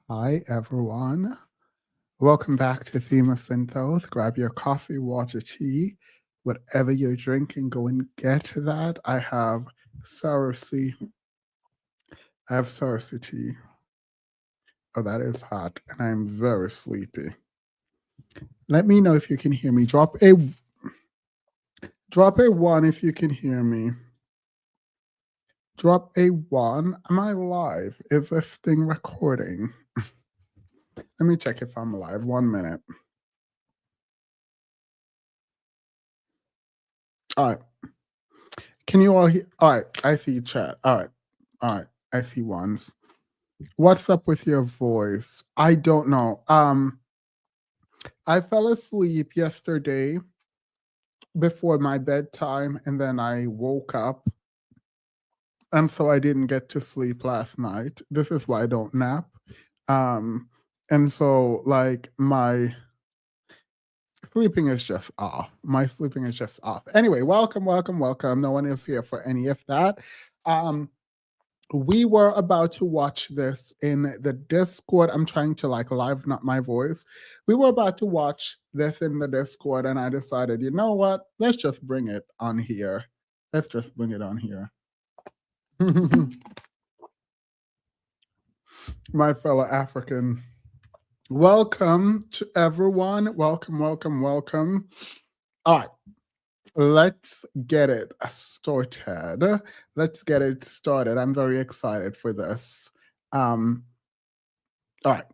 Hi, everyone. Welcome back to Theme of Synthos. Grab your coffee, water, tea, whatever you're drinking, go and get that. Sarasi. I have Sarasi tea. Oh, that is hot, and I'm very sleepy. Let me know if you can hear me. Drop a one if you can hear me. Drop a one. Am I live? Is this thing recording? Let me check if I'm live. 1 minute. All right. Can you all hear? All right. I see chat. All right. All right. I see ones. What's up with your voice? I don't know. I fell asleep yesterday before my bedtime and then I woke up. And so I didn't get to sleep last night. This is why I don't nap. Um, and so like my sleeping is just off. My sleeping is just off. Anyway, welcome, welcome, welcome. No one is here for any of that. We were about to watch this in the Discord. I'm trying to like liven up my voice. We were about to watch this in the Discord, and I decided, you know what? Let's just bring it on here. Let's just bring it on here. My fellow African. Welcome to everyone. Welcome, welcome, welcome. All right. Let's get it started. Let's get it started. I'm very excited for this. All right.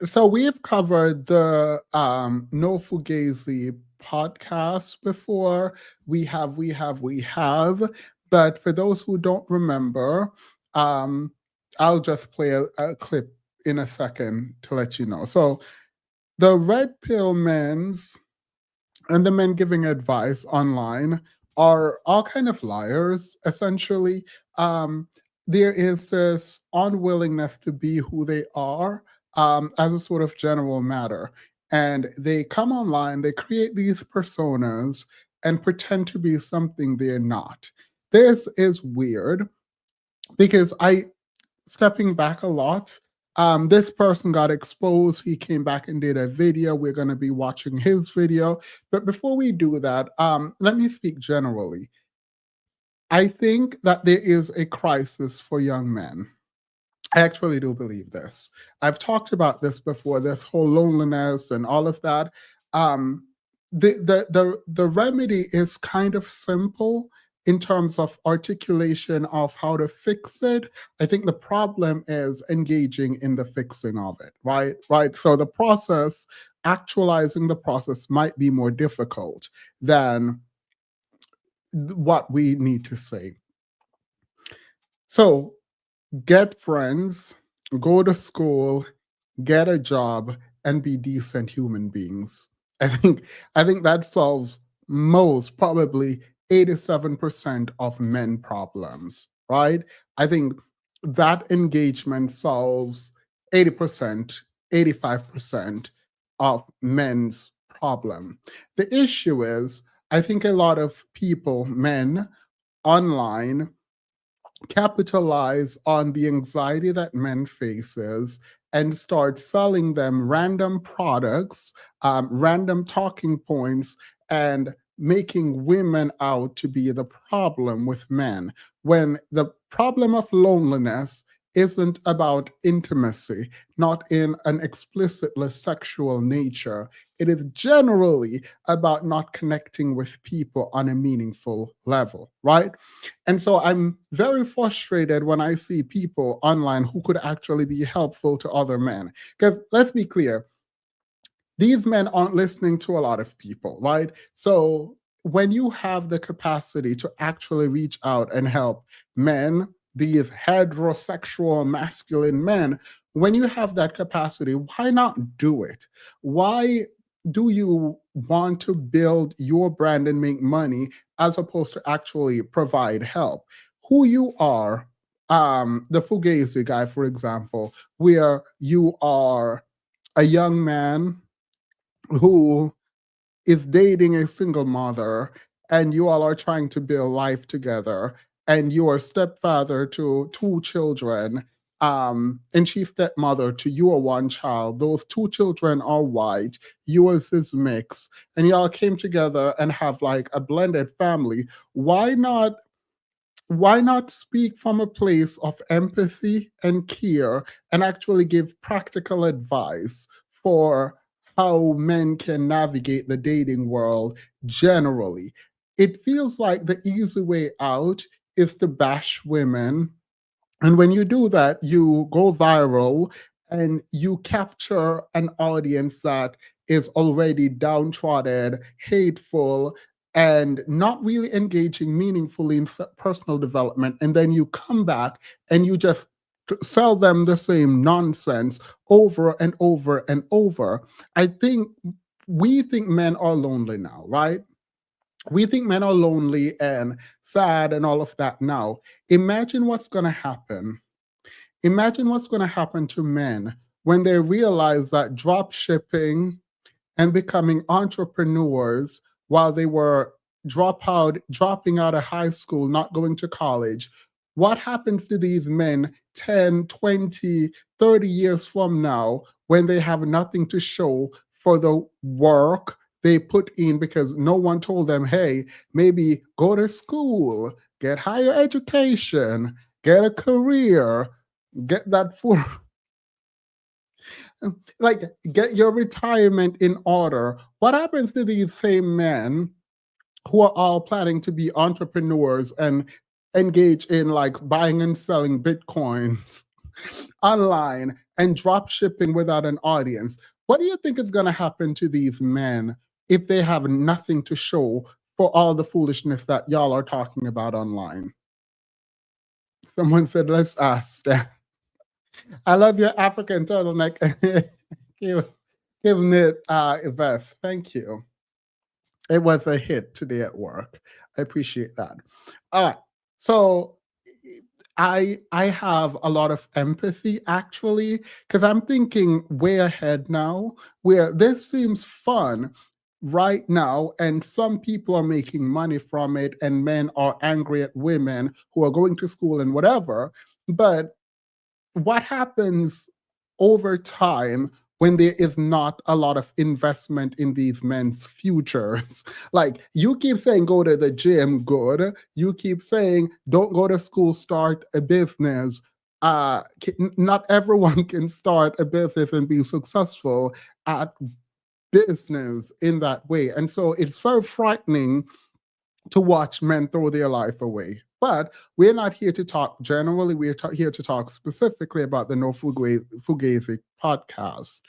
So we've covered the No Fugazi podcast before. We have. But for those who don't remember, I'll just play a clip in a second to let you know. So the red pill men's and the men giving advice online are all kind of liars, essentially. There is this unwillingness to be who they are as a sort of general matter. And they come online, they create these personas and pretend to be something they're not. This is weird because stepping back a lot, this person got exposed. He came back and did a video. We're going to be watching his video. But before we do that, let me speak generally. I think that there is a crisis for young men. I actually do believe this. I've talked about this before, this whole loneliness and all of that. The remedy is kind of simple in terms of articulation of how to fix it. I think the problem is engaging in the fixing of it, right? Right. So the process, actualizing the process might be more difficult than what we need to say. So get friends, go to school, get a job, and be decent human beings. I think that solves most, probably 87% of men problems, right? I think that engagement solves 80%, 85% of men's problem. The issue is, I think a lot of people, men online, capitalize on the anxiety that men faces and start selling them random products, random talking points, and making women out to be the problem with men, when the problem of loneliness isn't about intimacy, not in an explicitly sexual nature. It is generally about not connecting with people on a meaningful level, right? And so I'm very frustrated when I see people online who could actually be helpful to other men. Because let's be clear, these men aren't listening to a lot of people, right? So when you have the capacity to actually reach out and help men, these heterosexual masculine men, when you have that capacity, why not do it? Why do you want to build your brand and make money as opposed to actually provide help? Who you are, the Fugazi guy, for example, where you are a young man who is dating a single mother, and you all are trying to build life together, and you are stepfather to two children, and she's stepmother to your one child. Those two children are white, yours is mixed, and y'all came together and have like a blended family. Why not speak from a place of empathy and care and actually give practical advice for how men can navigate the dating world generally? It feels like the easy way out is to bash women, and when you do that, you go viral and you capture an audience that is already downtrodden, hateful, and not really engaging meaningfully in personal development. And then you come back and you just sell them the same nonsense over and over and over. I think we think men are lonely now, right? We think men are lonely and sad and all of that now. Imagine what's going to happen. Imagine what's going to happen to men when they realize that drop shipping and becoming entrepreneurs while they were dropping out of high school, not going to college. What happens to these men 10, 20, 30 years from now when they have nothing to show for the work they put in because no one told them, hey, maybe go to school, get higher education, get a career, get that full like get your retirement in order. What happens to these same men who are all planning to be entrepreneurs and engage in like buying and selling bitcoins online and drop shipping without an audience? What do you think is going to happen to these men if they have nothing to show for all the foolishness that y'all are talking about online? Someone said, let's ask that. I love your African turtleneck. Giving it a vest. Thank you. It was a hit today at work. I appreciate that. So I have a lot of empathy actually, because I'm thinking way ahead now, where this seems fun right now, and some people are making money from it, and men are angry at women who are going to school and whatever. But what happens over time when there is not a lot of investment in these men's futures? Like, you keep saying go to the gym, good. You keep saying don't go to school, start a business. Not everyone can start a business and be successful at business in that way. And so it's very frightening to watch men throw their life away. But we're not here to talk generally. We're here to talk specifically about the No Fugazi podcast.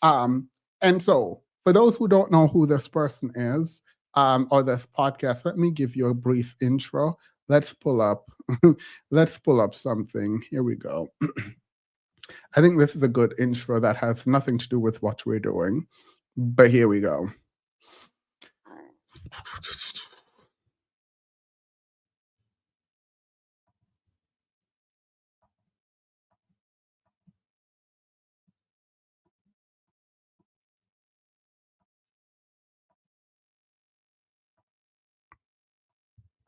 And so, for those who don't know who this person is or this podcast, let me give you a brief intro. Let's pull up. Let's pull up something. Here we go. I think this is a good intro that has nothing to do with what we're doing, but here we go.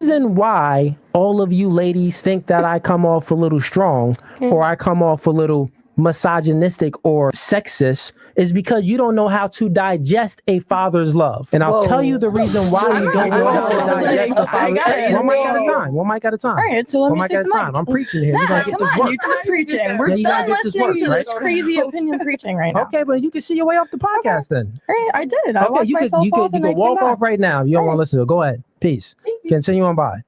Reason why all of you ladies think that I come off a little strong or I come off a little misogynistic or sexist is because you don't know how to digest a father's love. And I'll tell you the reason why you don't know how to digest a father's love. One mic at a time. One mic at a time. All right, so let One me mic take at a the time. mic. I'm preaching here. Nah, You gotta get come this on, work, you're done preaching. We're Yeah, you gotta done get this listening work, to right? this crazy opinion preaching right now. Okay, but you can see your way off the podcast then. All right, I did. I Okay, walked you myself could off and I came walk back. off right now if you don't want to listen to it. Go ahead. Peace. Continue on by.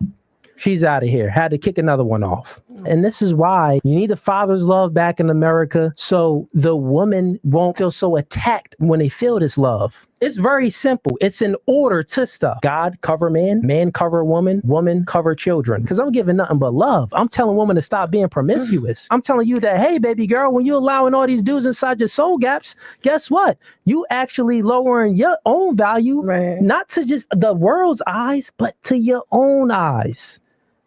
She's out of here. Had to kick another one off. And this is why you need a father's love back in America so the woman won't feel so attacked when they feel this love. It's very simple. It's an order to stuff. God cover man, man cover woman, woman cover children. Because I'm giving nothing but love. I'm telling women to stop being promiscuous. I'm telling you that, hey, baby girl, when you're allowing all these dudes inside your soul gaps, guess what? You actually lowering your own value, not to just the world's eyes, but to your own eyes.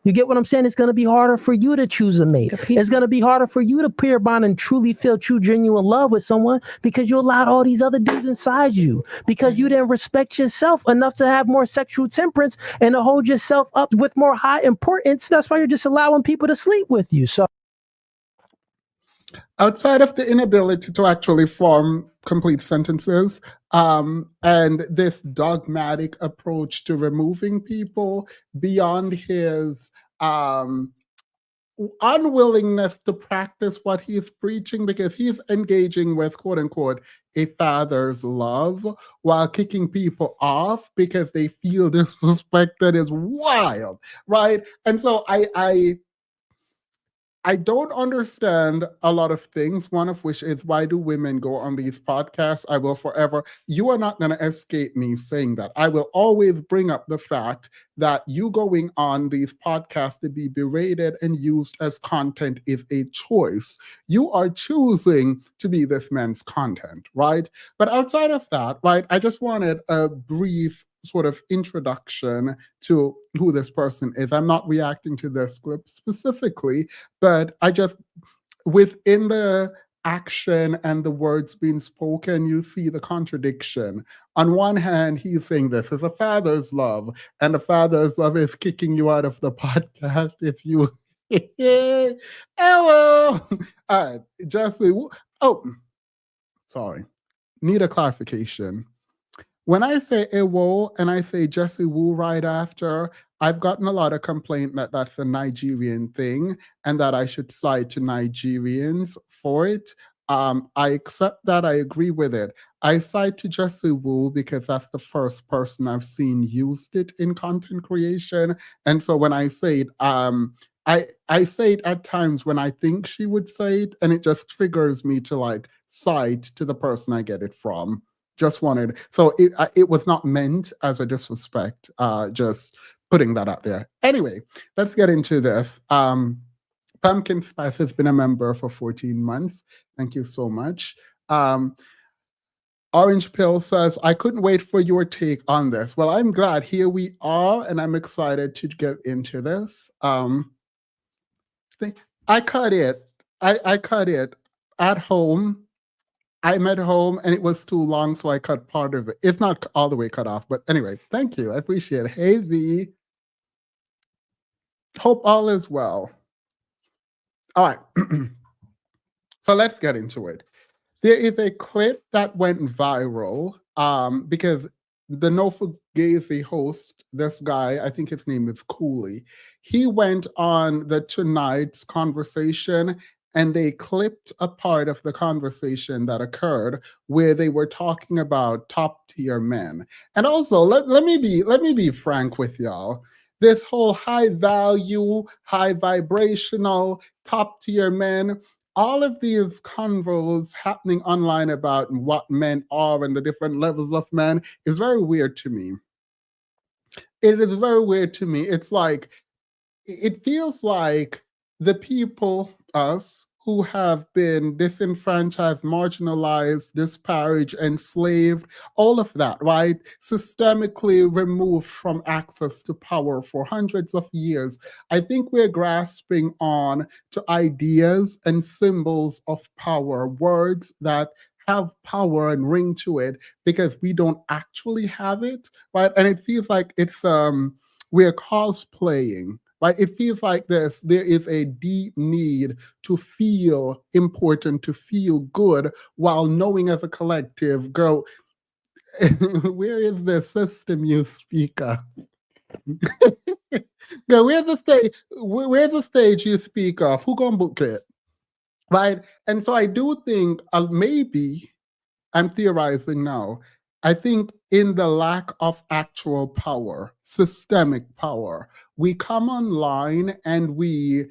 You get what I'm saying? It's going to be harder for you to choose a mate. It's going to be harder for you to pair bond and truly feel true, genuine love with someone because you allowed all these other dudes inside you because you didn't respect yourself enough to have more sexual temperance and to hold yourself up with more high importance. That's why you're just allowing people to sleep with you. So outside of the inability to actually form complete sentences, and this dogmatic approach to removing people beyond his unwillingness to practice what he's preaching, because he's engaging with quote unquote a father's love while kicking people off because they feel disrespected is wild, right? And so I don't understand a lot of things, one of which is why do women go on these podcasts? I will forever, you are not going to escape me saying that. I will always bring up the fact that you going on these podcasts to be berated and used as content is a choice. You are choosing to be this man's content, right? But outside of that, right, I just wanted a brief sort of introduction to who this person is. I'm not reacting to this clip specifically, but I just, within the action and the words being spoken, you see the contradiction. On one hand, he's saying this is a father's love, and a father's love is kicking you out of the podcast if you. Hello. All right, Jesse. Oh, sorry. Need a clarification. When I say Ewo and I say Jesse Wu right after, I've gotten a lot of complaint that that's a Nigerian thing and that I should side to Nigerians for it. I accept that. I agree with it. I side to Jesse Wu because that's the first person I've seen used it in content creation. And so when I say it, I say it at times when I think she would say it, and it just triggers me to like side to the person I get it from. Just wanted, so it was not meant as a disrespect, just putting that out there. Anyway, let's get into this. Pumpkin Spice has been a member for 14 months. Thank you so much. Orange Pill says, I couldn't wait for your take on this. Well, I'm glad. Here we are, and I'm excited to get into this. I cut it. I cut it at home. I'm at home and it was too long, so I cut part of it. It's not all the way cut off, but anyway, thank you. I appreciate it. Hey, V. Hope all is well. All right. So let's get into it. There is a clip that went viral because the No Fugazi host, this guy, I think his name is Cooley, he went on the Tonight's conversation and they clipped a part of the conversation that occurred where they were talking about top tier men. And also, let me be frank with y'all. This whole high value, high vibrational, top tier men, all of these convos happening online about what men are and the different levels of men is very weird to me. It is very weird to me. It's like, it feels like the people, us, who have been disenfranchised, marginalized, disparaged, enslaved, all of that, right? Systemically removed from access to power for hundreds of years. I think we're grasping on to ideas and symbols of power, words that have power and ring to it because we don't actually have it, right? And it feels like it's we're cosplaying. Right? It feels like there is a deep need to feel important, to feel good, while knowing as a collective, girl, where is the system you speak of? Girl, where's the stage? Where's the stage you speak of? Who gonna book it? Right? And so I do think maybe I'm theorizing now. I think in the lack of actual power, systemic power, we come online and we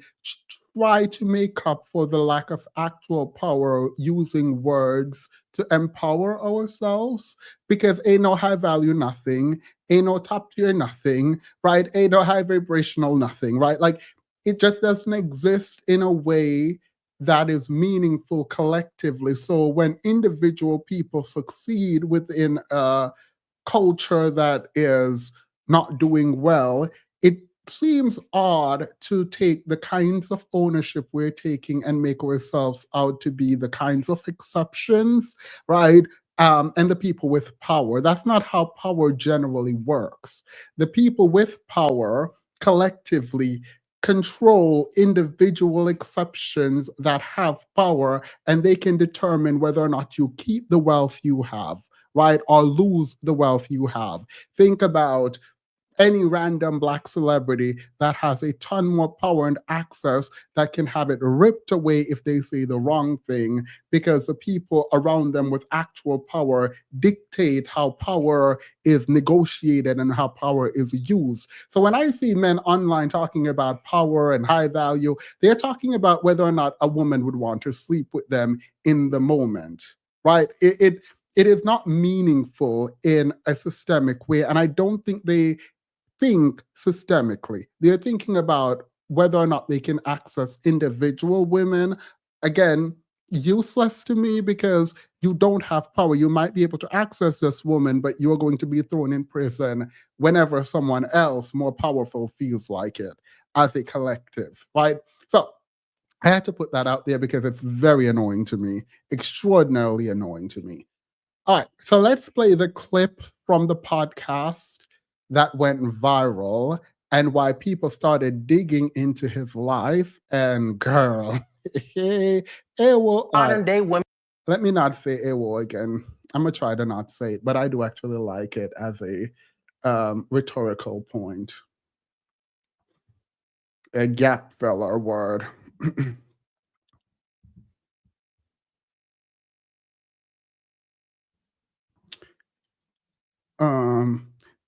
try to make up for the lack of actual power using words to empower ourselves because ain't no high value nothing, ain't no top tier nothing, right? Ain't no high vibrational nothing, right? Like it just doesn't exist in a way that is meaningful collectively. So when individual people succeed within a culture that is not doing well, it seems odd to take the kinds of ownership we're taking and make ourselves out to be the kinds of exceptions, right? And the people with power. That's not how power generally works. The people with power collectively control individual exceptions that have power, and they can determine whether or not you keep the wealth you have, right? Or lose the wealth you have. Think about any random Black celebrity that has a ton more power and access that can have it ripped away if they say the wrong thing, because the people around them with actual power dictate how power is negotiated and how power is used. So when I see men online talking about power and high value, they're talking about whether or not a woman would want to sleep with them in the moment, right? It is not meaningful in a systemic way, and I don't think they think systemically. They're thinking about whether or not they can access individual women. Again, useless to me, because you don't have power. You might be able to access this woman, but you're going to be thrown in prison whenever someone else more powerful feels like it as a collective, right? So I had to put that out there because it's very annoying to me, extraordinarily annoying to me. All right, so let's play the clip from the podcast that went viral and why people started digging into his life. And girl, ewo, Modern day women. let me not say ewo again. I'm gonna try to not say it, but I do actually like it as a rhetorical point. A gap filler word.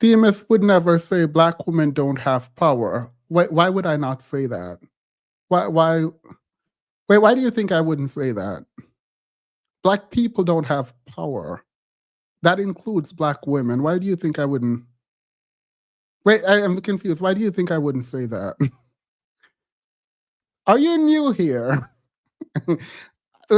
Themis would never say Black women don't have power. Why would I not say that? Why why do you think I wouldn't say that? Black people don't have power. That includes Black women. Why do you think I wouldn't? Wait, I am confused. Why do you think I wouldn't say that? Are you new here?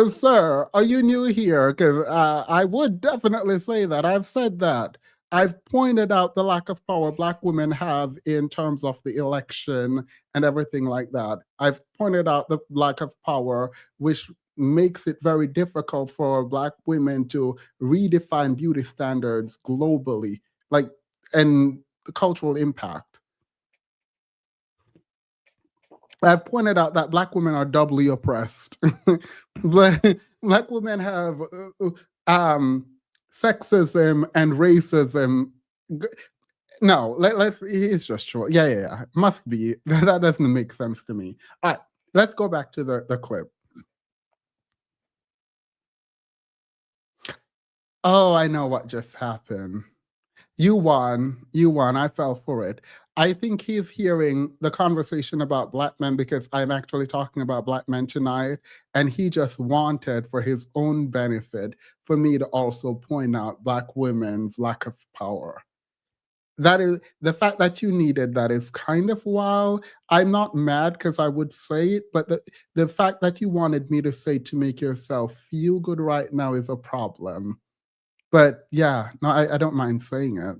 Sir, are you new here? Because I would definitely say that. I've said that. I've pointed out the lack of power Black women have in terms of the election and everything like that. I've pointed out the lack of power, which makes it very difficult for Black women to redefine beauty standards globally, like, and the cultural impact. I've pointed out that Black women are doubly oppressed. Black women have sexism and racism. No, it's just true. Yeah. Must be. That doesn't make sense to me. All right, let's go back to the clip. Oh, I know what just happened. You won. I fell for it. I think he's hearing the conversation about Black men because I'm actually talking about Black men tonight. And he just wanted, for his own benefit, for me to also point out Black women's lack of power. That is the fact that you needed that is kind of wild. I'm not mad because I would say it, but the fact that you wanted me to say to make yourself feel good right now is a problem. But yeah, no, I don't mind saying it.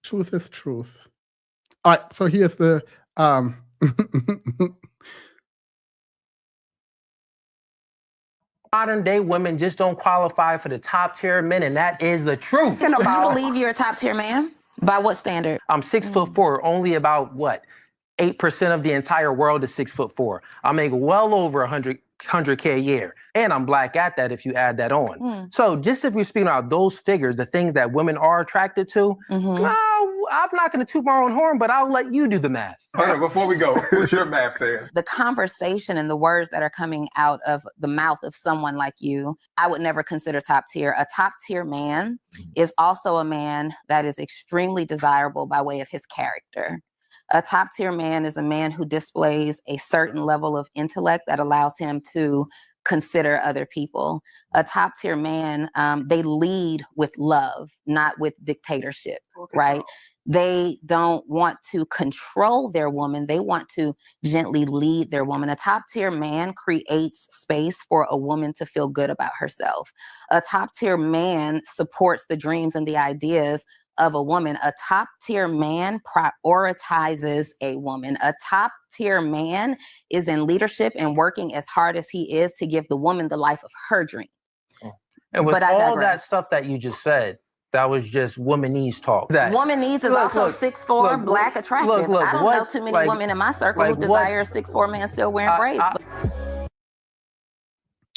Truth is truth. All right, so here's the Modern day women just don't qualify for the top tier men, and that is the truth. Do you believe you're a top tier man? By what standard? I'm 6'4", only about what? 8% of the entire world is 6'4". I make well over 100K a year, and I'm Black at that if you add that on. So just if we're speaking about those figures, the things that women are attracted to, I'm not going to toot my own horn, but I'll let you do the math. Hold on, before we go, what's your math saying? The conversation and the words that are coming out of the mouth of someone like you, I would never consider top tier. A top tier man is also a man that is extremely desirable by way of his character. A top tier man is a man who displays a certain level of intellect that allows him to consider other people. A top tier man, they lead with love, not with dictatorship, right? They don't want to control their woman. They want to gently lead their woman. A top tier man creates space for a woman to feel good about herself. A top tier man supports the dreams and the ideas of a woman. A top tier man prioritizes a woman. A top tier man is in leadership and working as hard as he is to give the woman the life of her dream. And with But I all that digress. stuff that you just said, that was just womanese talk. Woman needs is also 6'4", black, attractive. I don't know too many women in my circle who desire a 6'4" man still wearing braids.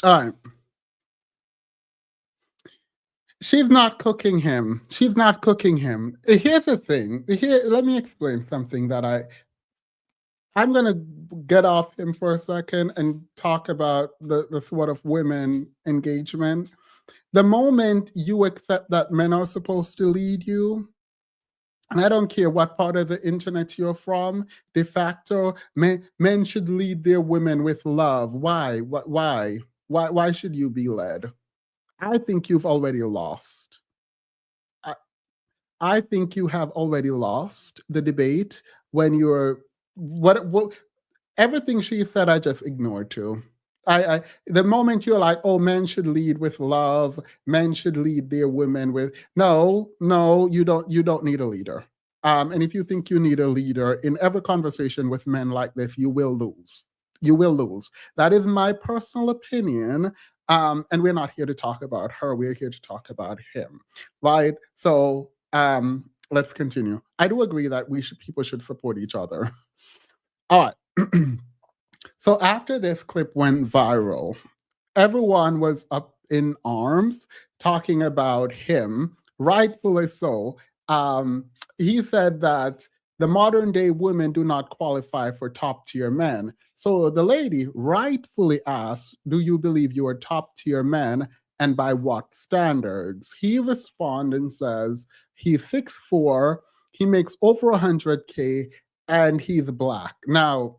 All right. She's not cooking him. She's not cooking him. Here's the thing. Let me explain something that I'm going to get off him for a second and talk about the sort of women engagement. The moment you accept that men are supposed to lead you, and I don't care what part of the internet you're from, de facto, men should lead their women with love. Why? Why should you be led? I think you've already lost. I think you have already lost the debate when you're what everything she said I just ignored too. The moment you're like, oh, men should lead with love, men should lead their women with no, you don't need a leader. And if you think you need a leader in every conversation with men like this, you will lose. You will lose. That is my personal opinion. And we're not here to talk about her. We're here to talk about him, right? So let's continue. I do agree that people should support each other. All right. So after this clip went viral, everyone was up in arms talking about him, rightfully so. He said that the modern day women do not qualify for top tier men. So the lady rightfully asked, do you believe you are top tier men and by what standards? He responded and says he's 6'4", he makes over 100K, and he's black. Now,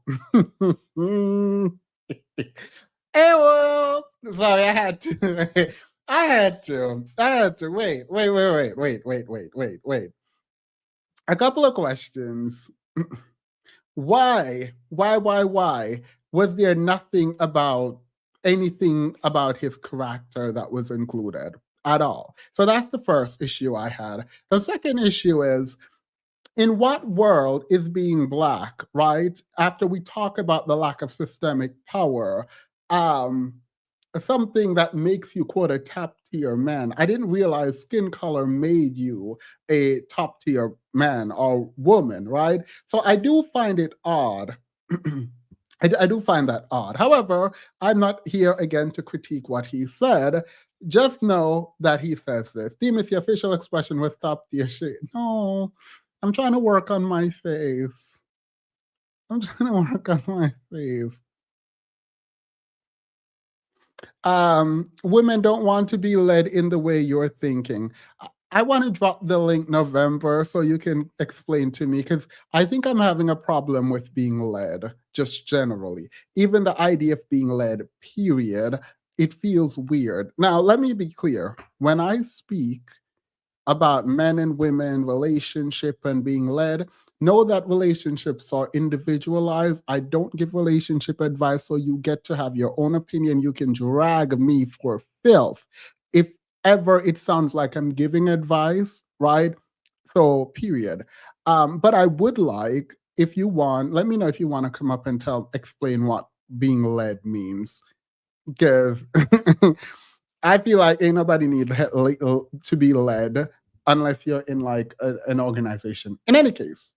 sorry, I had to. I had to. Wait. A couple of questions. Why? Was there anything about his character that was included at all? So that's the first issue I had. The second issue is, in what world is being black, right? After we talk about the lack of systemic power, something that makes you, quote, a top tier man. I didn't realize skin color made you a top tier man or woman, right? So I do find it odd. I do find that odd. However, I'm not here again to critique what he said. Just know that he says this. Timothy, official expression was top tier shit. No, I'm trying to work on my face. Women don't want to be led in the way you're thinking. I want to drop the link November so you can explain to me, because I think I'm having a problem with being led, just generally. Even the idea of being led, period, it feels weird. Now, let me be clear. When I speak about men and women, relationship and being led, know that relationships are individualized. I don't give relationship advice, so you get to have your own opinion. You can drag me for filth if ever it sounds like I'm giving advice, right? So, period. But I would like, if you want, let me know if you want to come up and explain what being led means. Because I feel like ain't nobody need to be led unless you're in like an organization. In any case,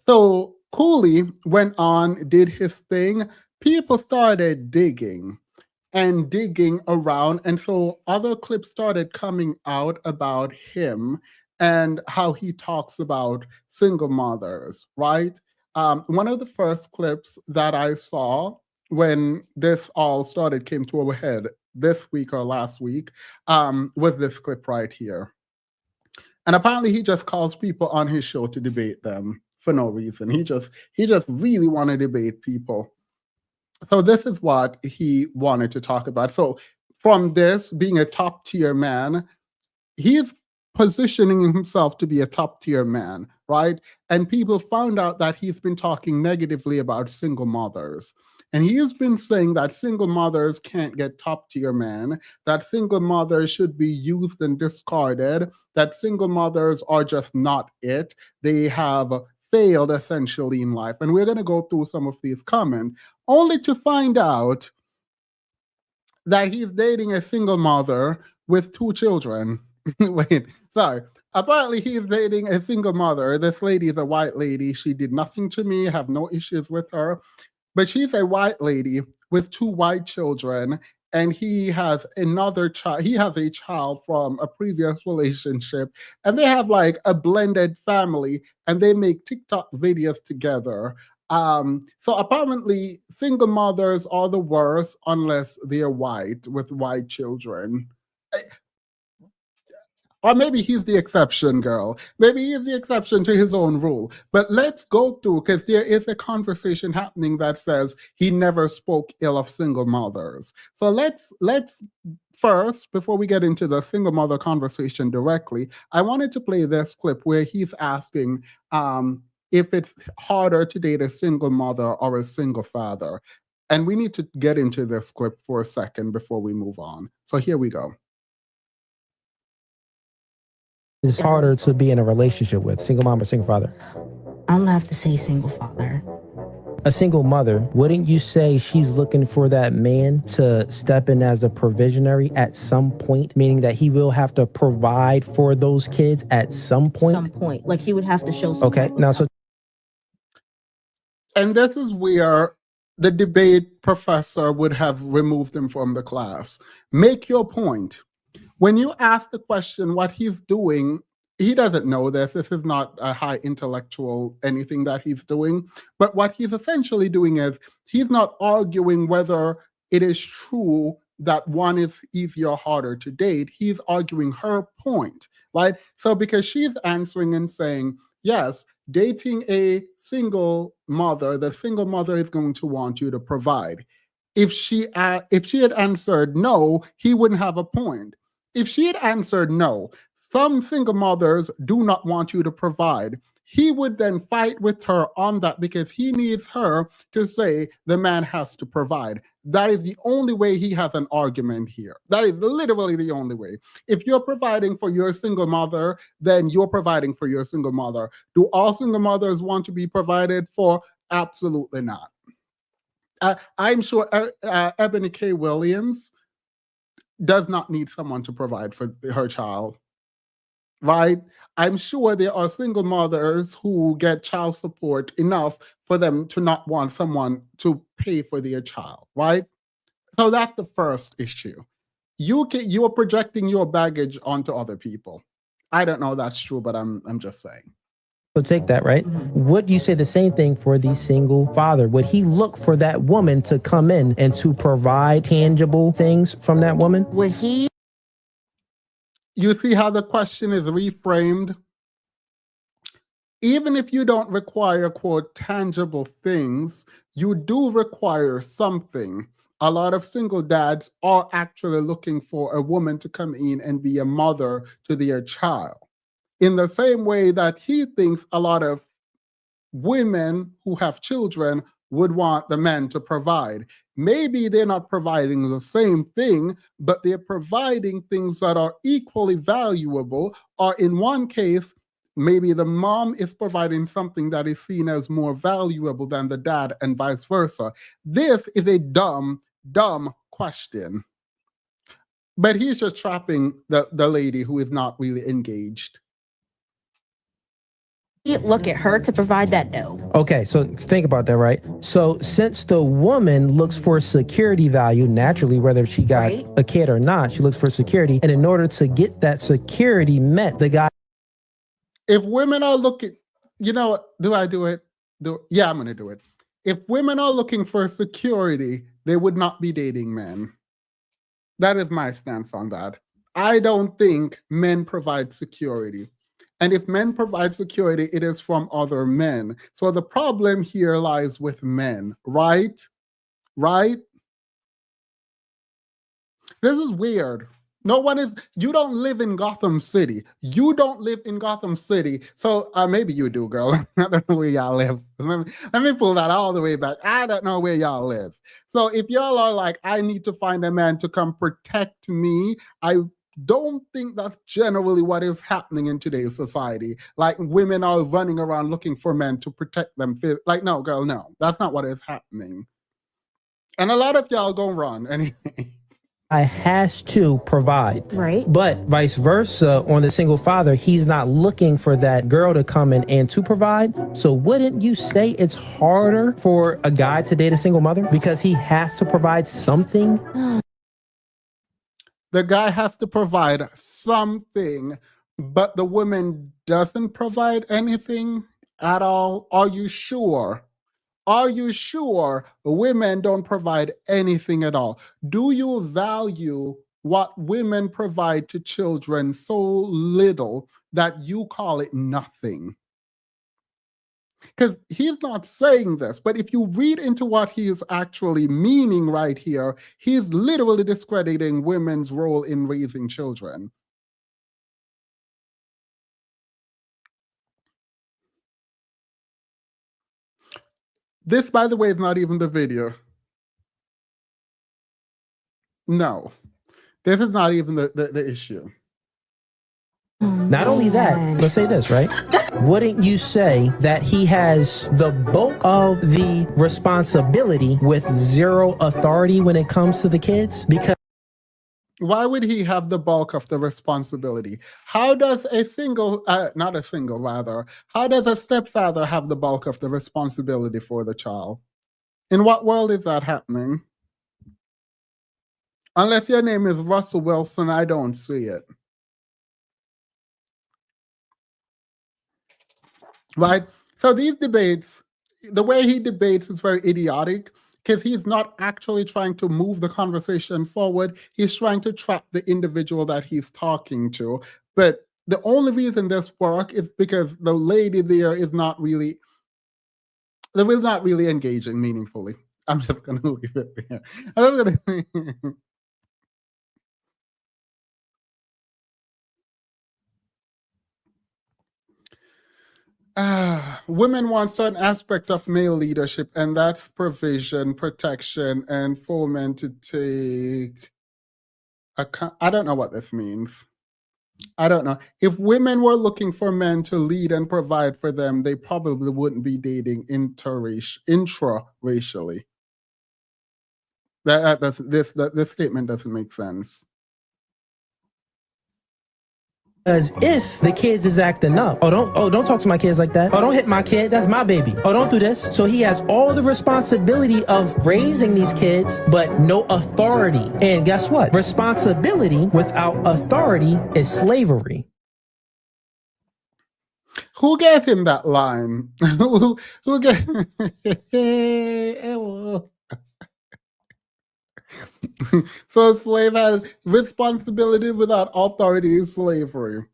so Cooley went on, did his thing. People started digging around. And so other clips started coming out about him and how he talks about single mothers, right? One of the first clips that I saw when this all came to a head this week or last week was this clip right here. And apparently he just calls people on his show to debate them for no reason. He just really want to debate people. So this is what he wanted to talk about. So from this being a top tier man, he's positioning himself to be a top tier man, right? And people found out that he's been talking negatively about single mothers. And he's been saying that single mothers can't get top tier men, that single mothers should be used and discarded, that single mothers are just not it. They have failed essentially in life. And we're going to go through some of these comments, only to find out that he's dating a single mother with 2 children. Wait, sorry. Apparently, he's dating a single mother. This lady is a white lady. She did nothing to me, have no issues with her. But she's a white lady with 2 white children, and he has another child. He has a child from a previous relationship, and they have like a blended family, and they make TikTok videos together. So apparently, single mothers are the worst unless they're white with white children. Or maybe he's the exception, girl. Maybe he's the exception to his own rule. But let's go through, because there is a conversation happening that says he never spoke ill of single mothers. So let's first, before we get into the single mother conversation directly, I wanted to play this clip where he's asking if it's harder to date a single mother or a single father. And we need to get into this clip for a second before we move on. So here we go. It's harder to be in a relationship with single mom or single father? I'm gonna have to say single father. A single mother, wouldn't you say she's looking for that man to step in as a provisionary at some point, meaning that he will have to provide for those kids at some point? Some point. Like he would have to show some. Okay, now so And this is where the debate professor would have removed him from the class. Make your point. When you ask the question what he's doing, he doesn't know this. This is not a high intellectual anything that he's doing. But what he's essentially doing is he's not arguing whether it is true that one is easier or harder to date. He's arguing her point, right? So because she's answering and saying, yes, dating a single mother, the single mother is going to want you to provide. If she had answered no, he wouldn't have a point. If she had answered no, some single mothers do not want you to provide, he would then fight with her on that because he needs her to say the man has to provide. That is the only way he has an argument here. That is literally the only way. If you're providing for your single mother, then you're providing for your single mother. Do all single mothers want to be provided for? Absolutely not. I'm sure Ebony K. Williams does not need someone to provide for her child, right? I'm sure there are single mothers who get child support enough for them to not want someone to pay for their child, right? So that's the first issue. You are projecting your baggage onto other people. I don't know that's true, but I'm just saying. So take that, right? Would you say the same thing for the single father? Would he look for that woman to come in and to provide tangible things from that woman? Would he? You see how the question is reframed? Even if you don't require, quote, tangible things, you do require something. A lot of single dads are actually looking for a woman to come in and be a mother to their child. In the same way that he thinks a lot of women who have children would want the men to provide. Maybe they're not providing the same thing, but they're providing things that are equally valuable, or in one case, maybe the mom is providing something that is seen as more valuable than the dad and vice versa. This is a dumb question. But he's just trapping the lady who is not really engaged. Look at her to provide that? No. Okay, so think about that, right? So since the woman looks for security value naturally, whether she got a kid or not, she looks for security. And in order to get that security met, the guy. If women are looking, do I do it? Yeah, I'm going to do it. If women are looking for security, they would not be dating men. That is my stance on that. I don't think men provide security. And if men provide security, it is from other men. So the problem here lies with men, right? Right? This is weird. No one is, you don't live in Gotham City. You don't live in Gotham City. So maybe you do, girl. I don't know where y'all live. Let me pull that all the way back. I don't know where y'all live. So if y'all are like, I need to find a man to come protect me, I don't think that's generally what is happening in today's society. Like women are running around looking for men to protect them. Like, no, girl, no. That's not what is happening. And a lot of y'all gonna run anyway. I has to provide. Right. But vice versa, on the single father, he's not looking for that girl to come in and to provide. So wouldn't you say it's harder for a guy to date a single mother because he has to provide something? The guy has to provide something, but the woman doesn't provide anything at all. Are you sure? Are you sure women don't provide anything at all? Do you value what women provide to children so little that you call it nothing? Because he's not saying this, but if you read into what he is actually meaning right here, he's literally discrediting women's role in raising children. This, by the way, is not even the video. No, this is not even the issue. Not only that, let's say this, right? Wouldn't you say that he has the bulk of the responsibility with zero authority when it comes to the kids? Because why would he have the bulk of the responsibility? How does a single, not a single, rather, how does a stepfather have the bulk of the responsibility for the child? In what world is that happening? Unless your name is Russell Wilson, I don't see it. Right? So these debates, the way he debates is very idiotic because he's not actually trying to move the conversation forward. He's trying to trap the individual that he's talking to. But the only reason this works is because the lady there is not really, they're really not really engaging meaningfully. I'm just going to leave it there. I'm gonna women want certain aspect of male leadership, and that's provision, protection, and for men to take account. I don't know what this means. I don't know. If women were looking for men to lead and provide for them, they probably wouldn't be dating intra-racially. This statement doesn't make sense. if the kids is acting up, don't talk to my kids like that. Oh, don't hit my kid. That's my baby. Oh, don't do this. So he has all the responsibility of raising these kids, but no authority. And guess what? Responsibility without authority is slavery. Who gave him that line? Who gave? So slave has responsibility without authority is slavery.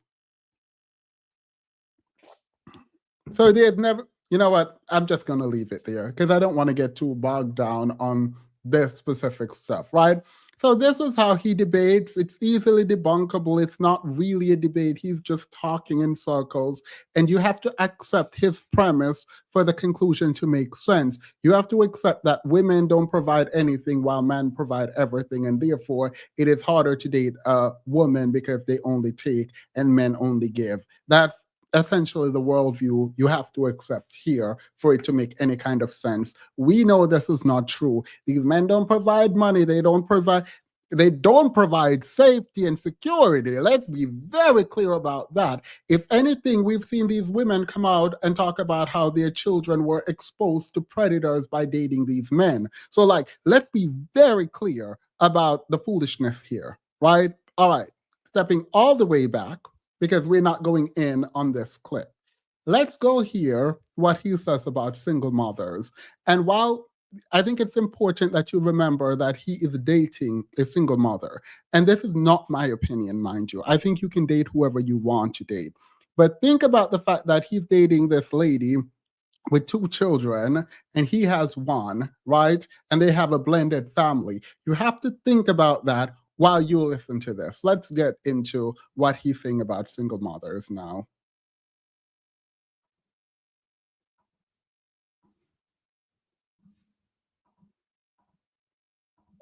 So there's never, you know what? I'm just going to leave it there because I don't want to get too bogged down on this specific stuff, right? So this is how he debates. It's easily debunkable. It's not really a debate. He's just talking in circles. And you have to accept his premise for the conclusion to make sense. You have to accept that women don't provide anything while men provide everything. And therefore, it is harder to date a woman because they only take and men only give. That's essentially the worldview you have to accept here for it to make any kind of sense. We know this is not true. These men don't provide money. They don't provide safety and security. Let's be very clear about that. If anything, we've seen these women come out and talk about how their children were exposed to predators by dating these men. So let's be very clear about the foolishness here, right? All right, stepping all the way back, because we're not going in on this clip. Let's go hear what he says about single mothers. And while I think it's important that you remember that he is dating a single mother, and this is not my opinion, mind you. I think you can date whoever you want to date. But think about the fact that he's dating this lady with 2 children and he has 1, right? And they have a blended family. You have to think about that. while you listen to this, let's get into what he's saying about single mothers now.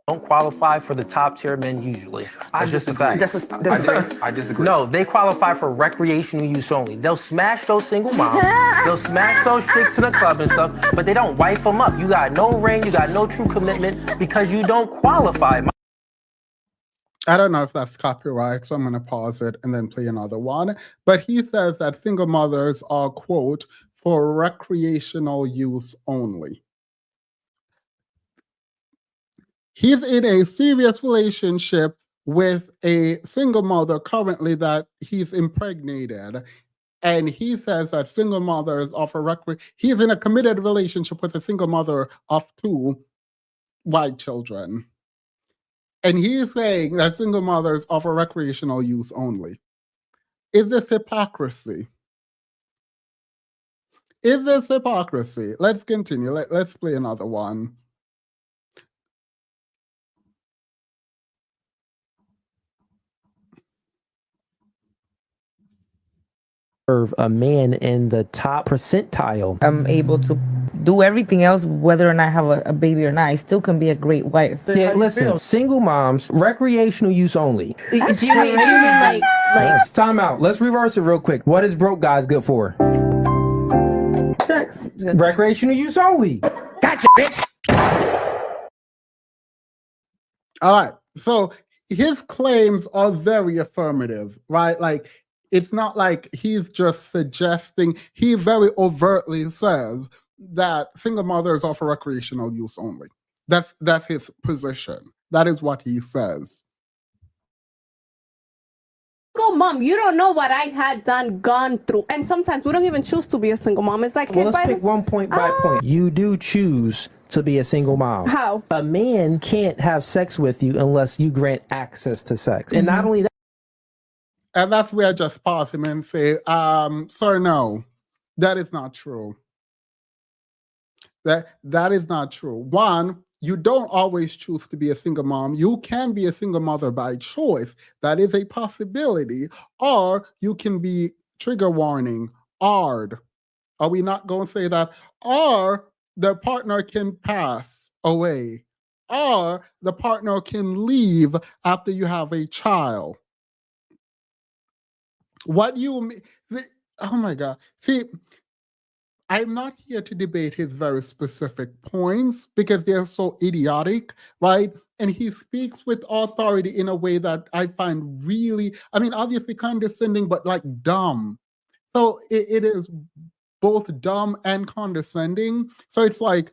Don't qualify for the top tier men usually. That's just a fact. I disagree. No, they qualify for recreational use only. They'll smash those single moms. They'll smash those chicks in the club and stuff, but they don't wife them up. You got no ring, you got no true commitment because you don't qualify. I don't know if that's copyright, so I'm going to pause it and then play another one. But he says that single mothers are, quote, for recreational use only. He's in a serious relationship with a single mother currently that he's impregnated. And he says that single mothers offer he's in a committed relationship with a single mother of 2 white children. And he's saying that single mothers offer recreational use only. Is this hypocrisy? Is this hypocrisy? Let's continue. Let's play another one. A man in the top percentile. I'm able to do everything else, whether or not I have a baby or not. I still can be a great wife. Yeah, listen, single moms, recreational use only. Do you mean like Time out. Let's reverse it real quick. What is broke guys good for? Sex. Recreational use only. Gotcha, bitch. All right. So his claims are very affirmative, right? Like, it's not like he's just suggesting, he very overtly says that single mothers are for recreational use only. That's his position. That is what he says. Single mom, you don't know what I had gone through. And sometimes we don't even choose to be a single mom. It's like, well, let's pick one point by point. You do choose to be a single mom. How? A man can't have sex with you unless you grant access to sex. And not only that, and that's where I just pause him and say, sir, no, that is not true. That is not true. One, you don't always choose to be a single mom. You can be a single mother by choice. That is a possibility. Or you can be, trigger warning, ARD. Are we not going to say that? Or the partner can pass away. Or the partner can leave after you have a child. What you mean? Oh my God. See, I'm not here to debate his very specific points because they're so idiotic, right? And he speaks with authority in a way that I find really, I mean, obviously condescending, but like dumb. So it is both dumb and condescending. So it's like,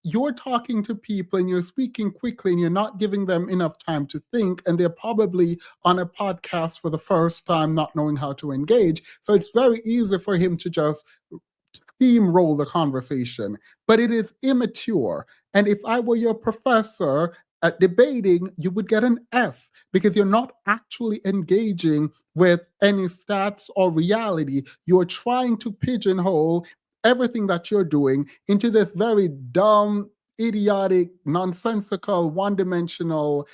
you're talking to people and you're speaking quickly and you're not giving them enough time to think, and they're probably on a podcast for the first time, not knowing how to engage. So it's very easy for him to just steamroll the conversation, but it is immature. And if I were your professor at debating, you would get an F because you're not actually engaging with any stats or reality. You're trying to pigeonhole everything that you're doing into this very dumb, idiotic, nonsensical, one-dimensional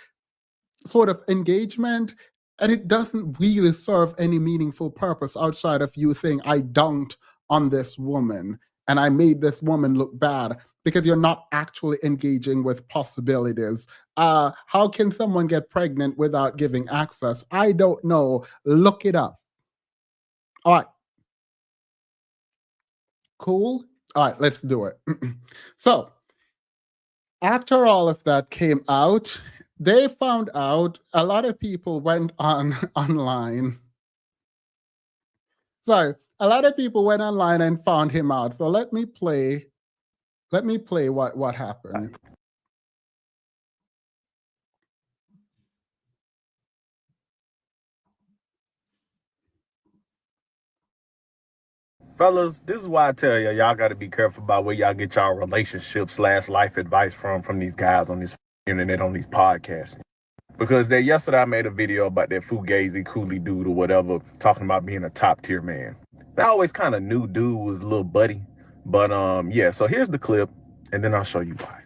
sort of engagement, and it doesn't really serve any meaningful purpose outside of you saying, I dunked on this woman and I made this woman look bad, because you're not actually engaging with possibilities. How can someone get pregnant without giving access? I don't know. Look it up. All right. Cool. All right, let's do it. So after all of that came out, they found out a lot of people went online. Sorry, a lot of people went online and found him out. So let me play what happened. Fellas, this is why I tell y'all got to be careful about where y'all get y'all relationship/life advice from these guys on this internet, on these podcasts. Because yesterday I made a video about that Fugazee coolie dude or whatever, talking about being a top tier man. I always kind of knew dude was a little buddy, but yeah. So here's the clip, and then I'll show you why.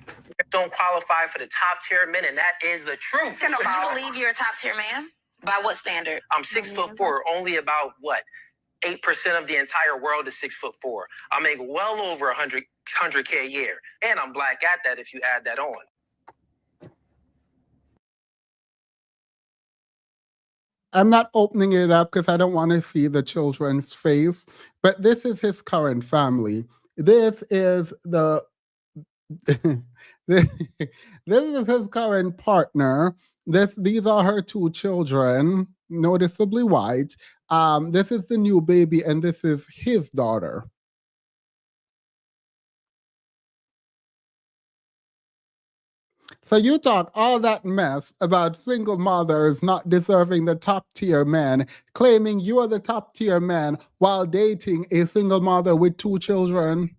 don't qualify for the top tier men, and that is the truth. Do you believe you're a top tier man? By what standard? I'm 6'4", only about what? 8% of the entire world is 6'4". I make well over 100K a year, and I'm black at that. If you add that on, I'm not opening it up because I don't want to see the children's face, but this is his current family. This is the this is his current partner. These are her two children, noticeably white. This is the new baby, and this is his daughter. So you talk all that mess about single mothers not deserving the top tier man, claiming you are the top tier man while dating a single mother with two children.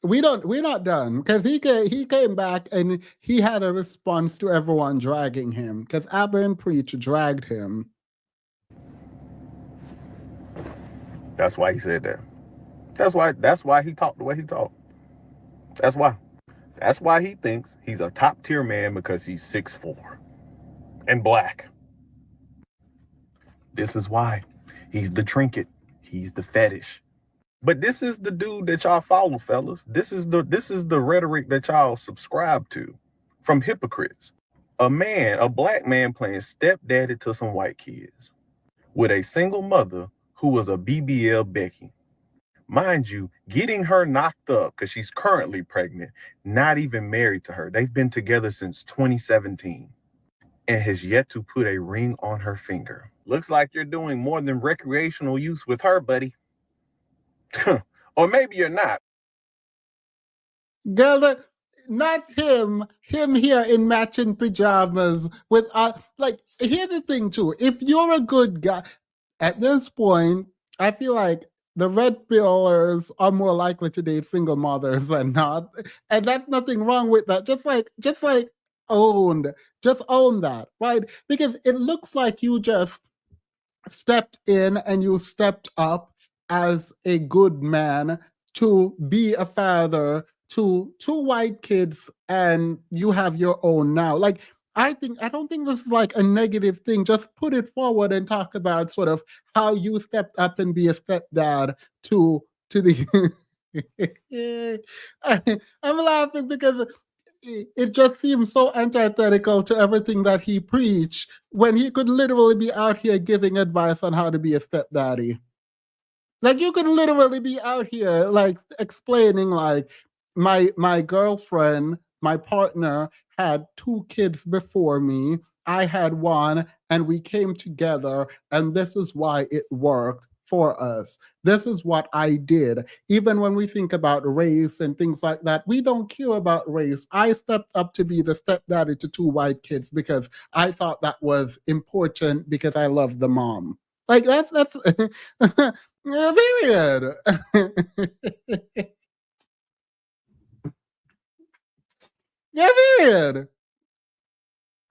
We're not done, because he came back and he had a response to everyone dragging him, because Abba and Preach dragged him. That's why he said that. That's why he talked the way he talked. That's why. That's why he thinks he's a top tier man, because he's 6'4" and black. This is why. He's the trinket. He's the fetish. But this is the dude that y'all follow, fellas. This is the rhetoric that y'all subscribe to from hypocrites. A black man playing stepdaddy to some white kids with a single mother who was a BBL Becky. Mind you, getting her knocked up because she's currently pregnant, not even married to her. They've been together since 2017 and has yet to put a ring on her finger. Looks like you're doing more than recreational use with her, buddy. Or maybe you're not. Girl, not him here in matching pajamas with like, here's the thing too. If you're a good guy, at this point, I feel like the red pillars are more likely to date single mothers than not. And that's nothing wrong with that. Just own that, right? Because it looks like you just stepped in and you stepped up as a good man to be a father to two white kids, and you have your own now. Like, I don't think this is like a negative thing. Just put it forward and talk about sort of how you stepped up and be a stepdad to the I'm laughing because it just seems so antithetical to everything that he preached when he could literally be out here giving advice on how to be a stepdaddy. Like, you could literally be out here like explaining like my girlfriend, my partner had two kids before me. I had one and we came together and this is why it worked for us. This is what I did. Even when we think about race and things like that, we don't care about race. I stepped up to be the stepdaddy to two white kids because I thought that was important because I love the mom. Like, that's period. Yeah,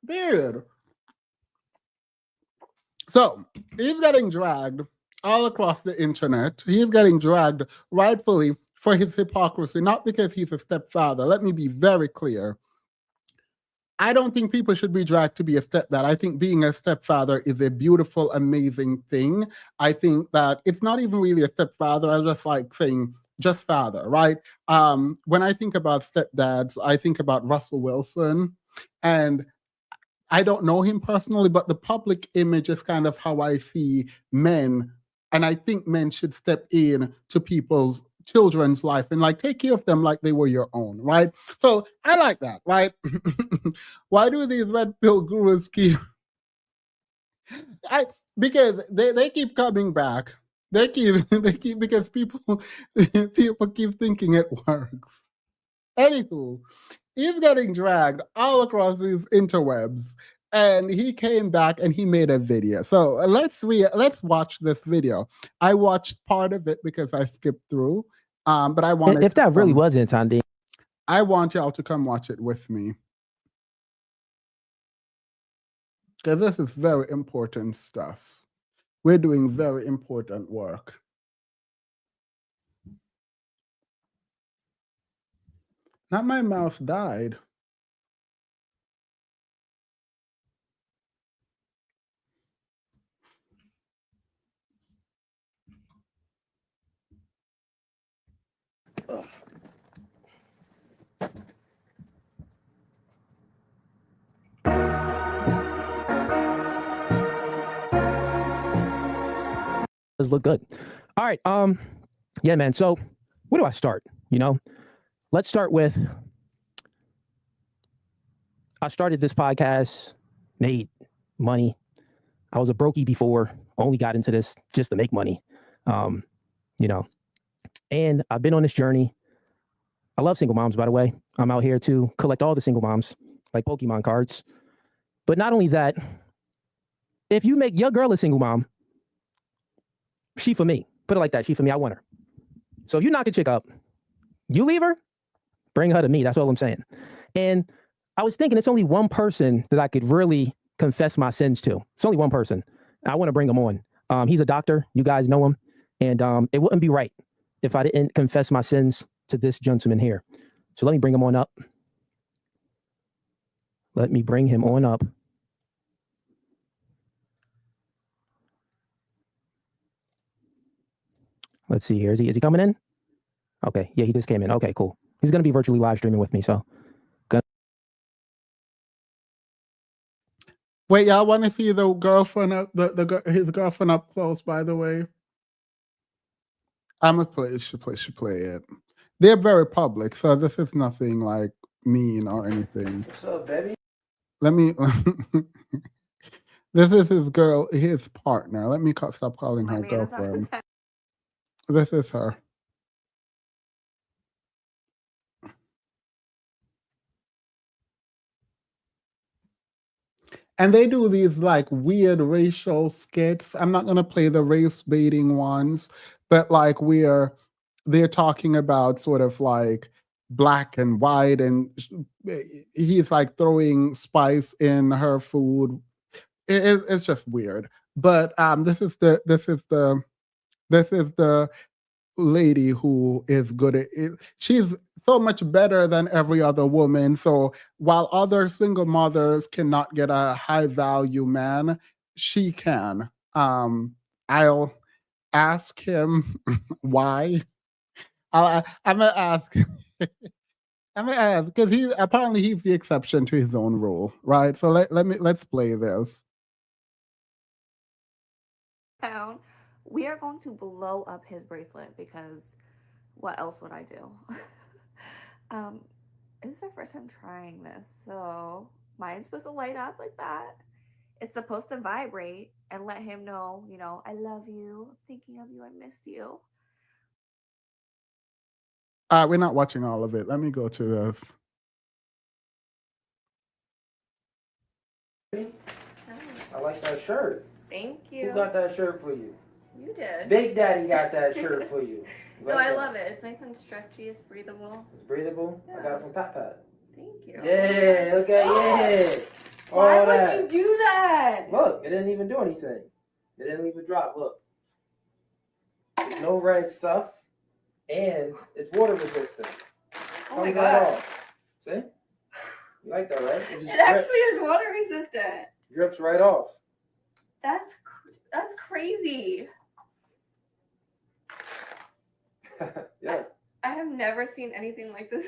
period. So he's getting dragged all across the internet. He's getting dragged rightfully for his hypocrisy, not because he's a stepfather. Let me be very clear. I don't think people should be dragged to be a stepdad. I think being a stepfather is a beautiful, amazing thing. I think that it's not even really a stepfather. I just like saying just father, right? When I think about stepdads, I think about Russell Wilson, and I don't know him personally, but the public image is kind of how I see men. And I think men should step in to people's children's life and like take care of them like they were your own, right? So I like that, right? Why do these red pill gurus keep because they keep coming back. They keep because people keep thinking it works. Anywho, he's getting dragged all across these interwebs, and he came back and he made a video. So let's watch this video. I watched part of it because I skipped through, but I wanted if that really wasn't Tandi, I want y'all to come watch it with me. Because this is very important stuff. We're doing very important work. Not my mouse died. Does look good. All right. Yeah, man. So where do I start? You know, let's start with, I started this podcast, made money. I was a brokey before, only got into this just to make money. You know, and I've been on this journey. I love single moms, by the way. I'm out here to collect all the single moms, like Pokemon cards. But not only that, if you make your girl a single mom, she for me. Put it like that. She for me. I want her. So if you knock a chick up, you leave her, bring her to me. That's all I'm saying. And I was thinking it's only one person that I could really confess my sins to. It's only one person. I want to bring him on. He's a doctor. You guys know him. And it wouldn't be right if I didn't confess my sins to this gentleman here. So let me bring him on up. Let me bring him on up. Let's see here. Is he coming in? Okay. Yeah, he just came in. Okay, cool. He's going to be virtually live streaming with me. So. Wait, y'all want to see the girlfriend up, his girlfriend up close, by the way? I'm a should play it. They're very public, so this is nothing like mean or anything. What's up, baby? Let me. This is his partner. Let me stop calling her girlfriend. This is her. And they do these like weird racial skits. I'm not gonna play the race baiting ones, but like they're talking about sort of like black and white, and he's like throwing spice in her food. It's just weird. But this is the lady who is good at it. She's so much better than every other woman. So while other single mothers cannot get a high value man, she can. I'll ask him why. I'm gonna ask. I'm gonna ask because he's the exception to his own rule, right? So let's play this. We are going to blow up his bracelet because what else would I do? This is our first time trying this, so mine's supposed to light up like that. It's supposed to vibrate and let him know, you know, I love you, I'm thinking of you, I miss you. We're not watching all of it. Let me go to this. I like that shirt. Thank you. Who got that shirt for you? You did. Big Daddy got that shirt for you. No, I love it. It's nice and stretchy. It's breathable. It's breathable? Yeah. I got it from Pat Pat. Thank you. Yeah, okay, yeah. Why All would that. you do that? Look, it didn't even do anything. It didn't leave a drop. Look. There's no red stuff. And it's water resistant. Oh my Comes right god. off. See? You like that, right? It, It actually is water resistant. drips right off. That's crazy. Yeah. I have never seen anything like this.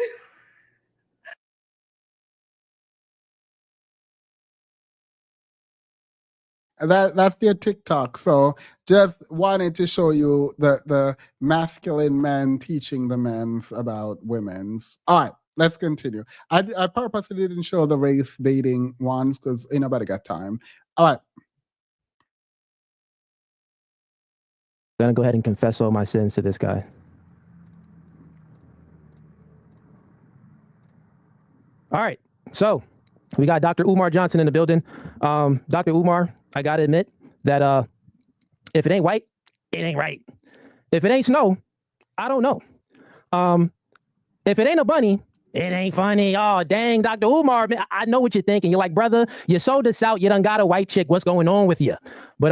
That's their TikTok. So just wanted to show you the masculine men teaching the men's about women's. All right, let's continue. I purposely didn't show the race baiting ones because ain't nobody got time. All right. I'm gonna go ahead and confess all my sins to this guy. All right, so we got Dr. Umar Johnson in the building. Dr. Umar, I gotta admit that if it ain't white, it ain't right. If it ain't snow, I don't know. If it ain't a bunny, It ain't funny. Oh, dang, Dr. Umar, man, I know what you're thinking. You're like, brother, you sold us out. You done got a white chick. What's going on with you? But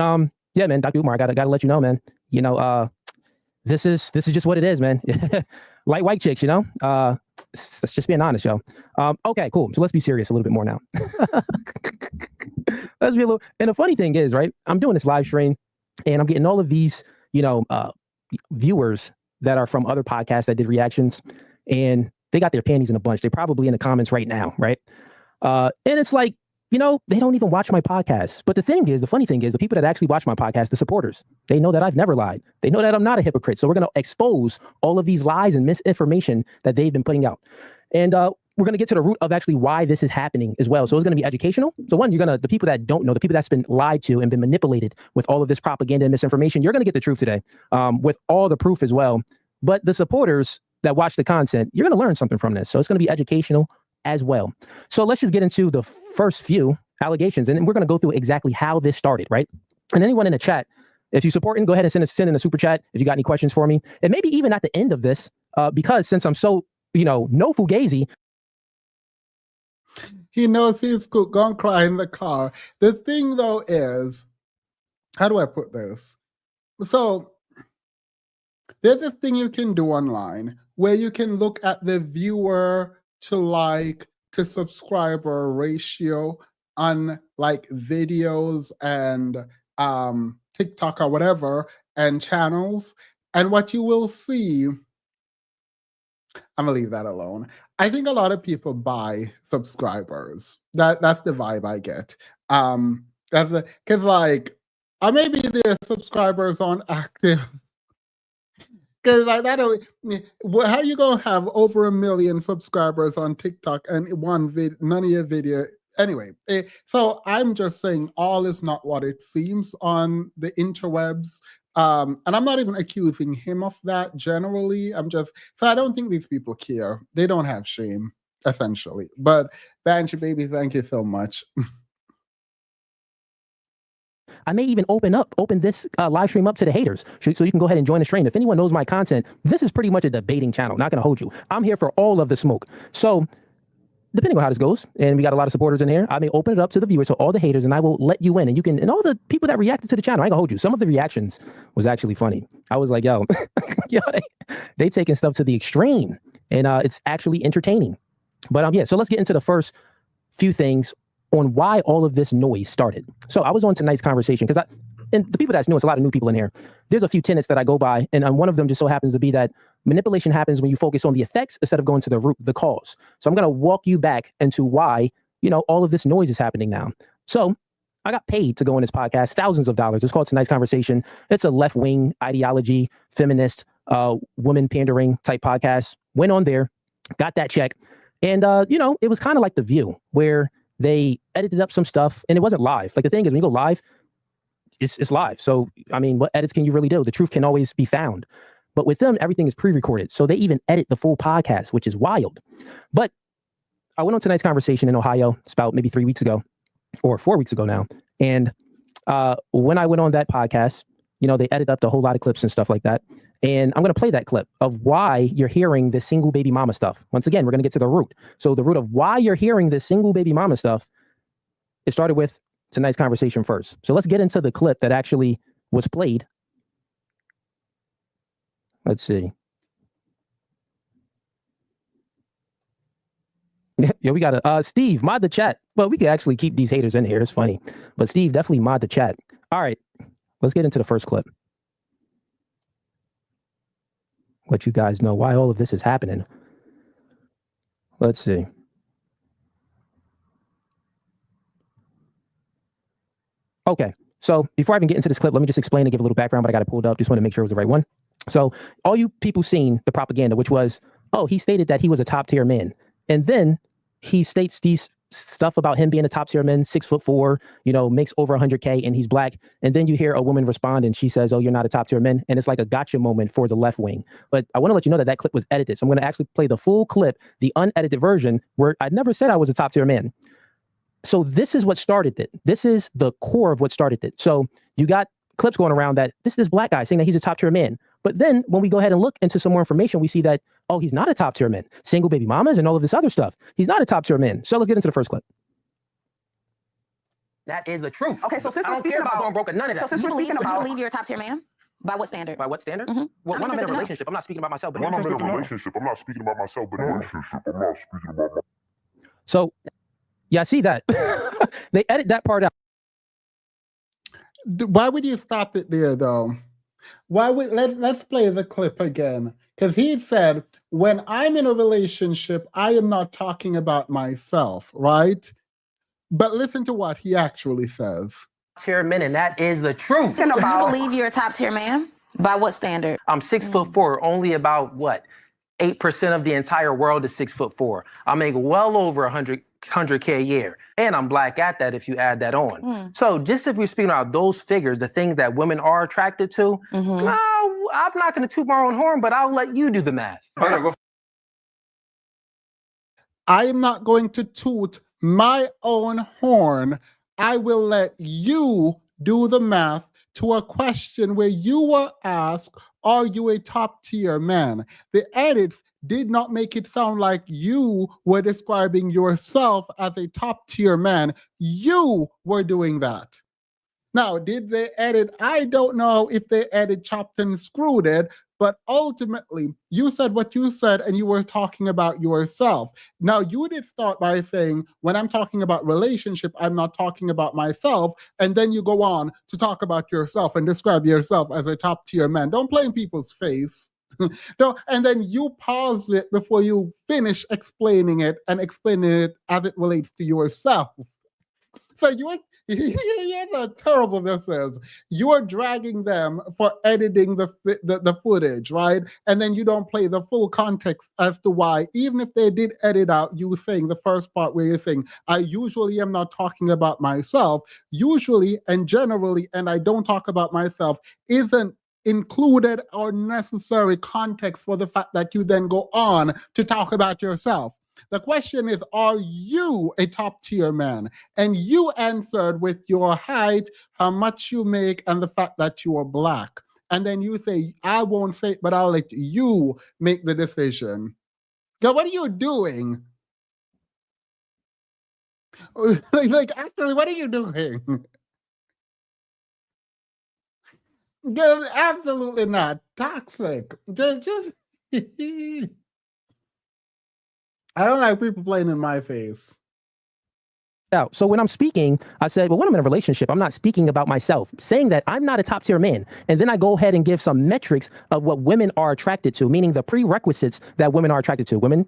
yeah, man, Dr. Umar, I gotta let you know, man. You know, this is just what it is, man. Light white chicks, you know. That's just being honest, yo. Okay, cool. So let's be serious a little bit more now. Let's be a little. And the funny thing is, right? I'm doing this live stream, and I'm getting all of these, you know, viewers that are from other podcasts that did reactions, and they got their panties in a bunch. They're probably in the comments right now, right? And it's like, you know, they don't even watch my podcast. But the funny thing is, the people that actually watch my podcast, the supporters, they know that I've never lied. They know that I'm not a hypocrite. So we're going to expose all of these lies and misinformation that they've been putting out. And we're going to get to the root of actually why this is happening as well. So it's going to be educational. So one, the people that don't know, the people that's been lied to and been manipulated with all of this propaganda and misinformation, you're going to get the truth today with all the proof as well. But the supporters that watch the content, you're going to learn something from this. So it's going to be educational as well. So let's just get into the first few allegations, and we're going to go through exactly how this started, right? And anyone in the chat, if you're supporting, go ahead and send in a super chat if you got any questions for me. And maybe even at the end of this, because since I'm so, you know, no Fugazi. He knows he's gonna cry in the car. The thing though is, how do I put this? So there's a thing you can do online where you can look at the viewer to like to subscriber ratio on like videos and TikTok or whatever and channels. And what you will see, I'm gonna leave that alone. I think a lot of people buy subscribers. That's the vibe I get. Because like maybe their subscribers aren't active. Because like that, how you gonna have over 1 million subscribers on TikTok and none of your video? Anyway, so I'm just saying all is not what it seems on the interwebs. And I'm not even accusing him of that generally. So I don't think these people care. They don't have shame, essentially. But Banshee Baby, thank you so much. I may even open this live stream up to the haters, so you can go ahead and join the stream. If anyone knows my content, this is pretty much a debating channel. Not going to hold you. I'm here for all of the smoke. So depending on how this goes, and we got a lot of supporters in here, I may open it up to the viewers, so all the haters, and I will let you in. And you can, and all the people that reacted to the channel, I ain't gonna hold you. Some of the reactions was actually funny. I was like, yo, they taking stuff to the extreme, and it's actually entertaining. But yeah, so let's get into the first few things on why all of this noise started. So I was on tonight's conversation because and the people that's new, it's a lot of new people in here. There's a few tenets that I go by, and one of them just so happens to be that manipulation happens when you focus on the effects instead of going to the root, the cause. So I'm going to walk you back into why, you know, all of this noise is happening now. So I got paid to go on this podcast, thousands of dollars. It's called Tonight's Conversation. It's a left-wing ideology, feminist, woman pandering type podcast. Went on there, got that check. And, you know, it was kind of like The View where they edited up some stuff and it wasn't live. Like the thing is, when you go live, it's live. So, I mean, what edits can you really do? The truth can always be found. But with them, everything is pre-recorded. So they even edit the full podcast, which is wild. But I went on Tonight's Conversation in Ohio. It's about maybe 3 weeks ago or 4 weeks ago now. And when I went on that podcast, you know, they edit up a whole lot of clips and stuff like that. And I'm going to play that clip of why you're hearing this single baby mama stuff. Once again, we're going to get to the root. So the root of why you're hearing this single baby mama stuff, it started with Tonight's Conversation first. So let's get into the clip that actually was played. Let's see. Yeah, we got Steve, mod the chat. Well, we could actually keep these haters in here. It's funny. But Steve, definitely mod the chat. All right, let's get into the first clip. Let you guys know why all of this is happening. Let's see. Okay, so before I even get into this clip, let me just explain and give a little background, but I got it pulled up. Just want to make sure it was the right one. So all you people seen the propaganda, which was, oh, he stated that he was a top tier man. And then he states these stuff about him being a top tier man, 6'4", you know, makes over 100K and he's black. And then you hear a woman respond and she says, oh, you're not a top tier man. And it's like a gotcha moment for the left wing. But I want to let you know that that clip was edited. So I'm going to actually play the full clip, the unedited version where I never said I was a top tier man. So this is what started it. This is the core of what started it. So you got clips going around that this black guy saying that he's a top tier man. But then when we go ahead and look into some more information, we see that Oh, he's not a top tier man. Single baby mamas and all of this other stuff. He's not a top tier man. So let's get into the first clip. That is the truth. Okay, so since I we're don't speaking care about about going broke or none of that. So since You we're believe, speaking you about believe you're a top tier man? By what standard? By what standard? Mhm. Well, I'm when I'm in a interested to know. relationship, I'm not speaking about myself, but When I'm in a interested to know. relationship, I'm not speaking about myself, but in a relationship, I'm not speaking about myself. So, yeah, I see that. They edit that part out. Why would you stop it there, though? Why would let's play the clip again? Because he said, when I'm in a relationship, I am not talking about myself, right? But listen to what he actually says. Tier men, and that is the truth. You believe you're a top tier man? By what standard? I'm 6'4", only about what? 8% of the entire world is 6'4". I make well over 100K a year. And I'm black at that if you add that on. So just if we're speaking about those figures, the things that women are attracted to, no, I'm not going to toot my own horn, but I'll let you do the math. I am not going to toot my own horn. I will let you do the math to a question where you were asked, are you a top tier man? The edits did not make it sound like you were describing yourself as a top tier man. You were doing that. Now, did they edit? I don't know if they edit chopped and screwed it, but ultimately, you said what you said and you were talking about yourself. Now, you did start by saying, when I'm talking about relationship, I'm not talking about myself. And then you go on to talk about yourself and describe yourself as a top tier man. Don't play in people's face. No, and then you pause it before you finish explaining it and explaining it as it relates to yourself. So here's how terrible this is. You are dragging them for editing the footage, right? And then you don't play the full context as to why, even if they did edit out you saying the first part where you're saying, I usually am not talking about myself, usually and generally, and I don't talk about myself, isn't included or necessary context for the fact that you then go on to talk about yourself. The question is, are you a top tier man? And you answered with your height, how much you make, and the fact that you are black. And then you say, I won't say it, but I'll let you make the decision. Girl, what are you doing? Actually, what are you doing? Girl, absolutely not. Toxic. Just I don't like people playing in my face. Out. So when I'm speaking, I said, well, when I'm in a relationship, I'm not speaking about myself, saying that I'm not a top tier man. And then I go ahead and give some metrics of what women are attracted to, meaning the prerequisites that women are attracted to. Women,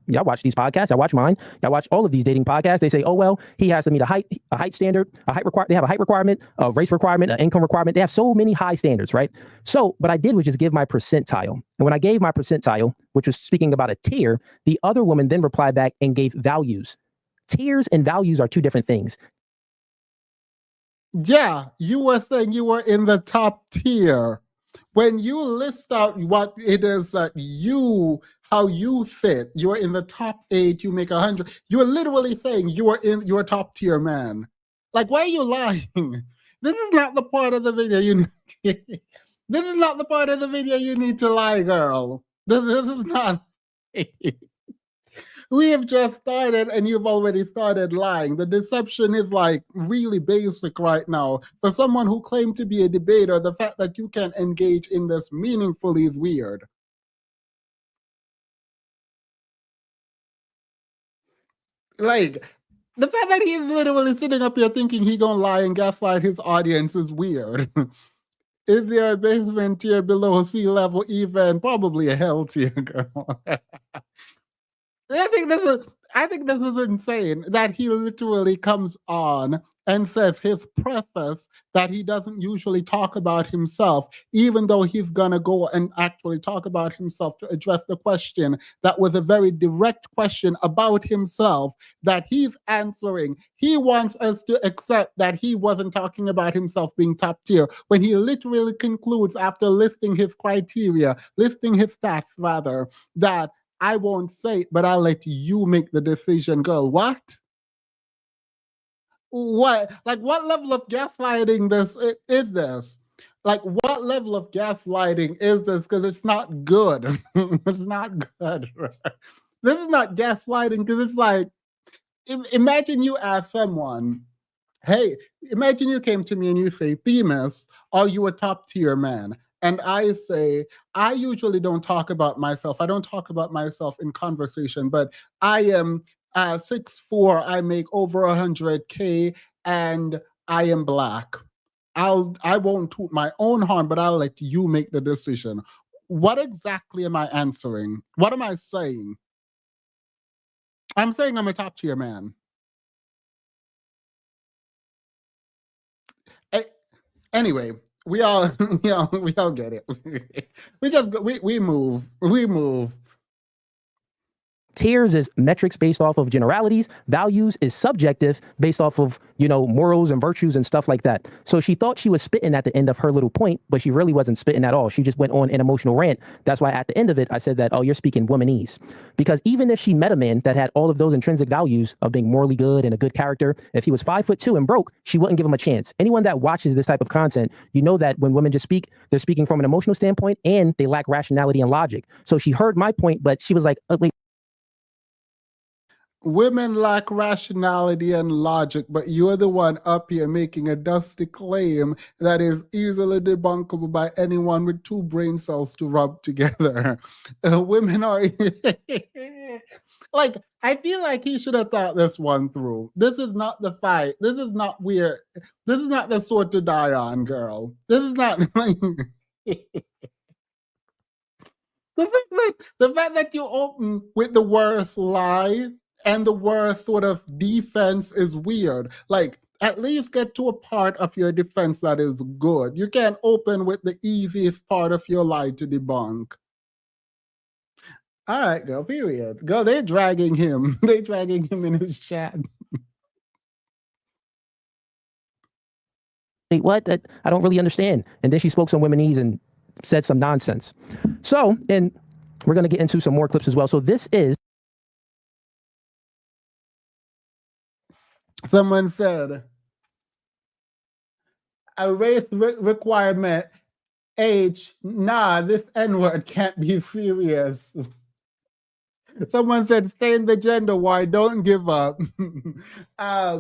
y'all watch these podcasts, y'all watch mine, y'all watch all of these dating podcasts. They say, oh, well, he has to meet a height standard, they have a height requirement, a race requirement, an income requirement. They have so many high standards, right? So what I did was just give my percentile. And when I gave my percentile, which was speaking about a tier, the other woman then replied back and gave values. Tiers and values are two different things. Yeah, you were saying you were in the top tier. When you list out what it is that how you fit, you're in the top 8, you make 100. You're literally saying you're top tier man. Like, why are you lying? This is not the part of the video this is not the part of the video you need to lie, girl. This is not. We have just started and you've already started lying. The deception is like really basic right now. For someone who claimed to be a debater, the fact that you can engage in this meaningfully is weird. Like, the fact that he's literally sitting up here thinking he gonna lie and gaslight his audience is weird. Is there a basement tier below sea level even? Probably a hell tier, girl. I think this is insane that he literally comes on and says his preface that he doesn't usually talk about himself, even though he's gonna go and actually talk about himself to address the question that was a very direct question about himself that he's answering. He wants us to accept that he wasn't talking about himself being top tier when he literally concludes after listing his criteria, listing his stats rather, that I won't say it, but I'll let you make the decision, girl. What? What? Like, what level of gaslighting is this? Like, what level of gaslighting is this? Because it's not good. It's not good. This is not gaslighting because it's like, imagine you ask someone, hey, imagine you came to me and you say, Themis, are you a top tier man? And I say, I usually don't talk about myself. I don't talk about myself in conversation, but I am 6'4", I make over 100K, and I am Black. I won't toot my own horn, but I'll let you make the decision. What exactly am I answering? What am I saying? I'm saying I'm a top tier man. Anyway, we all we all get it. we move. Tiers is metrics based off of generalities. Values is subjective based off of, morals and virtues and stuff like that. So she thought she was spitting at the end of her little point, but she really wasn't spitting at all. She just went on an emotional rant. That's why at the end of it, I said that, oh, you're speaking womanese. Because even if she met a man that had all of those intrinsic values of being morally good and a good character, if he was 5'2" and broke, she wouldn't give him a chance. Anyone that watches this type of content, you know that when women just speak, they're speaking from an emotional standpoint and they lack rationality and logic. So she heard my point, but she was like, wait. Women lack rationality and logic, but you're the one up here making a dusty claim that is easily debunkable by anyone with 2 brain cells to rub together. Women are like, I feel like he should have thought this one through. This is not the fight. This is not weird. This is not the sword to die on, girl. This is not like the fact that you open with the worst lie and the worst sort of defense is weird. Like, at least get to a part of your defense that is good. You can't open with the easiest part of your lie to debunk. All right, girl, period. Girl, they're dragging him. They're dragging him in his chat. Wait, what? I don't really understand. And then she spoke some womanese and said some nonsense. So, and we're going to get into some more clips as well. So this is. Someone said, a race requirement, H, nah, this N-word can't be serious. Someone said, stay in the gender war, don't give up. Are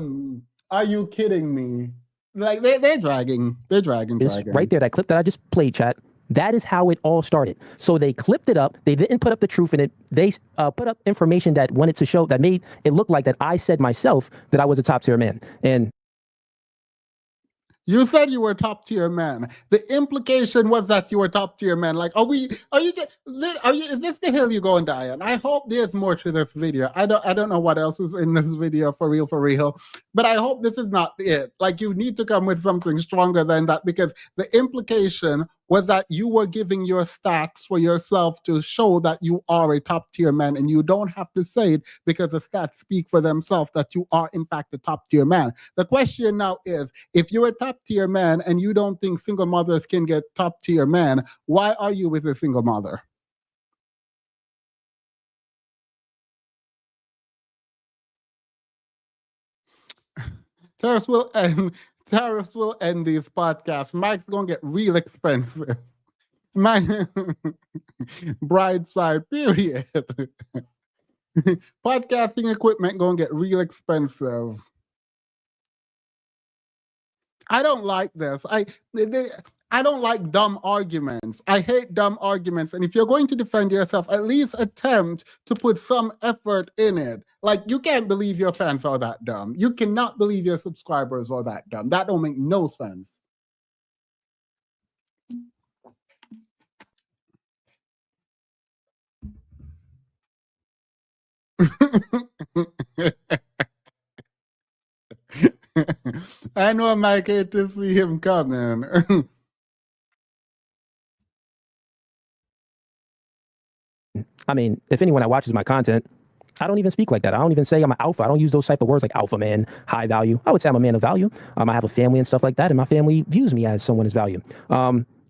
you kidding me? Like, they're dragging. It's right there, that clip that I just played, chat. That is how it all started. So they clipped it up. They didn't put up the truth in it. They put up information that wanted to show, that made it look like that I said myself that I was a top tier man. And you said you were a top tier man. The implication was that you were a top tier man. Like, is this the hill you're going to die on? I hope there's more to this video. I don't know what else is in this video for real. But I hope this is not it. Like, you need to come with something stronger than that, because the implication was that you were giving your stats for yourself to show that you are a top tier man, and you don't have to say it because the stats speak for themselves that you are in fact a top tier man. The question now is, if you're a top tier man and you don't think single mothers can get top tier men, why are you with a single mother? Tariffs will end these podcasts. Mike's gonna get real expensive. My bride side, period. Podcasting equipment gonna get real expensive. I don't like this. I don't like dumb arguments. I hate dumb arguments. And if you're going to defend yourself, at least attempt to put some effort in it. Like, you can't believe your fans are that dumb. You cannot believe your subscribers are that dumb. That don't make no sense. I know I might hate to see him coming. I mean, if anyone that watches my content, I don't even speak like that. I don't even say I'm an alpha. I don't use those type of words like alpha man, high value. I would say I'm a man of value. I have a family and stuff like that, and my family views me as someone of value.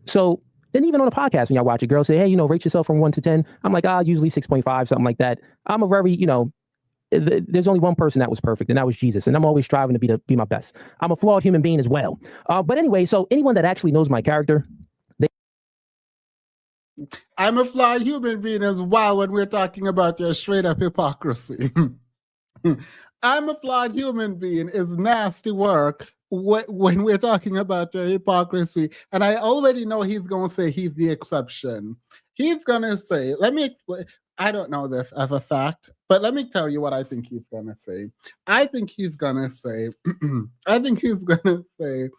So, and even on a podcast, when y'all watch it, girls say, hey, rate yourself from 1 to 10. I'm like, usually 6.5, something like that. I'm a very, there's only one person that was perfect, and that was Jesus. And I'm always striving to be my best. I'm a flawed human being as well. But anyway, so anyone that actually knows my character, I'm a flawed human being as well when we're talking about your straight up hypocrisy. I'm a flawed human being is nasty work when we're talking about your hypocrisy. And I already know he's going to say he's the exception. He's going to say, let me explain. I don't know this as a fact, but let me tell you what I think he's going to say. I think he's going to say,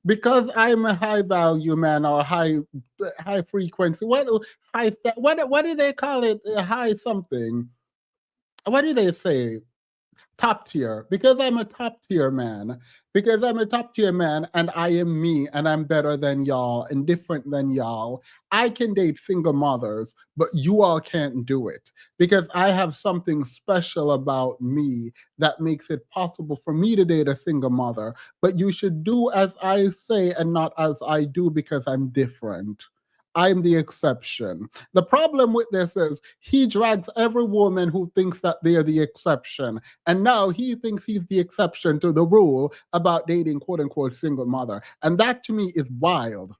because I'm a high value man or high frequency, what do they call it? High something. What do they say? Top tier. Because I'm a top tier man. And I am me and I'm better than y'all and different than y'all. I can date single mothers, but you all can't do it because I have something special about me that makes it possible for me to date a single mother. But you should do as I say and not as I do because I'm different. I'm the exception. The problem with this is he drags every woman who thinks that they're the exception. And now he thinks he's the exception to the rule about dating quote unquote single mother. And that to me is wild.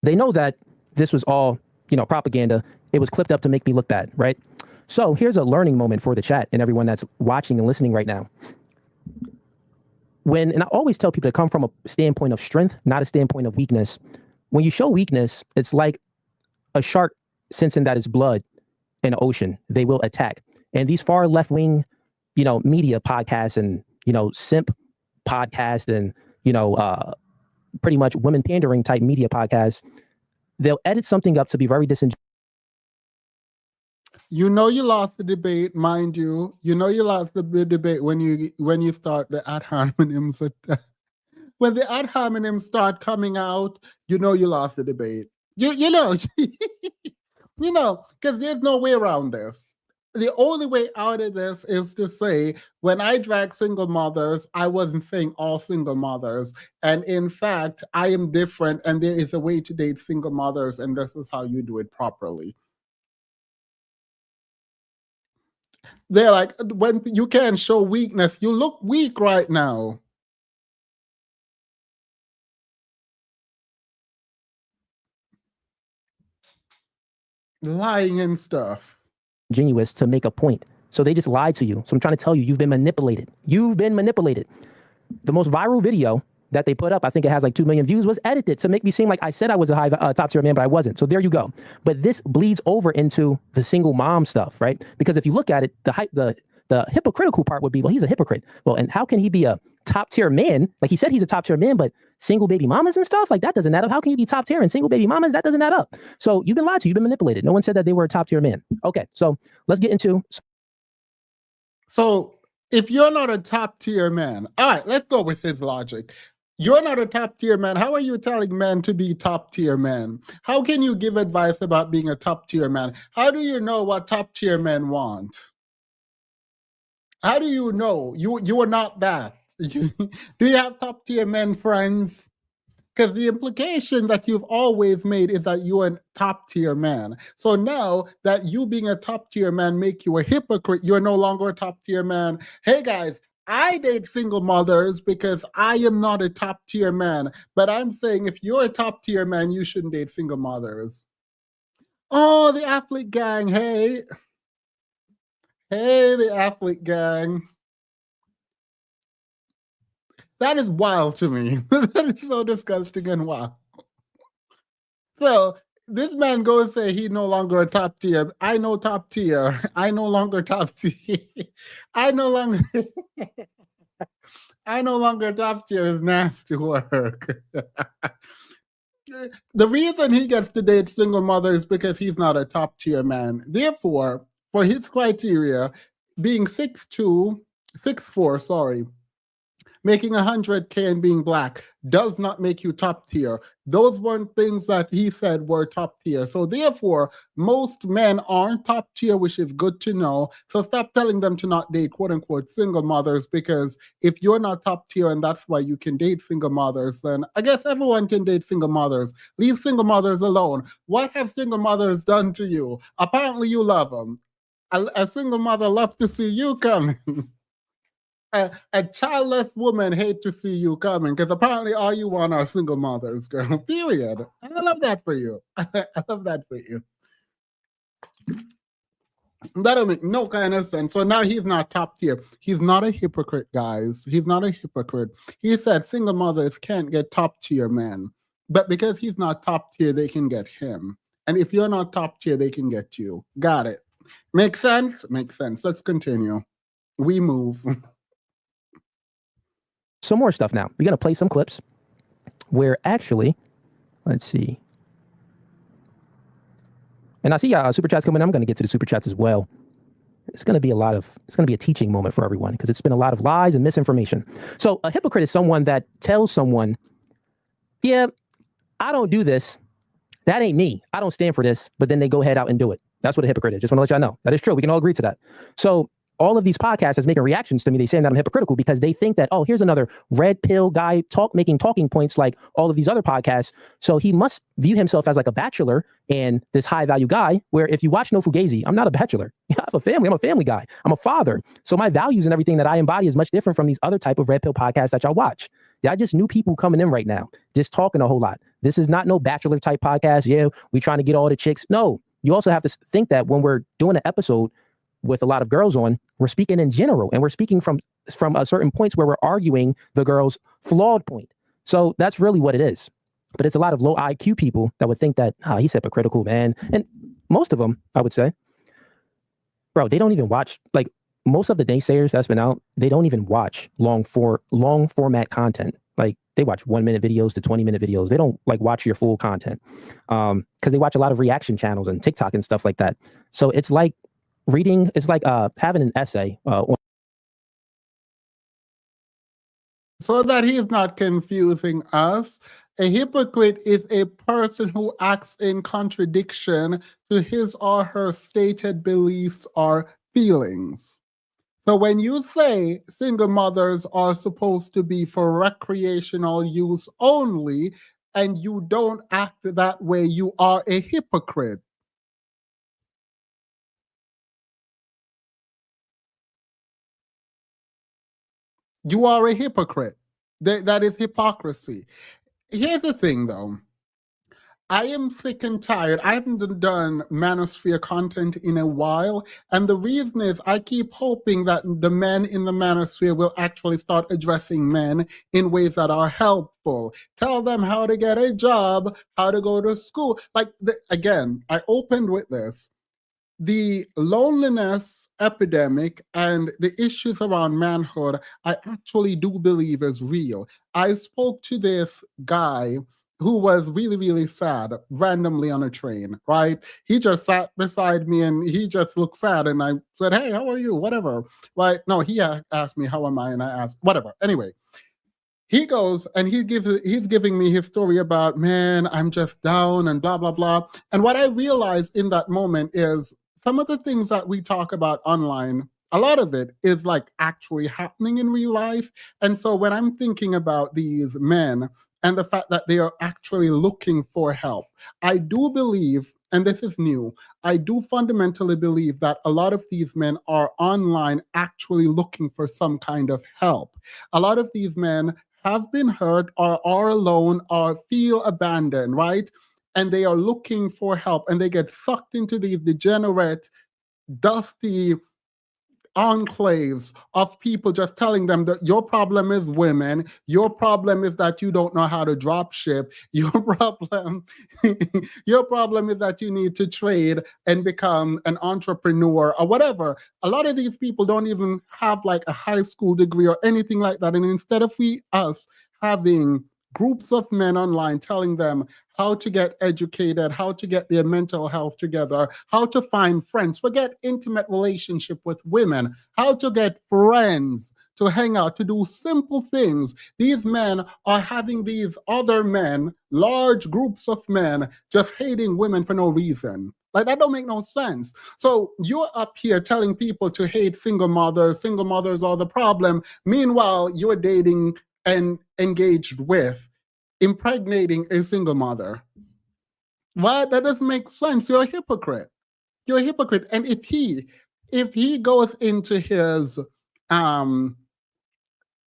They know that this was all, propaganda. It was clipped up to make me look bad, right? So here's a learning moment for the chat and everyone that's watching and listening right now. And I always tell people to come from a standpoint of strength, not a standpoint of weakness. When you show weakness, it's like a shark sensing that it's blood in the ocean. They will attack. And these far left-wing, media podcasts and, simp podcasts and, pretty much women pandering type media podcasts, they'll edit something up to be very disingenuous. You lost the debate, mind you. You lost the debate when you start the ad hominems. When the ad hominems start coming out, you lost the debate. Because there's no way around this. The only way out of this is to say, when I drag single mothers, I wasn't saying all single mothers. And in fact, I am different and there is a way to date single mothers and this is how you do it properly. They're like, when you can't show weakness, you look weak right now. Lying and stuff. Genuous to make a point. So they just lied to you. So I'm trying to tell you, you've been manipulated. You've been manipulated. The most viral video that they put up, I think it has like 2 million views, was edited to make me seem like I said I was a high top tier man, but I wasn't. So there you go. But this bleeds over into the single mom stuff, right? Because if you look at it, the hypocritical part would be, well, he's a hypocrite. Well, and how can he be a top tier man? Like he said he's a top tier man, but single baby mamas and stuff, like that doesn't add up. How can you be top tier and single baby mamas? That doesn't add up. So you've been lied to, you've been manipulated. No one said that they were a top tier man. Okay, so let's get into. So if you're not a top tier man, all right, let's go with his logic. You're not a top tier man. How are you telling men to be top tier men? How can you give advice about being a top tier man? How do you know what top tier men want? How do you know? You are not that. Do you have top tier men friends? Because the implication that you've always made is that you're a top tier man. So now that you being a top tier man make you a hypocrite, you're no longer a top tier man. Hey guys, I date single mothers because I am not a top tier man. But I'm saying if you're a top tier man, you shouldn't date single mothers. Oh, the athlete gang, hey. Hey, the athlete gang. That is wild to me. That is so disgusting and wild. So this man goes and say he's no longer a top tier. I know top tier. I no longer top tier. I no longer top tier is nasty work. The reason he gets to date single mother is because he's not a top tier man. Therefore, for his criteria, being 6'2", 6'4", sorry, Making 100K and being black does not make you top tier. Those weren't things that he said were top tier. So therefore, most men aren't top tier, which is good to know. So stop telling them to not date quote unquote single mothers, because if you're not top tier and that's why you can date single mothers, then I guess everyone can date single mothers. Leave single mothers alone. What have single mothers done to you? Apparently you love them. A single mother loves to see you coming. A childless woman hate to see you coming, because apparently all you want are single mothers, girl. Period. And I love that for you. I love that for you. That don't make no kind of sense. So now he's not top tier. He's not a hypocrite, guys. He's not a hypocrite. He said single mothers can't get top tier men. But because he's not top tier, they can get him. And if you're not top tier, they can get you. Got it. Make sense? Makes sense. Let's continue. We move. Some more stuff now. We're going to play some clips where actually, let's see. And I see super chats coming. I'm going to get to the super chats as well. It's going to be a teaching moment for everyone, because it's been a lot of lies and misinformation. So a hypocrite is someone that tells someone, yeah, I don't do this. That ain't me. I don't stand for this. But then they go head out and do it. That's what a hypocrite is. Just want to let y'all know. That is true. We can all agree to that. So all of these podcasts is making reactions to me. They saying that I'm hypocritical because they think that, oh, here's another red pill guy making talking points like all of these other podcasts. So he must view himself as like a bachelor and this high value guy, where if you watch No Fugazi, I'm not a bachelor. I have a family. I'm a family guy. I'm a father. So my values and everything that I embody is much different from these other type of red pill podcasts that y'all watch. Yeah, I just knew people coming in right now, just talking a whole lot. This is not no bachelor type podcast. Yeah, we trying to get all the chicks. No, you also have to think that when we're doing an episode with a lot of girls on, we're speaking in general, and we're speaking from a certain points where we're arguing the girl's flawed point. So that's really what it is. But it's a lot of low IQ people that would think that, he's hypocritical, man. And most of them, I would say, bro, they don't even watch, like most of the naysayers that's been out, they don't even watch long format content. Like they watch 1 minute videos to 20-minute videos. They don't like watch your full content because they watch a lot of reaction channels and TikTok and stuff like that. So it's like reading, it's like having an essay so that he's not confusing us. A hypocrite is a person who acts in contradiction to his or her stated beliefs or feelings. So when you say single mothers are supposed to be for recreational use only, and you don't act that way, you are a hypocrite. You are a hypocrite. That is hypocrisy. Here's the thing, though. I am sick and tired. I haven't done manosphere content in a while. And the reason is I keep hoping that the men in the manosphere will actually start addressing men in ways that are helpful. Tell them how to get a job, how to go to school. Like, again, I opened with this. The loneliness epidemic and the issues around manhood, I actually do believe is real. I spoke to this guy who was really, really sad randomly on a train, right? He just sat beside me and he just looked sad. And I said, hey, how are you? Whatever. Right? No, he asked me, how am I? And I asked, whatever. Anyway, he goes and he's giving me his story about, man, I'm just down and blah, blah, blah. And what I realized in that moment is some of the things that we talk about online, a lot of it is like actually happening in real life. And so when I'm thinking about these men and the fact that they are actually looking for help, I do believe, and this is new, I do fundamentally believe that a lot of these men are online actually looking for some kind of help. A lot of these men have been hurt or are alone or feel abandoned, right? And they are looking for help, and they get sucked into these degenerate, dusty enclaves of people just telling them that your problem is women, your problem is that you don't know how to drop ship, your problem is that you need to trade and become an entrepreneur or whatever. A lot of these people don't even have like a high school degree or anything like that. And instead of us having groups of men online telling them how to get educated, how to get their mental health together, how to find friends, forget intimate relationship with women, how to get friends to hang out, to do simple things. These men are having these other men, large groups of men, just hating women for no reason. Like, that don't make no sense. So you're up here telling people to hate single mothers are the problem. Meanwhile, you're dating and engaged with, impregnating a single mother. What? That doesn't make sense. You're a hypocrite. You're a hypocrite. And if he goes into his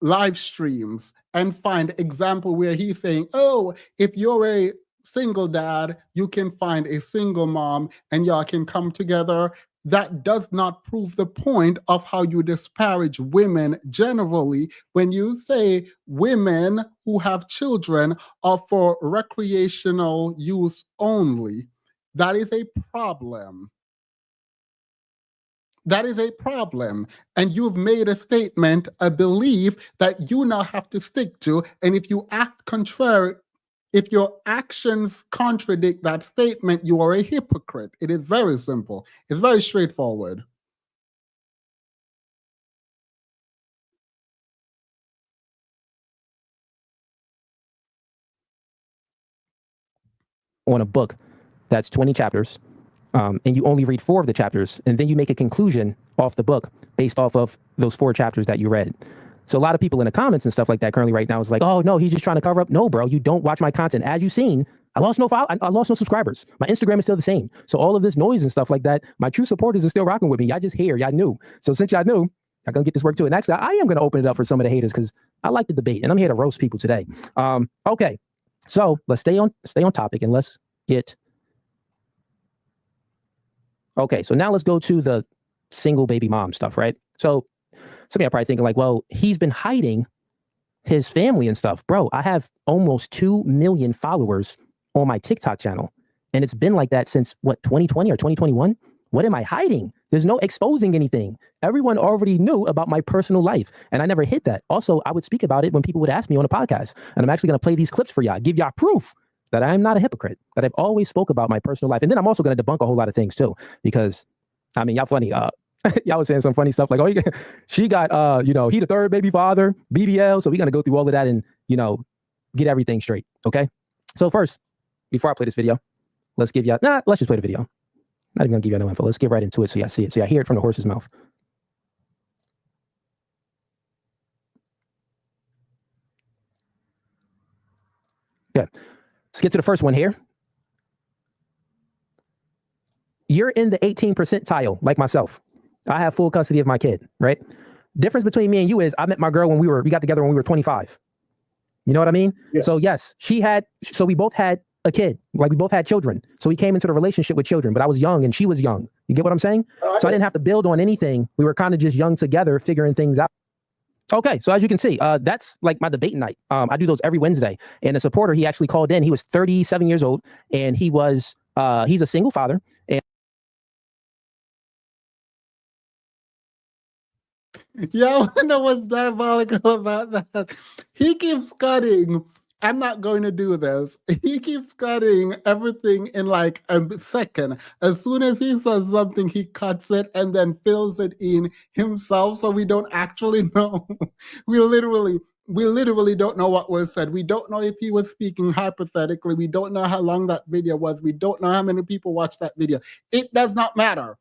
live streams and find example where he's saying, oh, if you're a single dad, you can find a single mom and y'all can come together, that does not prove the point of how you disparage women generally when you say women who have children are for recreational use only. That is a problem. That is a problem. And you've made a statement, a belief that you now have to stick to. And if you act contrary, if your actions contradict that statement, you are a hypocrite. It is very simple. It's very straightforward. On a book that's 20 chapters, and you only read 4 of the chapters, and then you make a conclusion off the book based off of those 4 chapters that you read. So a lot of people in the comments and stuff like that currently right now is like, oh no, he's just trying to cover up. No, bro, you don't watch my content. As you've seen, I lost no subscribers. My Instagram is still the same. So all of this noise and stuff like that, my true supporters are still rocking with me. Y'all just here, y'all knew. So since y'all knew, y'all gonna get this work too. And actually, I am gonna open it up for some of the haters because I like the debate and I'm here to roast people today. Okay, so let's stay on topic and let's get. Okay, so now let's go to the single baby mom stuff, right? So some of you are probably thinking like, well, he's been hiding his family and stuff. Bro, I have almost 2 million followers on my TikTok channel. And it's been like that since, what, 2020 or 2021? What am I hiding? There's no exposing anything. Everyone already knew about my personal life. And I never hid that. Also, I would speak about it when people would ask me on a podcast. And I'm actually going to play these clips for y'all, give y'all proof that I'm not a hypocrite, that I've always spoke about my personal life. And then I'm also going to debunk a whole lot of things too, because, I mean, y'all funny. Y'all was saying some funny stuff like, oh, she got, he the 3rd baby father, BBL. So we're going to go through all of that and, get everything straight. Okay. So first, before I play this video, let's give y'all, let's just play the video. Not even gonna give y'all no info. Let's get right into it so y'all see it. So y'all hear it from the horse's mouth. Okay. Let's get to the first one here. You're in the 18th percentile, like myself. I have full custody of my kid, right? Difference between me and you is I met my girl when we got together when we were 25. You know what I mean? Yeah. So yes, so we both had a kid, like we both had children. So we came into the relationship with children, but I was young and she was young. You get what I'm saying? So I didn't have to build on anything. We were kind of just young together, figuring things out. Okay, so as you can see, that's like my debate night. I do those every Wednesday. And a supporter, he actually called in. He was 37 years old and he's a single father. And yeah, I want to know what's diabolical about that. He keeps cutting. I'm not going to do this. He keeps cutting everything in like a second. As soon as he says something, he cuts it and then fills it in himself. So we don't actually know. We literally don't know what was said. We don't know if he was speaking hypothetically. We don't know how long that video was. We don't know how many people watched that video. It does not matter.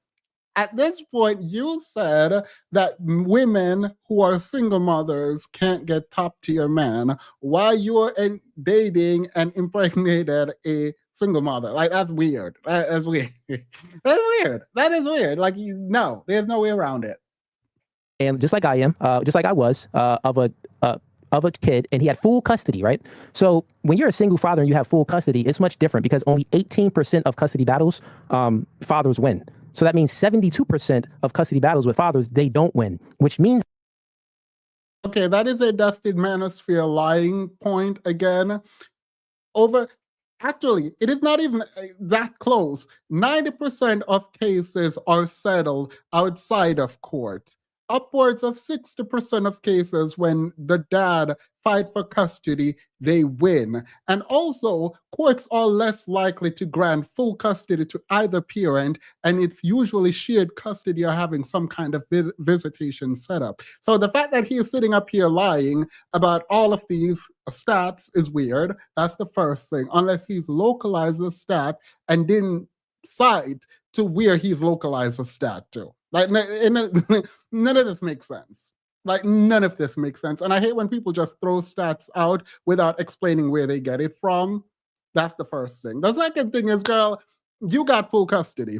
At this point, you said that women who are single mothers can't get top tier men while you're dating and impregnated a single mother. Like, that's weird. That's weird. That's weird. That is weird. Like, no, there's no way around it. And just like I am, just like I was, of a kid, and he had full custody, right? So when you're a single father and you have full custody, it's much different because only 18% of custody battles, fathers win. So that means 72% of custody battles with fathers, they don't win, which means. Okay, that is a dusted manosphere lying point again. Actually, it is not even that close. 90% of cases are settled outside of court. Upwards of 60% of cases when the dad fight for custody, they win. And also, courts are less likely to grant full custody to either parent, and it's usually shared custody or having some kind of visitation setup. So the fact that he is sitting up here lying about all of these stats is weird. That's the first thing, unless he's localized the stat and didn't cite to where he's localized the stat to. Like, none of this makes sense. Like, none of this makes sense. And I hate when people just throw stats out without explaining where they get it from. That's the first thing. The second thing is, girl, you got full custody.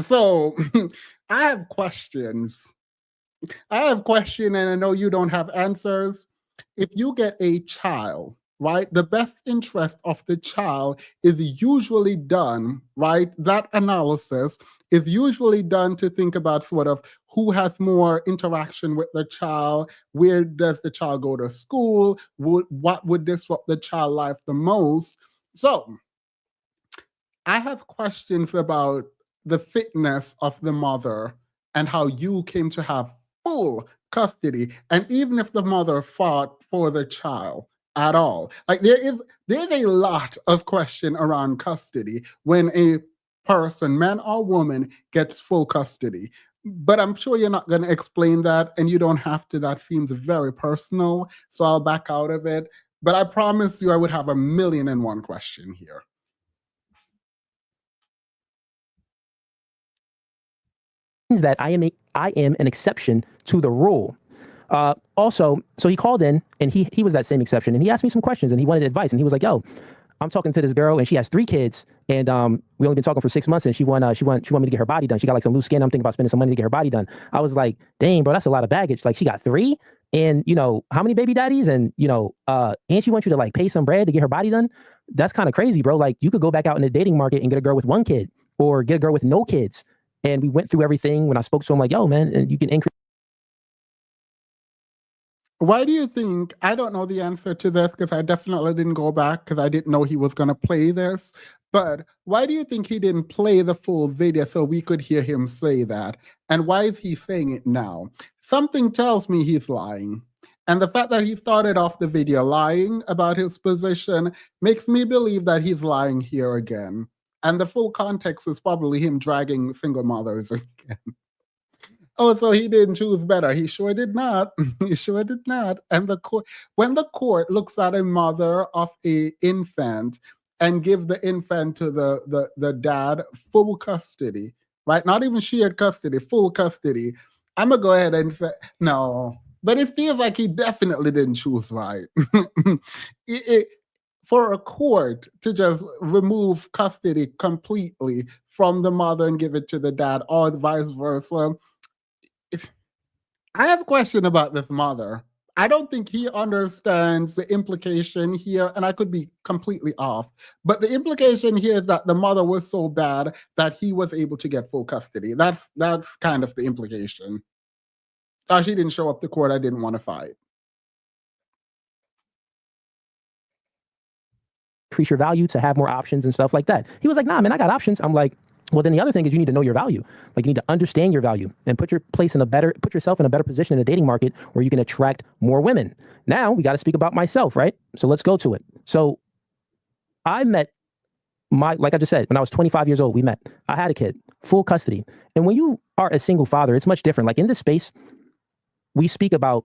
So I have questions. And I know you don't have answers. If you get a child, right, the best interest of the child is usually done, right? That analysis is usually done to think about sort of who has more interaction with the child, where does the child go to school, what would disrupt the child life the most. So I have questions about the fitness of the mother and how you came to have full custody. And even if the mother fought for the child at all, like there's a lot of question around custody when a person, man or woman, gets full custody. But I'm sure you're not going to explain that, and you don't have to. That seems very personal, so I'll back out of it. But I promise you I would have 1,000,001 question here. That I am an exception to the rule. Also, so he called in and he was that same exception, and he asked me some questions and he wanted advice, and he was like, yo, I'm talking to this girl and she has 3 kids, and we only been talking for 6 months, and she wanted me to get her body done. She got like some loose skin. I'm thinking about spending some money to get her body done. I was like, dang, bro, that's a lot of baggage. Like, she got 3, and you know, how many baby daddies, and you know, and she wants you to like pay some bread to get her body done. That's kind of crazy, bro. Like, you could go back out in the dating market and get a girl with 1 kid or get a girl with no kids. And we went through everything. When I spoke to him, like, yo, man, and you can increase. Why do you think, I don't know the answer to this because I definitely didn't go back because I didn't know he was going to play this, but why do you think he didn't play the full video so we could hear him say that? And why is he saying it now? Something tells me he's lying. And the fact that he started off the video lying about his position makes me believe that he's lying here again. And the full context is probably him dragging single mothers again. Oh, so he didn't choose better. He sure did not. He sure did not. And when the court looks at a mother of an infant and give the infant to the dad full custody, right? Not even shared custody, full custody. I'm gonna go ahead and say no. But it feels like he definitely didn't choose right. For a court to just remove custody completely from the mother and give it to the dad, or vice versa. I have a question about this mother. I don't think he understands the implication here, and I could be completely off. But the implication here is that the mother was so bad that he was able to get full custody. That's kind of the implication. Oh, she didn't show up to court. I didn't want to fight. Increase your value to have more options and stuff like that. He was like, nah, man, I got options. I'm like, well, then the other thing is you need to know your value. Like, you need to understand your value and put yourself in a better position in the dating market where you can attract more women. Now we got to speak about myself, right? So let's go to it. So I met like I just said, when I was 25 years old, we met. I had a kid, full custody. And when you are a single father, it's much different. Like, in this space, we speak about,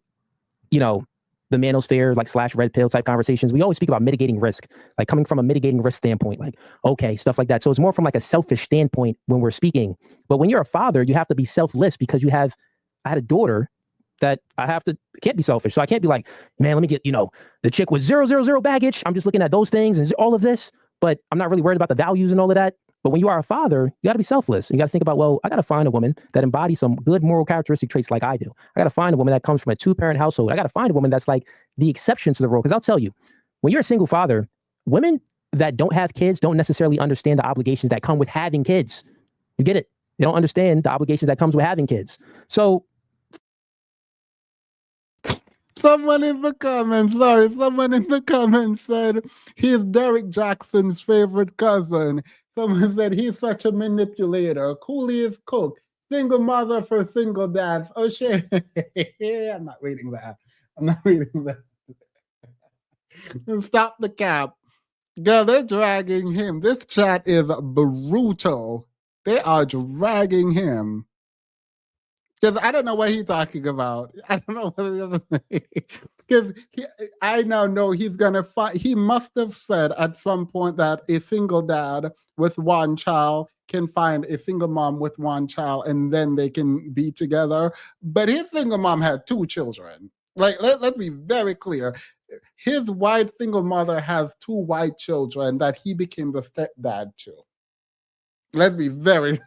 you know, the manosphere, like / red pill type conversations. We always speak about mitigating risk, like coming from a mitigating risk standpoint, like, okay, stuff like that. So it's more from like a selfish standpoint when we're speaking. But when you're a father, you have to be selfless because I had a daughter that can't be selfish. So I can't be like, man, let me get, you know, the chick with 000 baggage. I'm just looking at those things and all of this, but I'm not really worried about the values and all of that. But when you are a father, you got to be selfless. You got to think about, well, I got to find a woman that embodies some good moral characteristic traits like I do. I got to find a woman that comes from a 2-parent household. I got to find a woman that's like the exception to the rule. Because I'll tell you, when you're a single father, women that don't have kids don't necessarily understand the obligations that come with having kids. You get it? They don't understand the obligations that comes with having kids. So someone in the comments said he's Derek Jackson's favorite cousin. Someone said he's such a manipulator. Cooley is cook. Single mother for single dads. Oh shit. I'm not reading that. Stop the cap. Girl, they're dragging him. This chat is brutal. They are dragging him. Because I don't know what he's talking about. I don't know what the other thing. Because I now know he's gonna fight. He must have said at some point that a single dad with one child can find a single mom with one child, and then they can be together. But his single mom had 2 children. Like, let's be very clear. His white single mother has 2 white children that he became the stepdad to. Let's be very.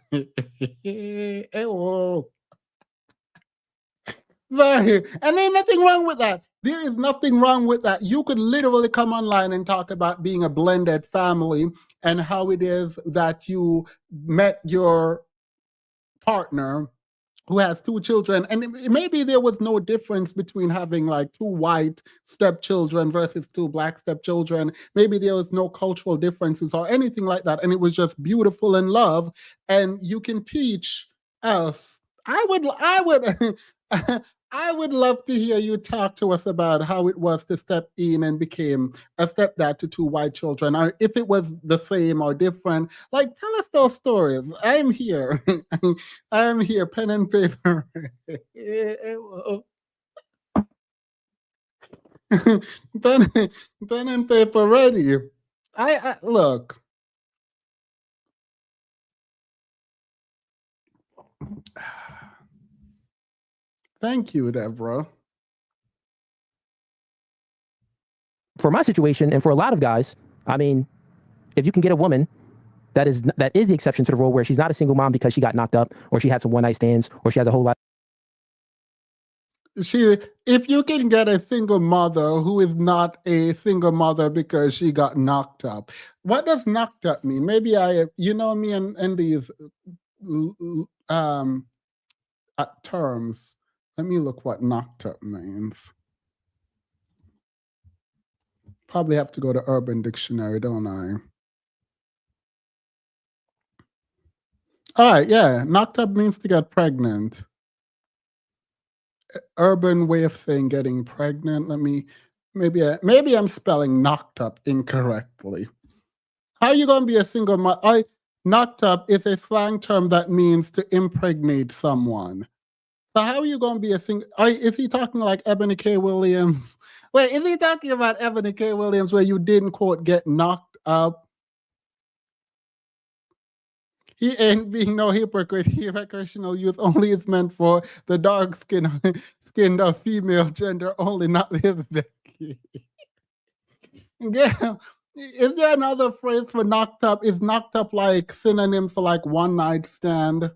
Ew. Very. And there's nothing wrong with that. There is nothing wrong with that. You could literally come online and talk about being a blended family and how it is that you met your partner who has 2 children, and maybe there was no difference between having like 2 white stepchildren versus 2 black stepchildren. Maybe there was no cultural differences or anything like that, and it was just beautiful in love. And you can teach us. I would I would love to hear you talk to us about how it was to step in and became a stepdad to 2 white children, or if it was the same or different. Like, tell us those stories. I'm here. I'm here, pen and paper. pen and paper ready. I look. Thank you, Deborah. For my situation, and for a lot of guys, I mean, if you can get a woman that is the exception to the rule, where she's not a single mom because she got knocked up, or she had some one-night stands, or she has a whole lot. If you can get a single mother who is not a single mother because she got knocked up, what does knocked up mean? Maybe you know me and these terms. Let me look what knocked up means. Probably have to go to Urban Dictionary, don't I? All right, yeah. Knocked up means to get pregnant. Urban way of saying getting pregnant. Maybe I'm spelling knocked up incorrectly. How are you gonna be a single mother? Knocked up is a slang term that means to impregnate someone. So how are you going to be a single? Is he talking like Ebony K. Williams? Wait, is he talking about Ebony K. Williams where you didn't, quote, get knocked up? He ain't being no hypocrite. He recreational youth only is meant for the dark skinned of female gender only, not his Becky. Yeah. Is there another phrase for knocked up? Is knocked up like synonym for like one night stand?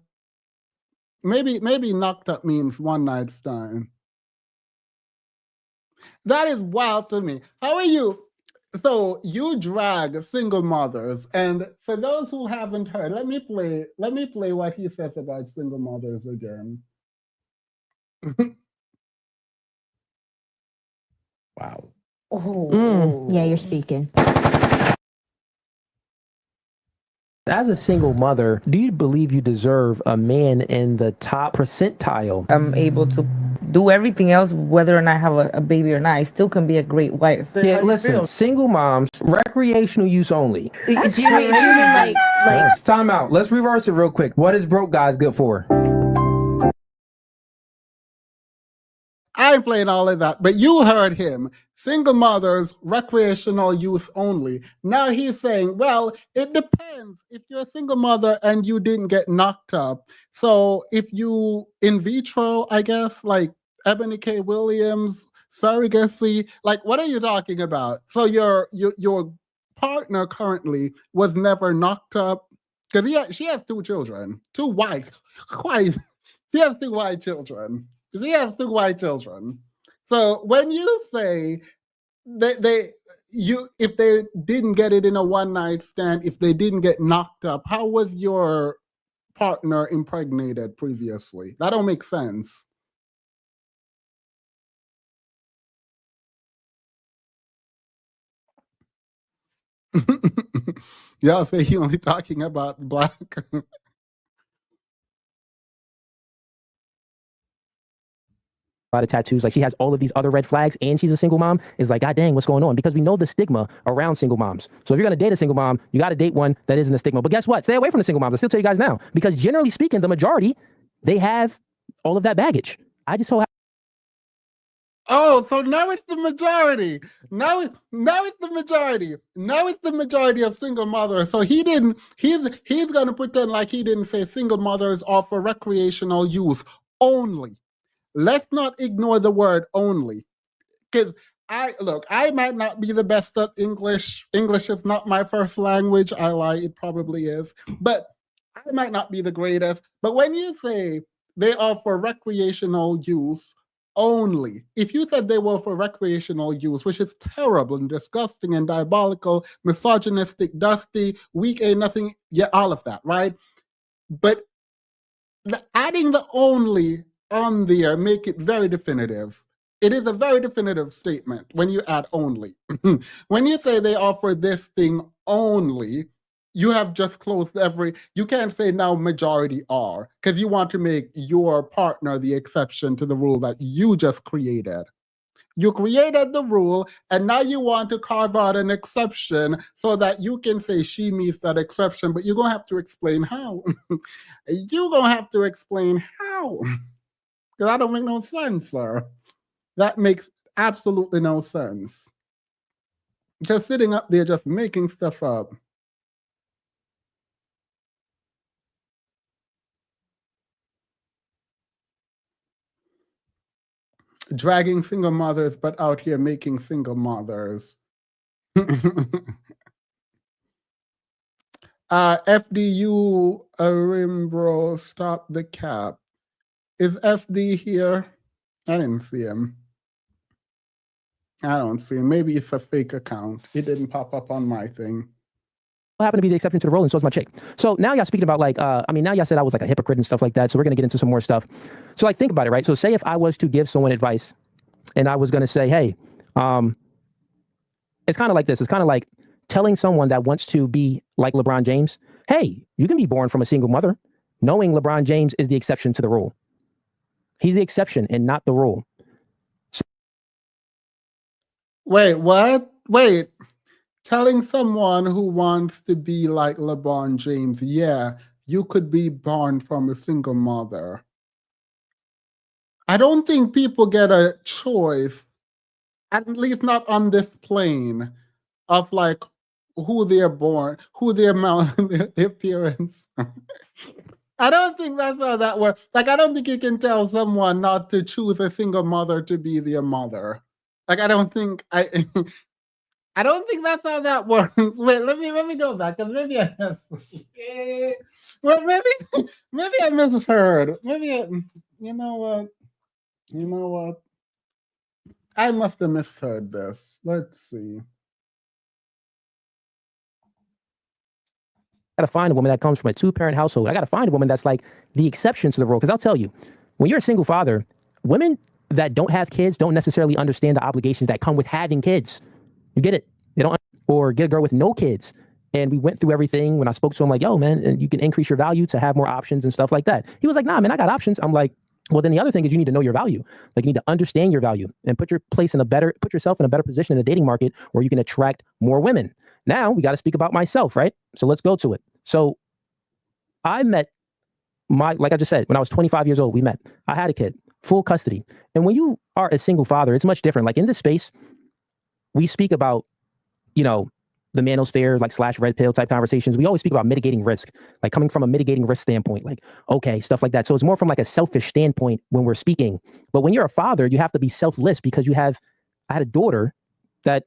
Maybe knocked up means one night stand. That is wild to me. How are you? So you drag single mothers, and for those who haven't heard, let me play what he says about single mothers again. Wow. Oh, yeah, you're speaking. As a single mother, do you believe you deserve a man in the top percentile? I'm able to do everything else, whether or not I have a baby or not. I still can be a great wife. Yeah, listen, single moms, recreational use only. Jimmy, like Time out. Let's reverse it real quick. What is broke guys good for? I ain't playing all of that, but you heard him. Single mothers, recreational use only. Now he's saying, well, it depends. If you're a single mother and you didn't get knocked up, so if you in vitro, I guess, like Ebony K. Williams, surrogacy, like what are you talking about? So your partner currently was never knocked up because she has 2 children, 2 white. She has 2 white children. She has 2 white children. So when you say if they didn't get it in a one night stand, if they didn't get knocked up, how was your partner impregnated previously? That don't make sense. Y'all say he only talking about black. lot of tattoos, like she has all of these other red flags and she's a single mom, is like, God dang, what's going on? Because we know the stigma around single moms. So if you're going to date a single mom, you got to date one that isn't a stigma. But guess what? Stay away from the single moms. I still tell you guys now, because generally speaking, the majority, they have all of that baggage. I just so Oh, so now it's the majority. Now it's the majority. Now it's the majority of single mothers. So he's gonna pretend like he didn't say single mothers are for recreational use only. Let's not ignore the word only. Because I might not be the best at English. English is not my first language. I lie, it probably is. But I might not be the greatest. But when you say they are for recreational use only, if you said they were for recreational use, which is terrible and disgusting and diabolical, misogynistic, dusty, weak, ain't nothing, yeah, all of that, right? But adding the only on there make it very definitive. It is a very definitive statement when you add only. When you say they offer this thing only, you have just closed you can't say now majority are, because you want to make your partner the exception to the rule that you just created. You created the rule, and now you want to carve out an exception so that you can say she meets that exception, but you're going to have to explain how. You're going to have to explain how. Because that don't make no sense, sir. That makes absolutely no sense. Just sitting up there just making stuff up. Dragging single mothers, but out here making single mothers. FDU Arimbro, stop the cap. Is FD here? I didn't see him. I don't see him. Maybe it's a fake account. It didn't pop up on my thing. happen to be the exception to the rule, and so is my chick. So now y'all speaking about like, now y'all said I was like a hypocrite and stuff like that. So we're gonna get into some more stuff. So like, think about it, right? So say if I was to give someone advice, and I was gonna say, hey, it's kind of like this. It's kind of like telling someone that wants to be like LeBron James, hey, you can be born from a single mother, knowing LeBron James is the exception to the rule. He's the exception and not the rule. Wait, what? Wait. Telling someone who wants to be like LeBron James, yeah, you could be born from a single mother. I don't think people get a choice, at least not on this plane, of like who they're born, who their parents. I don't think that's how that works. Like, I don't think you can tell someone not to choose a single mother to be their mother. Like, I don't think I don't think that's how that works. Wait, let me go back, because maybe I maybe I misheard. You know what? I must have misheard this. Let's see. I gotta find a woman that comes from a two-parent household. I gotta find a woman that's like the exception to the rule. Because I'll tell you, when you're a single father, women that don't have kids don't necessarily understand the obligations that come with having kids. You get it? They don't, or get a girl with no kids. And we went through everything. When I spoke to him, like, yo, man, you can increase your value to have more options and stuff like that. He was like, nah, man, I got options. I'm like, well, then the other thing is you need to know your value. Like, you need to understand your value and put yourself in a better position in the dating market where you can attract more women. Now we got to speak about myself, right? So let's go to it. So I met like I just said, when I was 25 years old, we met. I had a kid, full custody. And when you are a single father, it's much different. Like in this space, we speak about, the manosphere, like / red pill type conversations. We always speak about mitigating risk, like coming from a mitigating risk standpoint, like, okay, stuff like that. So it's more from like a selfish standpoint when we're speaking. But when you're a father, you have to be selfless because I had a daughter that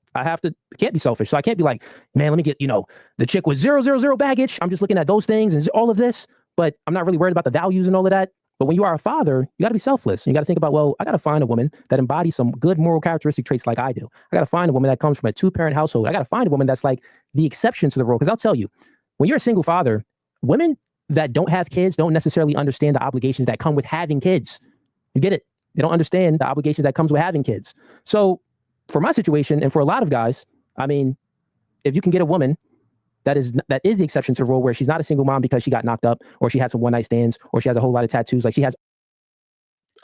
can't be selfish. So I can't be like, man, let me get, the chick with 000 baggage. I'm just looking at those things and all of this, but I'm not really worried about the values and all of that. But when you are a father, you got to be selfless. You got to think about, well, I got to find a woman that embodies some good moral characteristic traits like I do. I got to find a woman that comes from a two-parent household. I got to find a woman that's like the exception to the rule. Because I'll tell you, when you're a single father, women that don't have kids don't necessarily understand the obligations that come with having kids. You get it? They don't understand the obligations that comes with having kids. So for my situation, and for a lot of guys, if you can get a woman that is the exception to the rule, where she's not a single mom because she got knocked up, or she had some one-night stands, or she has a whole lot of tattoos. Like, she has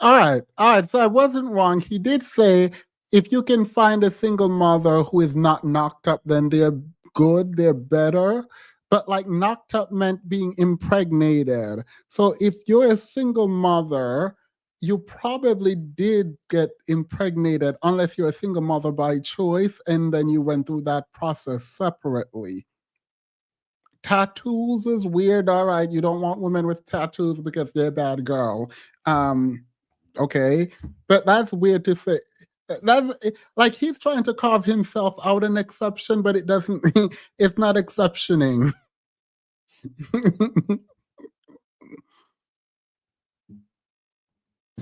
All right. All right. So I wasn't wrong. He did say if you can find a single mother who is not knocked up, then they're good, they're better. But like knocked up meant being impregnated. So if you're a single mother, you probably did get impregnated unless you're a single mother by choice and then you went through that process separately. Tattoos is weird. All right. You don't want women with tattoos because they're a bad girl. Okay, but that's weird to say. That's like he's trying to carve himself out an exception, but it doesn't. It's not exceptioning.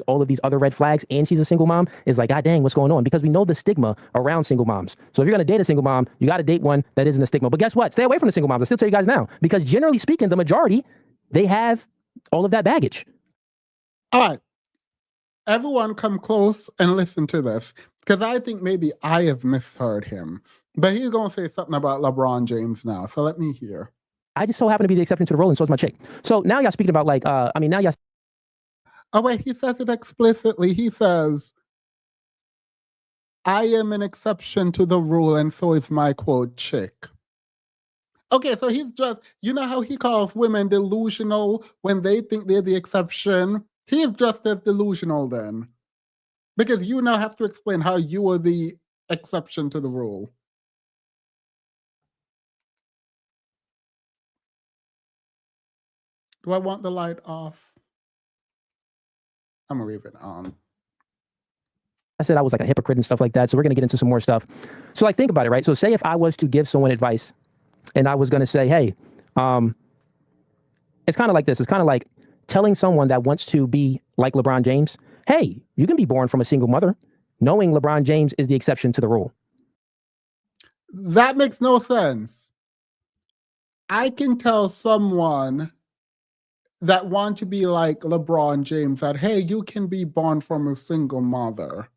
all of these other red flags and she's a single mom is like, God dang, what's going on? Because we know the stigma around single moms. So if you're going to date a single mom, you got to date one that isn't a stigma. But guess what? Stay away from the single moms. I still tell you guys now, because generally speaking, the majority, they have all of that baggage. All right. Everyone come close and listen to this, because I think maybe I have misheard him. But he's going to say something about LeBron James now. So let me hear. I just so happen to be the exception to the rule, and so is my chick. So now y'all speaking about like, now y'all. Oh, wait, he says it explicitly. He says, I am an exception to the rule, and so is my quote chick. Okay, so he's just, you know how he calls women delusional when they think they're the exception? He's just as delusional then. Because you now have to explain how you are the exception to the rule. Do I want the light off? I'm gonna leave it on. I said I was like a hypocrite and stuff like that. So we're going to get into some more stuff. So like, think about it, right? So say if I was to give someone advice and I was going to say, hey, it's kind of like this. It's kind of like telling someone that wants to be like LeBron James, hey, you can be born from a single mother, knowing LeBron James is the exception to the rule. That makes no sense. I can tell someone that want to be like LeBron James that, hey, you can be born from a single mother.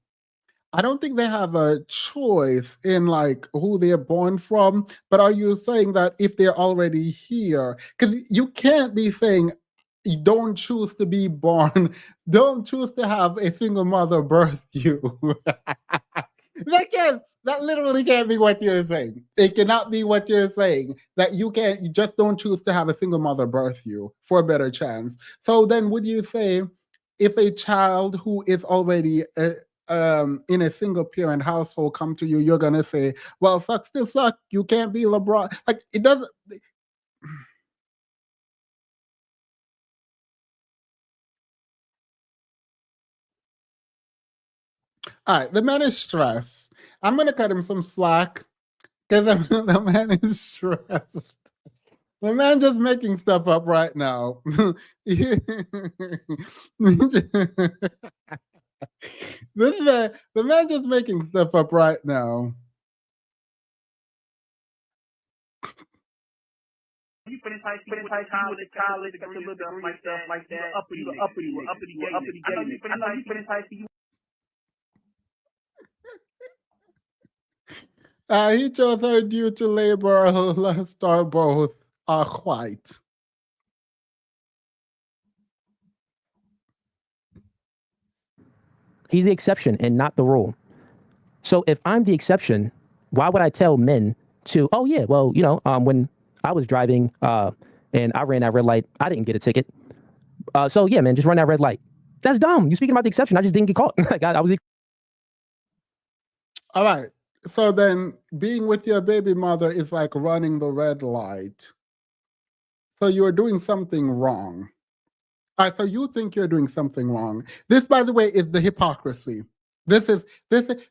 I don't think they have a choice in like who they're born from, but are you saying that if they're already here, because you can't be saying you don't choose to be born, don't choose to have a single mother birth you. That literally can't be what you're saying. It cannot be what you're saying, that you just don't choose to have a single mother birth you for a better chance. So then would you say if a child who is already in a single parent household come to you, you're gonna say, well, fuck still suck, you can't be LeBron. Like it doesn't. All right, the man is stressed. I'm gonna cut him some slack because the man is stressed. The man just making stuff up right now. The man just making stuff up right now. You finish high school, college, got your little degree, stuff like that. You uppity gay. I know you finish high school. He chose her due to labor, lust, or both are white. He's the exception and not the rule. So if I'm the exception, why would I tell men to, oh yeah, well, you know, when I was driving and I ran that red light, I didn't get a ticket. So yeah, man, just run that red light. That's dumb. You're speaking about the exception. I just didn't get caught. Like I was. All right. So then being with your baby mother is like running the red light. So you're doing something wrong. All right, so you think you're doing something wrong. This, by the way, is the hypocrisy. This is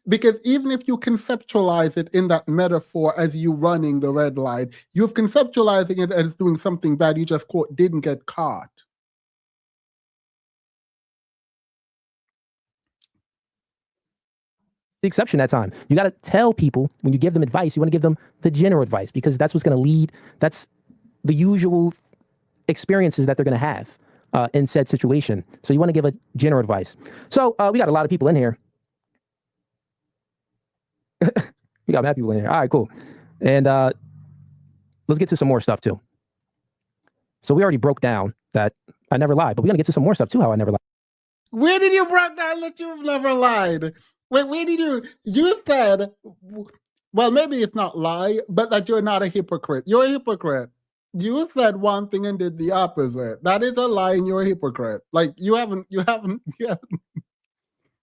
because even if you conceptualize it in that metaphor as you running the red light, you're conceptualizing it as doing something bad. You just, quote, didn't get caught. The exception that time. You got to tell people when you give them advice, you want to give them the general advice because that's what's going to lead. That's the usual experiences that they're going to have in said situation. So you want to give a general advice. So we got a lot of people in here. We got mad people in here. All right, cool. And let's get to some more stuff too. So we already broke down that I never lied, but we're going to get to some more stuff too, how I never lied. Where did you break down that you've never lied? Wait, where did you said, well, maybe it's not lie, but that you're not a hypocrite. You're a hypocrite. You said one thing and did the opposite. That is a lie and you're a hypocrite. Like you haven't.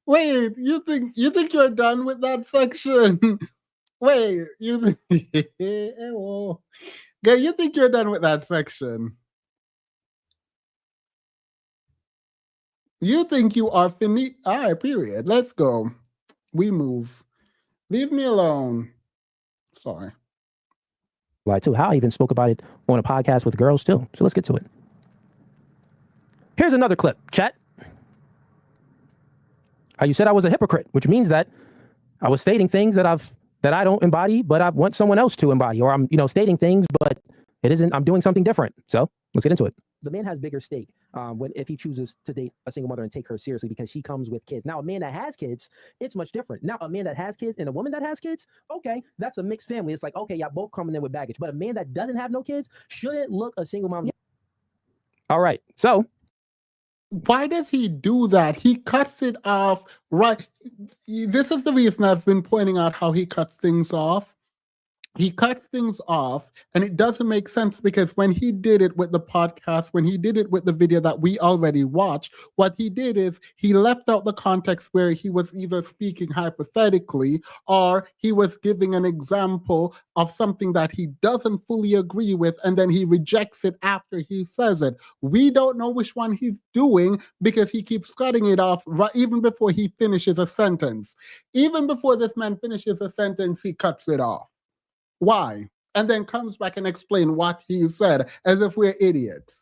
Wait, you think you're done with that section? Wait, you girl, you think you're done with that section? You think you are finished? All right, period. Let's go. We move. Leave me alone. Sorry. Lie too. How I even spoke about it on a podcast with girls too. So let's get to it. Here's another clip. Chat. How you said I was a hypocrite, which means that I was stating things that I don't embody, but I want someone else to embody, or I'm stating things, but it isn't. I'm doing something different. So let's get into it. The man has bigger stake if he chooses to date a single mother and take her seriously because she comes with kids. Now, a man that has kids, it's much different. Now, a man that has kids and a woman that has kids, okay, that's a mixed family. It's like, okay, y'all both coming in with baggage. But a man that doesn't have no kids shouldn't look a single mom. All right, so. Why does he do that? He cuts it off right. This is the reason I've been pointing out how he cuts things off. He cuts things off, and it doesn't make sense because when he did it with the podcast, when he did it with the video that we already watched, what he did is he left out the context where he was either speaking hypothetically or he was giving an example of something that he doesn't fully agree with, and then he rejects it after he says it. We don't know which one he's doing because he keeps cutting it off right even before he finishes a sentence. Even before this man finishes a sentence, he cuts it off. Why? And then comes back and explain what he said as if we're idiots.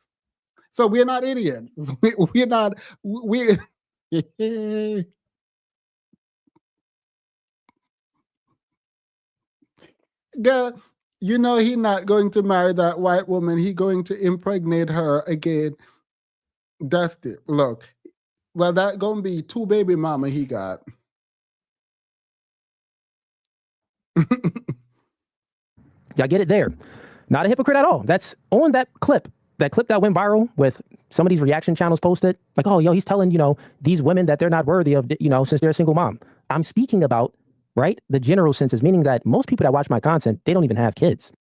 So we're not idiots. We're not. Girl, you know he's not going to marry that white woman. He's going to impregnate her again. That's it. Look, well, that gonna be 2 baby mama he got. Y'all get it there. Not a hypocrite at all. That's on that clip that went viral with some of these reaction channels posted. Like, oh, yo, he's telling, these women that they're not worthy of, since they're a single mom. I'm speaking about, right, the general senses, meaning that most people that watch my content, they don't even have kids.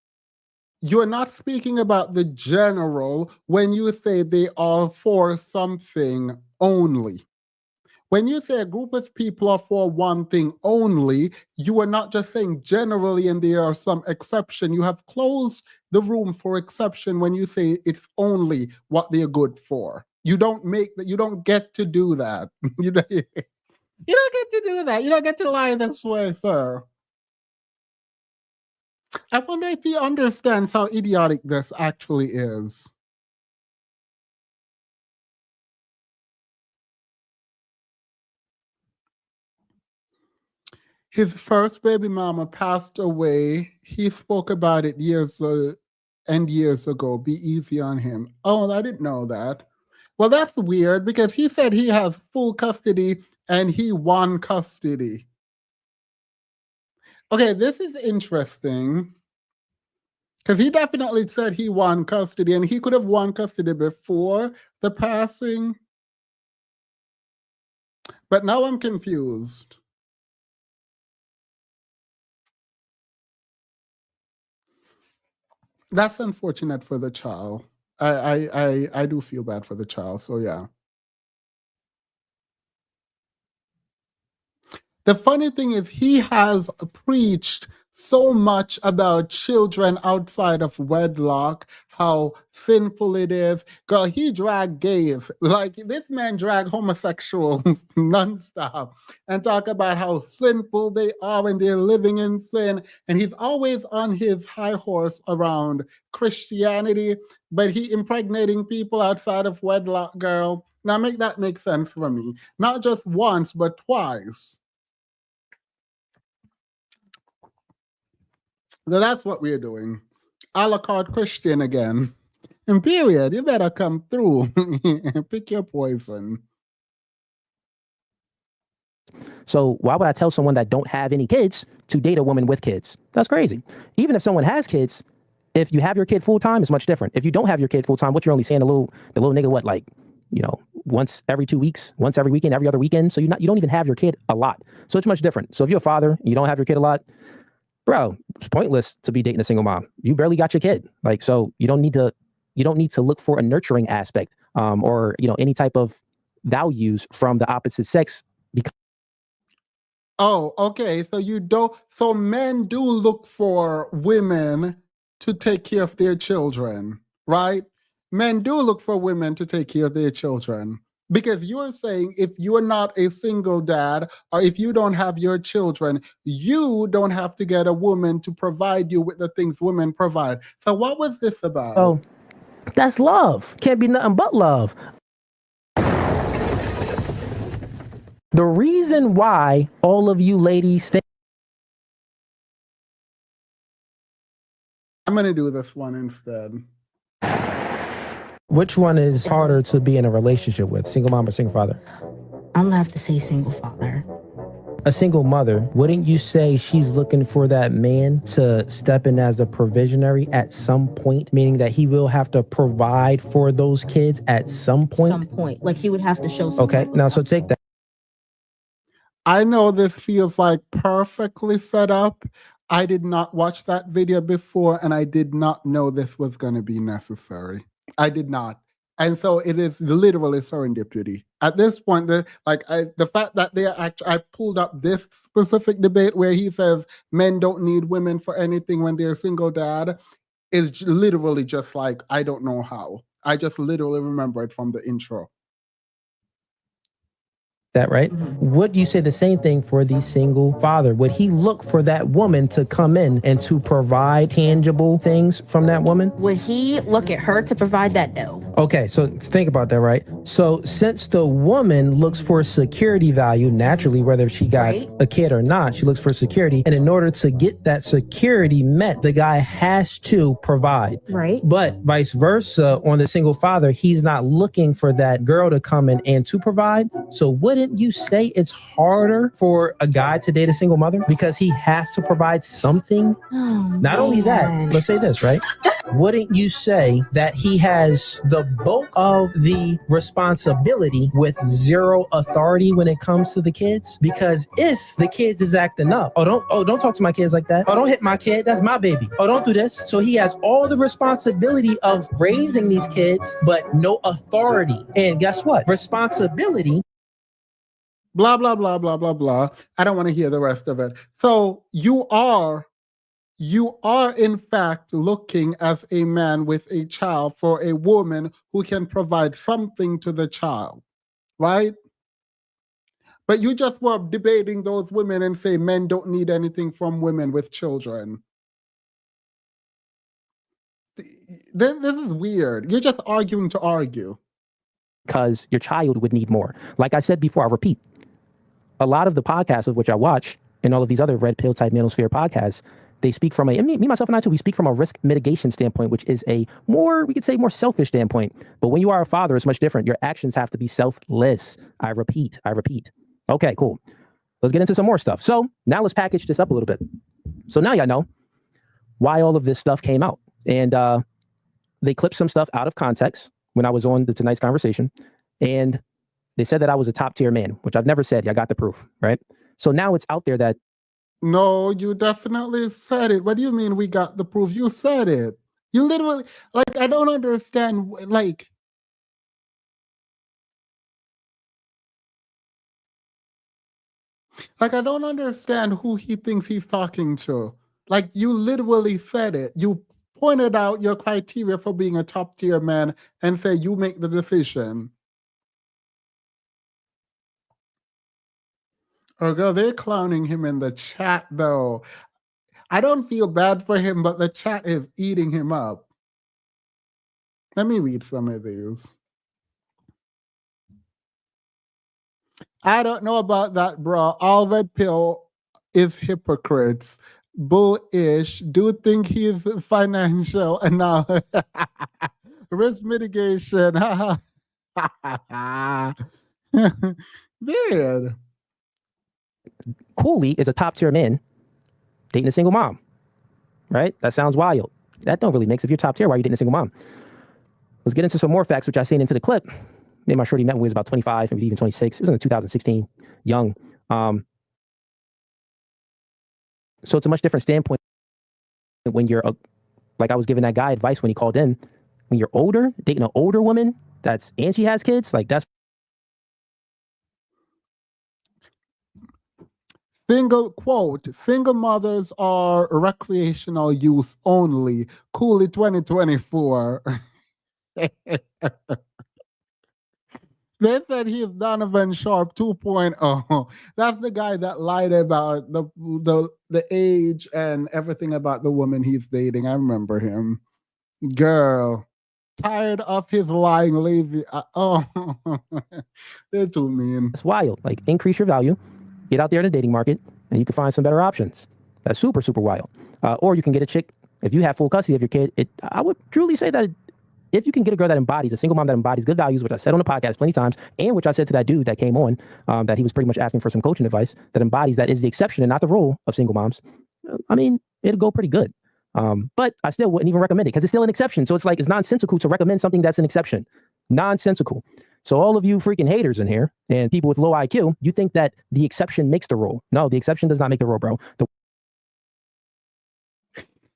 You're not speaking about the general when you say they are for something only. When you say a group of people are for one thing only, you are not just saying generally and there are some exception. You have closed the room for exception when you say it's only what they're good for. You don't get to do that. You don't get to do that. You don't get to lie this way, sir. I wonder if he understands how idiotic this actually is. His first baby mama passed away. He spoke about it years ago. Be easy on him. Oh, I didn't know that. Well, that's weird because he said he has full custody and he won custody. Okay, this is interesting because he definitely said he won custody and he could have won custody before the passing. But now I'm confused. That's unfortunate for the child. I do feel bad for the child. So yeah. The funny thing is he has preached so much about children outside of wedlock, how sinful it is. Girl, he dragged gays. Like this man dragged homosexuals nonstop and talk about how sinful they are when they're living in sin. And he's always on his high horse around Christianity, but he impregnating people outside of wedlock, girl. Now make that make sense for me. Not just once, but twice. So that's what we're doing. A la carte Christian again. And period, you better come through. Pick your poison. So why would I tell someone that don't have any kids to date a woman with kids? That's crazy. Even if someone has kids, if you have your kid full time, it's much different. If you don't have your kid full time, what you're only saying, the little nigga, what, like, once every 2 weeks, once every weekend, every other weekend. So you don't even have your kid a lot. So it's much different. So if you're a father, you don't have your kid a lot, bro, it's pointless to be dating a single mom. You barely got your kid. Like, so you don't need to look for a nurturing aspect, or, any type of values from the opposite sex. Oh, okay. So men do look for women to take care of their children, right? Men do look for women to take care of their children. Because you're saying if you're not a single dad, or if you don't have your children, you don't have to get a woman to provide you with the things women provide. So what was this about? Oh, that's love. Can't be nothing but love. The reason why all of you ladies think I'm going to do this one instead. which one is harder to be in a relationship with, single mom or single father? I'm gonna have to say single father. A single mother, wouldn't you say she's looking for that man to step in as a provisionary at some point, meaning that he will have to provide for those kids at some point? Some point. Like he would have to show some Okay, type of now so take that. I know this feels like perfectly set up. I did not watch that video before, and I did not know this was going to be necessary. I did not. And so it is literally serendipity. At this point, the fact that I pulled up this specific debate where he says men don't need women for anything when they're a single dad is literally just like, I don't know how. I just literally remember it from the intro. That right? Would you say the same thing for the single father? Would he look for that woman to come in and to provide tangible things from that woman? Would he look at her to provide that? No. Okay, so think about that, right? So since the woman looks for security value naturally, whether she got a kid or not, she looks for security. And in order to get that security met, the guy has to provide. Right. But vice versa, on the single father, he's not looking for that girl to come in and to provide. So wouldn't you say it's harder for a guy to date a single mother because he has to provide something? Not only that, let's say this, right? Wouldn't you say that he has the bulk of the responsibility with zero authority when it comes to the kids? Because if the kids is acting up, don't talk to my kids like that. Oh, don't hit my kid. That's my baby. Oh, don't do this. So he has all the responsibility of raising these kids, but no authority. And guess what? Responsibility. Blah, blah, blah, blah, blah, blah. I don't want to hear the rest of it. So you are in fact looking as a man with a child for a woman who can provide something to the child, right? But you just were debating those women and say men don't need anything from women with children. This is weird. You're just arguing to argue. Because your child would need more. Like I said before, I repeat, a lot of the podcasts of which I watch and all of these other red pill type manosphere podcasts, they speak from me, myself and I too, we speak from a risk mitigation standpoint, which is a more selfish standpoint. But when you are a father, it's much different. Your actions have to be selfless. I repeat. Okay, cool. Let's get into some more stuff. So now let's package this up a little bit. So now y'all know why all of this stuff came out. And they clipped some stuff out of context when I was on tonight's conversation. And they said that I was a top tier man, which I've never said. I got the proof, right? So now it's out there that. No, you definitely said it. What do you mean we got the proof? You said it. You literally, I don't understand, I don't understand who he thinks he's talking to. You literally said it. You pointed out your criteria for being a top tier man and say you make the decision. Oh, girl, they're clowning him in the chat, though. I don't feel bad for him, but the chat is eating him up. Let me read some of these. I don't know about that, bro. All red pill is hypocrites. Bullish. Do think he's financial and now risk mitigation. Weird. Cooley is a top tier man dating a single mom, right? That sounds wild. That don't really make sense. If you're top tier, why are you dating a single mom? Let's get into some more facts, which I seen into the clip. Me and my shorty met when we was about 25, maybe even 26. It was in 2016, young. So it's a much different standpoint when you're, like I was giving that guy advice when he called in, when you're older, dating an older woman and she has kids, like that's. Single mothers are recreational use only. Cooley 2024. They said he's Donovan Sharp 2.0. That's the guy that lied about the age and everything about the woman he's dating. I remember him. Girl, tired of his lying, lazy. They're too mean. It's wild. Like, increase your value, get out there in the dating market, and you can find some better options. That's super, super wild. Or you can get a chick. If you have full custody of your kid, I would truly say that if you can get a girl that embodies, a single mom that embodies good values, which I said on the podcast plenty of times, and which I said to that dude that came on, that he was pretty much asking for some coaching advice, that embodies, that is the exception and not the rule of single moms, I mean, it'll go pretty good. But I still wouldn't even recommend it because it's still an exception. So it's like, it's nonsensical to recommend something that's an exception. Nonsensical. So all of you freaking haters in here and people with low IQ, you think that the exception makes the rule. No, the exception does not make the rule, bro.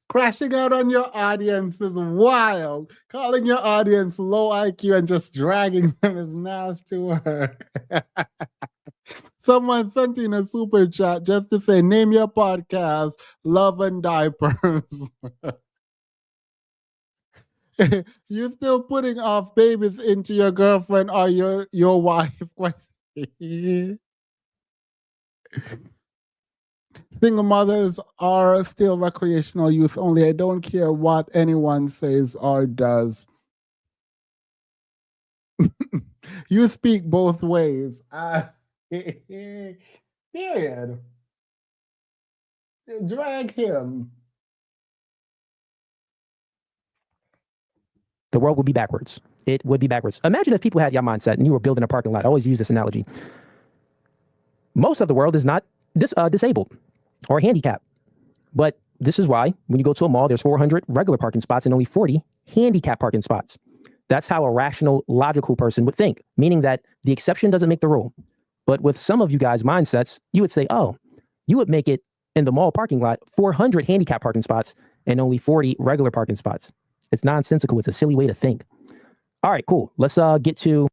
Crashing out on your audience is wild. Calling your audience low IQ and just dragging them is nasty work. Someone sent in a super chat just to say, name your podcast, Love and Diapers. You still putting off babies into your girlfriend or your wife? Single mothers are still recreational use only. I don't care what anyone says or does. You speak both ways. Period. Drag him. The world would be backwards. It would be backwards. Imagine if people had your mindset and you were building a parking lot. I always use this analogy. Most of the world is not disabled or handicapped. But this is why when you go to a mall, there's 400 regular parking spots and only 40 handicap parking spots. That's how a rational, logical person would think, meaning that the exception doesn't make the rule. But with some of you guys' mindsets, you would say, oh, you would make it in the mall parking lot 400 handicap parking spots and only 40 regular parking spots. It's nonsensical. It's a silly way to think. All right, cool. Let's get to.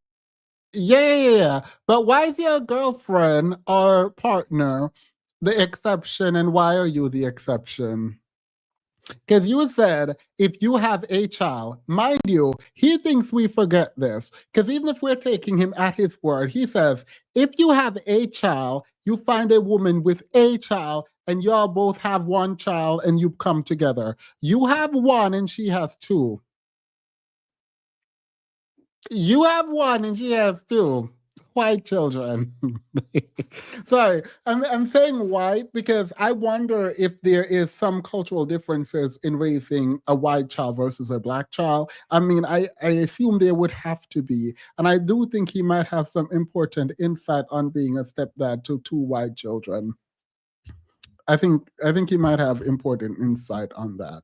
Yeah. But why is your girlfriend or partner the exception and why are you the exception? Because you said if you have a child, mind you, he thinks we forget this. Because even if we're taking him at his word, he says, if you have a child, you find a woman with a child and y'all both have one child and you come together. You have one and she has two. You have one and she has two. White children. Sorry, I'm saying white because I wonder if there is some cultural differences in raising a white child versus a black child. I mean, I assume there would have to be. And I do think he might have some important insight on being a stepdad to two white children. I think he might have important insight on that.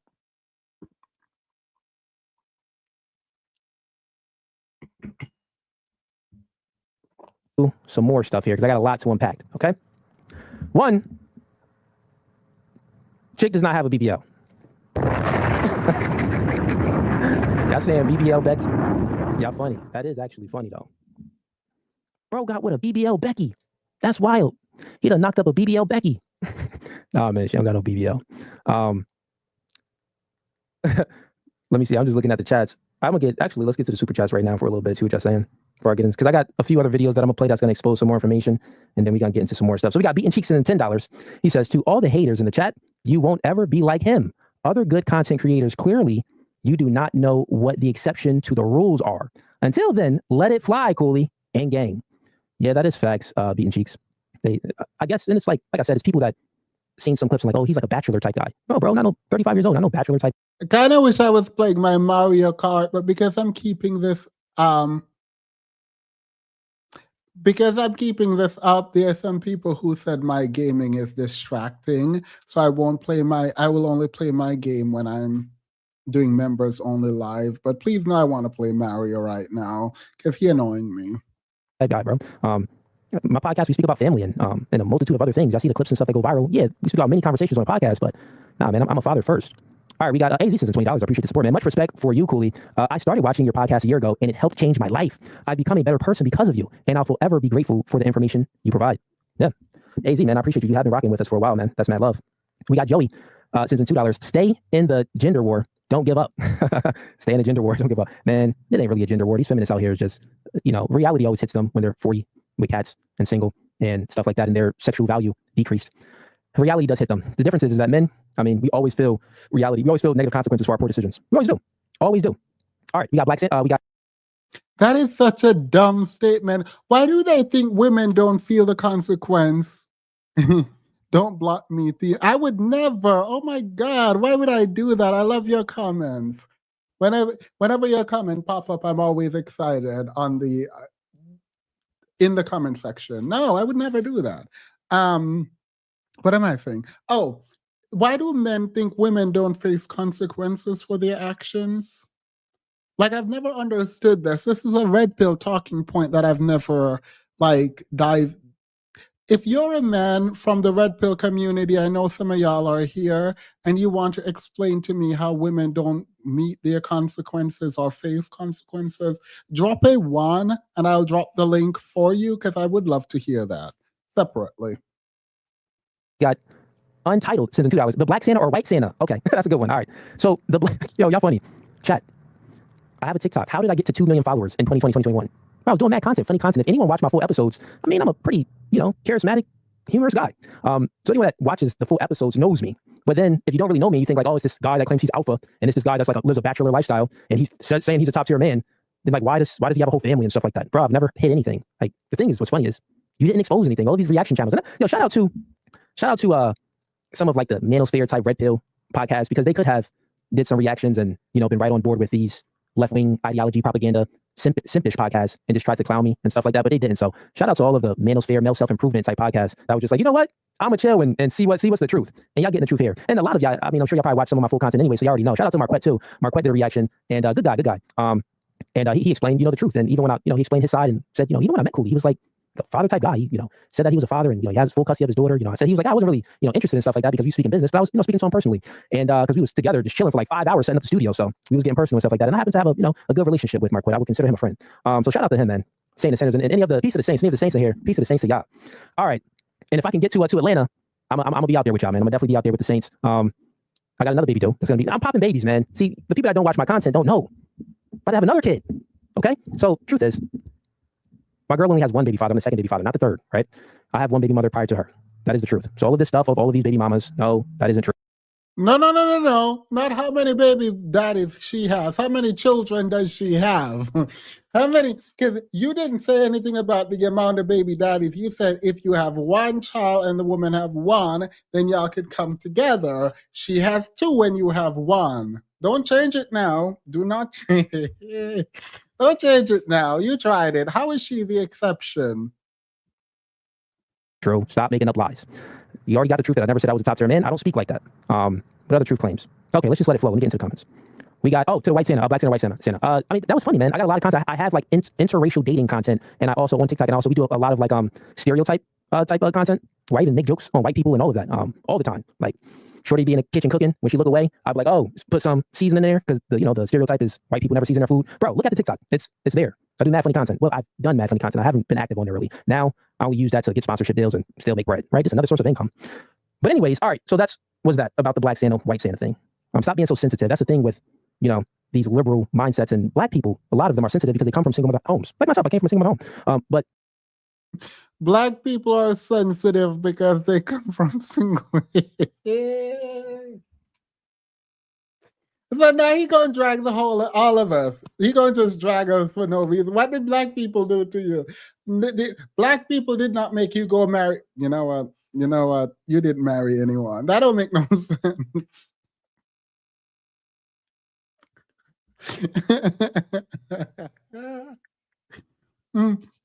Some more stuff here because I got a lot to unpack. Okay. One, chick does not have a BBL. Y'all saying BBL Becky? Y'all funny. That is actually funny though. Bro got with a BBL Becky. That's wild. He done knocked up a BBL Becky. Nah, man, she don't got no BBL. Let me see. I'm just looking at the chats. Let's get to the super chats right now for a little bit. See what y'all saying before I get in, because I got a few other videos that I'm gonna play that's gonna expose some more information, and then we gonna get into some more stuff. So we got Beaten Cheeks and $10. He says, to all the haters in the chat, you won't ever be like him. Other good content creators, clearly, you do not know what the exception to the rules are. Until then, let it fly, Cooley and gang. Yeah, that is facts. Beaten Cheeks. I guess, and it's like I said, it's people that seen some clips and like, oh, he's like a bachelor type guy. No, bro, not 35 years old. I know bachelor type. I kind of wish I was playing my Mario Kart, but because I'm keeping this up, there are some people who said my gaming is distracting, so I will only play my game when I'm doing members only live. But please know I want to play Mario right now because he's annoying me. That guy, bro. My podcast, we speak about family and a multitude of other things. I see the clips and stuff that go viral. Yeah, we speak about many conversations on the podcast, but nah, man, I'm a father first. All right, we got AZ since $20. I appreciate the support, man. Much respect for you, Cooley. I started watching your podcast a year ago, and it helped change my life. I've become a better person because of you, and I'll forever be grateful for the information you provide. Yeah, AZ, man, I appreciate you. You have been rocking with us for a while, man. That's mad love. We got Joey, since $2. Stay in the gender war. Don't give up. Stay in the gender war. Don't give up. Man, it ain't really a gender war. These feminists out here is just, reality always hits them when they're 40 with cats and single and stuff like that, and their sexual value decreased. Reality does hit them. The difference is that men, we always feel reality. We always feel negative consequences for our poor decisions. We always do. Always do. All right, we got That is such a dumb statement. Why do they think women don't feel the consequence? Don't block me. I would never. Oh my God. Why would I do that? I love your comments. Whenever your comment pop up, I'm always excited on the in the comment section. No, I would never do that. What am I saying? Oh, why do men think women don't face consequences for their actions? Like, I've never understood this. This is a red pill talking point that I've never dived. If you're a man from the red pill community, I know some of y'all are here, and you want to explain to me how women don't meet their consequences or face consequences, drop a 1 and I'll drop the link for you because I would love to hear that separately. Got Untitled since $2. The Black Santa or White Santa? Okay, that's a good one. All right. So y'all funny. Chat. I have a TikTok. How did I get to 2 million followers in 2020, 2021? I was doing mad content, funny content. If anyone watched my full episodes, I'm a pretty, charismatic, humorous guy. So anyone that watches the full episodes knows me. But then if you don't really know me, you think like, oh, it's this guy that claims he's alpha, and it's this guy that's lives a bachelor lifestyle, and he's saying he's a top tier man. Then why does he have a whole family and stuff like that? Bro, I've never hit anything. Like, the thing is, what's funny is you didn't expose anything. All these reaction channels. And, shout out to some of the manosphere type red pill podcasts, because they could have did some reactions and been right on board with these left-wing ideology propaganda simpish podcasts and just tried to clown me and stuff like that, but they didn't. So shout out to all of the manosphere, male self-improvement type podcasts that was just like, you know what, I'm gonna chill and see what's the truth, and y'all getting the truth here. And a lot of y'all, I'm sure y'all probably watch some of my full content anyway, so you already know. Shout out to Marquette too. Marquette did a reaction, and good guy. And he explained the truth, and even when he explained his side and said, even when I met Cooley, he was like a father type guy. He said that he was a father, and he has full custody of his daughter. I said he was like, I wasn't really interested in stuff like that because we speak in business, but I was speaking to him personally, and because we was together just chilling for like 5 hours setting up the studio, so we was getting personal and stuff like that. And I happen to have a good relationship with Marquette. I would consider him a friend. So shout out to him, man. Saint of Sinners and any of the Peace of the Saints. Any of the Saints are here. Peace of the Saints to y'all. All right, and if I can get to Atlanta, I'm gonna be out there with y'all, man. I'm gonna definitely be out there with the Saints. I got another baby though. I'm popping babies, man. See, the people that don't watch my content don't know, but I have another kid. Okay, so truth is, my girl only has one baby father. I'm the second baby father, not the third, right? I have one baby mother prior to her. That is the truth. So all of this stuff of all of these baby mamas, no, that isn't true. No. Not how many baby daddies she has. How many children does she have? How many? Because you didn't say anything about the amount of baby daddies. You said if you have one child and the woman have one, then y'all could come together. She has 2 when you have 1. Don't change it now. Do not change it. Don't change it now. You tried it. How is she the exception? True. Stop making up lies. You already got the truth that I never said I was a top tier man. I don't speak like that. What other truth claims? Okay, let's just let it flow. Let me get into the comments. We got, to the White Santa, Black Santa, White Santa. That was funny, man. I got a lot of content. I have interracial dating content, and I also on TikTok, and also we do a lot of stereotype type of content where I even make jokes on white people and all of that all the time. Like Shorty be in the kitchen cooking, when she look away, I'd be like, oh, put some seasoning in there, because the stereotype is white people never season their food. Bro, look at the TikTok. It's there. I do mad funny content. Well, I've done mad funny content. I haven't been active on there really. Now I only use that to get sponsorship deals and still make bread, right? It's another source of income. But anyways, all right. So was that about the Black Santa, White Santa thing. Stop being so sensitive. That's the thing with, these liberal mindsets, and Black people. A lot of them are sensitive because they come from single mother homes. Like myself, I came from a single mother home. But Black people are sensitive because they come from single. So now he gonna drag all of us. He gonna just drag us for no reason. What did Black people do to you? Black people did not make you go marry. You know what? You didn't marry anyone. That don't make no sense.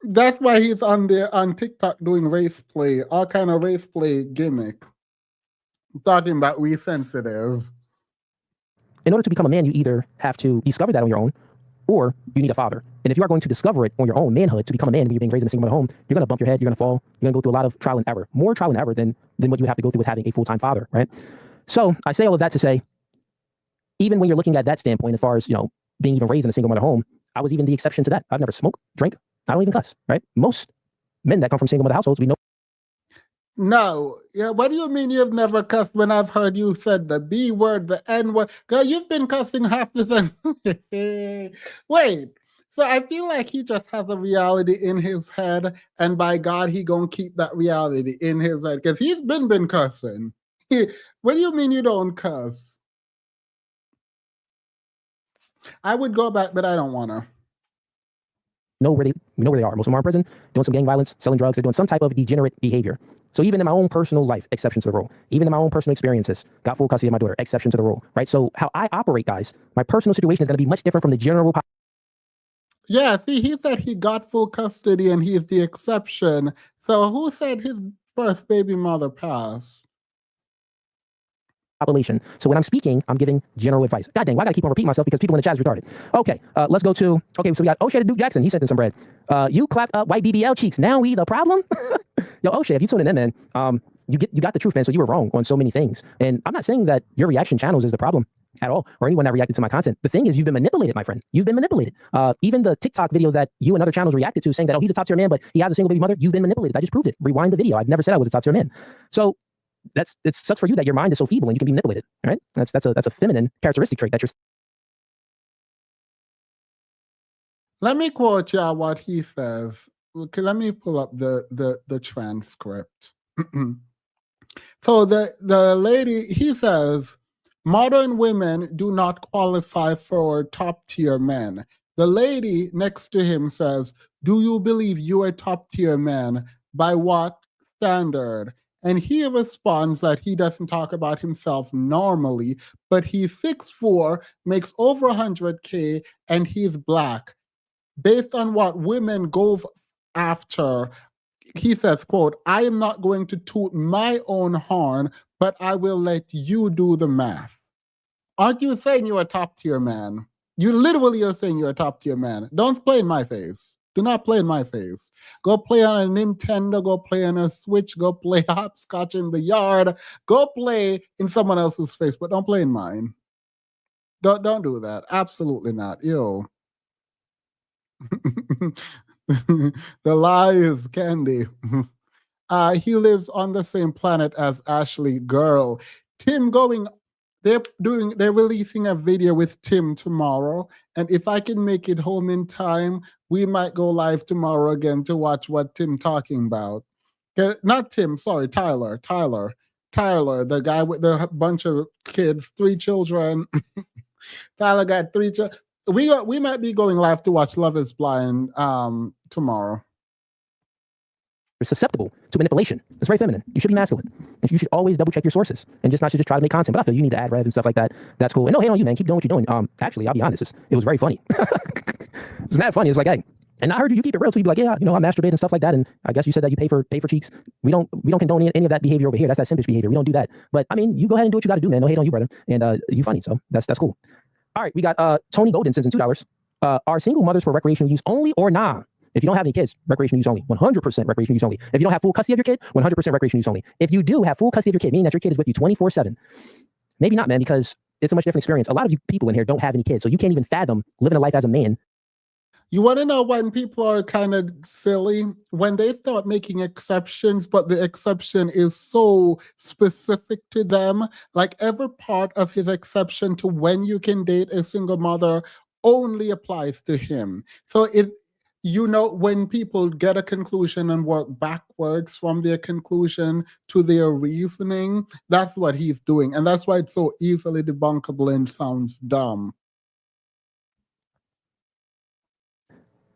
That's why he's on TikTok doing race play, all kind of race play gimmick, talking about we sensitive. in order to become a man, you either have to discover that on your own, or you need a father. And if you are going to discover it on your own, manhood, to become a man when you're being raised in a single mother home, you're going to bump your head, you're going to fall, you're going to go through a lot of trial and error, more trial and error than what you have to go through with having a full-time father, right? So I say all of that to say, even when you're looking at that standpoint, as far as, being even raised in a single mother home, I was even the exception to that. I've never smoked, drank, I don't even cuss, right? Most men that come from single mother households, we know. No, yeah. What do you mean you've never cussed when I've heard you said the B word, the N word? Girl, you've been cussing half the time. Wait. So I feel like he just has a reality in his head, and by God, he gonna keep that reality in his head because he's been cussing. What do you mean you don't cuss? I would go back, but I don't wanna. Know where they are. Most of them are in prison, doing some gang violence, selling drugs. They're doing some type of degenerate behavior. So even in my own personal life, exception to the rule. Even in my own personal experiences, got full custody of my daughter, exception to the rule, right? So how I operate, guys, my personal situation is going to be much different from the general population. Yeah, see, he said he got full custody and he's the exception. So who said his first baby mother passed? Population. So when I'm speaking, I'm giving general advice. God dang, why I gotta keep on repeating myself because people in the chat is retarded. Okay, let's go to, so we got O'Shea to Duke Jackson. He sent in some bread. You clapped up white BBL cheeks. Now we the problem? Yo, O'Shea, if you tuning in, man, you got the truth, man. So you were wrong on so many things. And I'm not saying that your reaction channels is the problem at all, or anyone that reacted to my content. The thing is, you've been manipulated, my friend. You've been manipulated. Even the TikTok video that you and other channels reacted to saying that, oh, he's a top tier man, but he has a single baby mother. You've been manipulated. I just proved it. Rewind the video. I've never said I was a top tier man. So it sucks for you that your mind is so feeble and you can be manipulated, right? That's a feminine characteristic trait that you're. Let me quote y'all what he says. Okay, let me pull up the transcript. So the lady, he says, modern women do not qualify for top tier men. The lady next to him says, do you believe you are top tier man? By what standard? And he responds that he doesn't talk about himself normally, but he's 6'4", makes over 100K, and he's black. Based on what women go after, he says, quote, I am not going to toot my own horn, but I will let you do the math. Aren't you saying you're a top tier man? You literally are saying you're a top tier man. Don't play in my face. Do not play in my face. Go play on a Nintendo, go play on a Switch, go play hopscotch in the yard, go play in someone else's face, but don't play in mine. Don't do that. Absolutely not. Yo. The lie is candy. He lives on the same planet as Ashley. Girl. Tim going, they're releasing a video with Tim tomorrow. And if I can make it home in time, we might go live tomorrow again to watch what Tim talking about. Not Tim, sorry, Tyler, the guy with the bunch of kids, 3 children. Tyler got 3 children. We might be going live to watch Love is Blind tomorrow. Susceptible to manipulation. It's very feminine. You should be masculine. And you should always double check your sources and just not just try to make content. But I feel you need to add rev and stuff like that. That's cool. And no hate on you, man. Keep doing what you're doing. Actually, I'll be honest. It was very funny. It's mad funny. It's like, hey, and I heard you keep it real. So you'd be like, yeah, I masturbate and stuff like that. And I guess you said that you pay for cheeks. We don't condone any of that behavior over here. That's that simpish behavior. We don't do that. But I mean, you go ahead and do what you got to do, man. No hate on you, brother. And you funny. So that's cool. All right, we got Tony Golden sends in $2. Are single mothers for recreational use only or nah? If you don't have any kids, recreational use only. 100% recreational use only. If you don't have full custody of your kid, 100% recreational use only. If you do have full custody of your kid, meaning that your kid is with you 24/7, maybe not, man, because it's a much different experience. A lot of you people in here don't have any kids, so you can't even fathom living a life as a man. You want to know when people are kind of silly? When they start making exceptions, but the exception is so specific to them, like every part of his exception to when you can date a single mother only applies to him. So when people get a conclusion and work backwards from their conclusion to their reasoning, that's what he's doing. And that's why it's so easily debunkable and sounds dumb.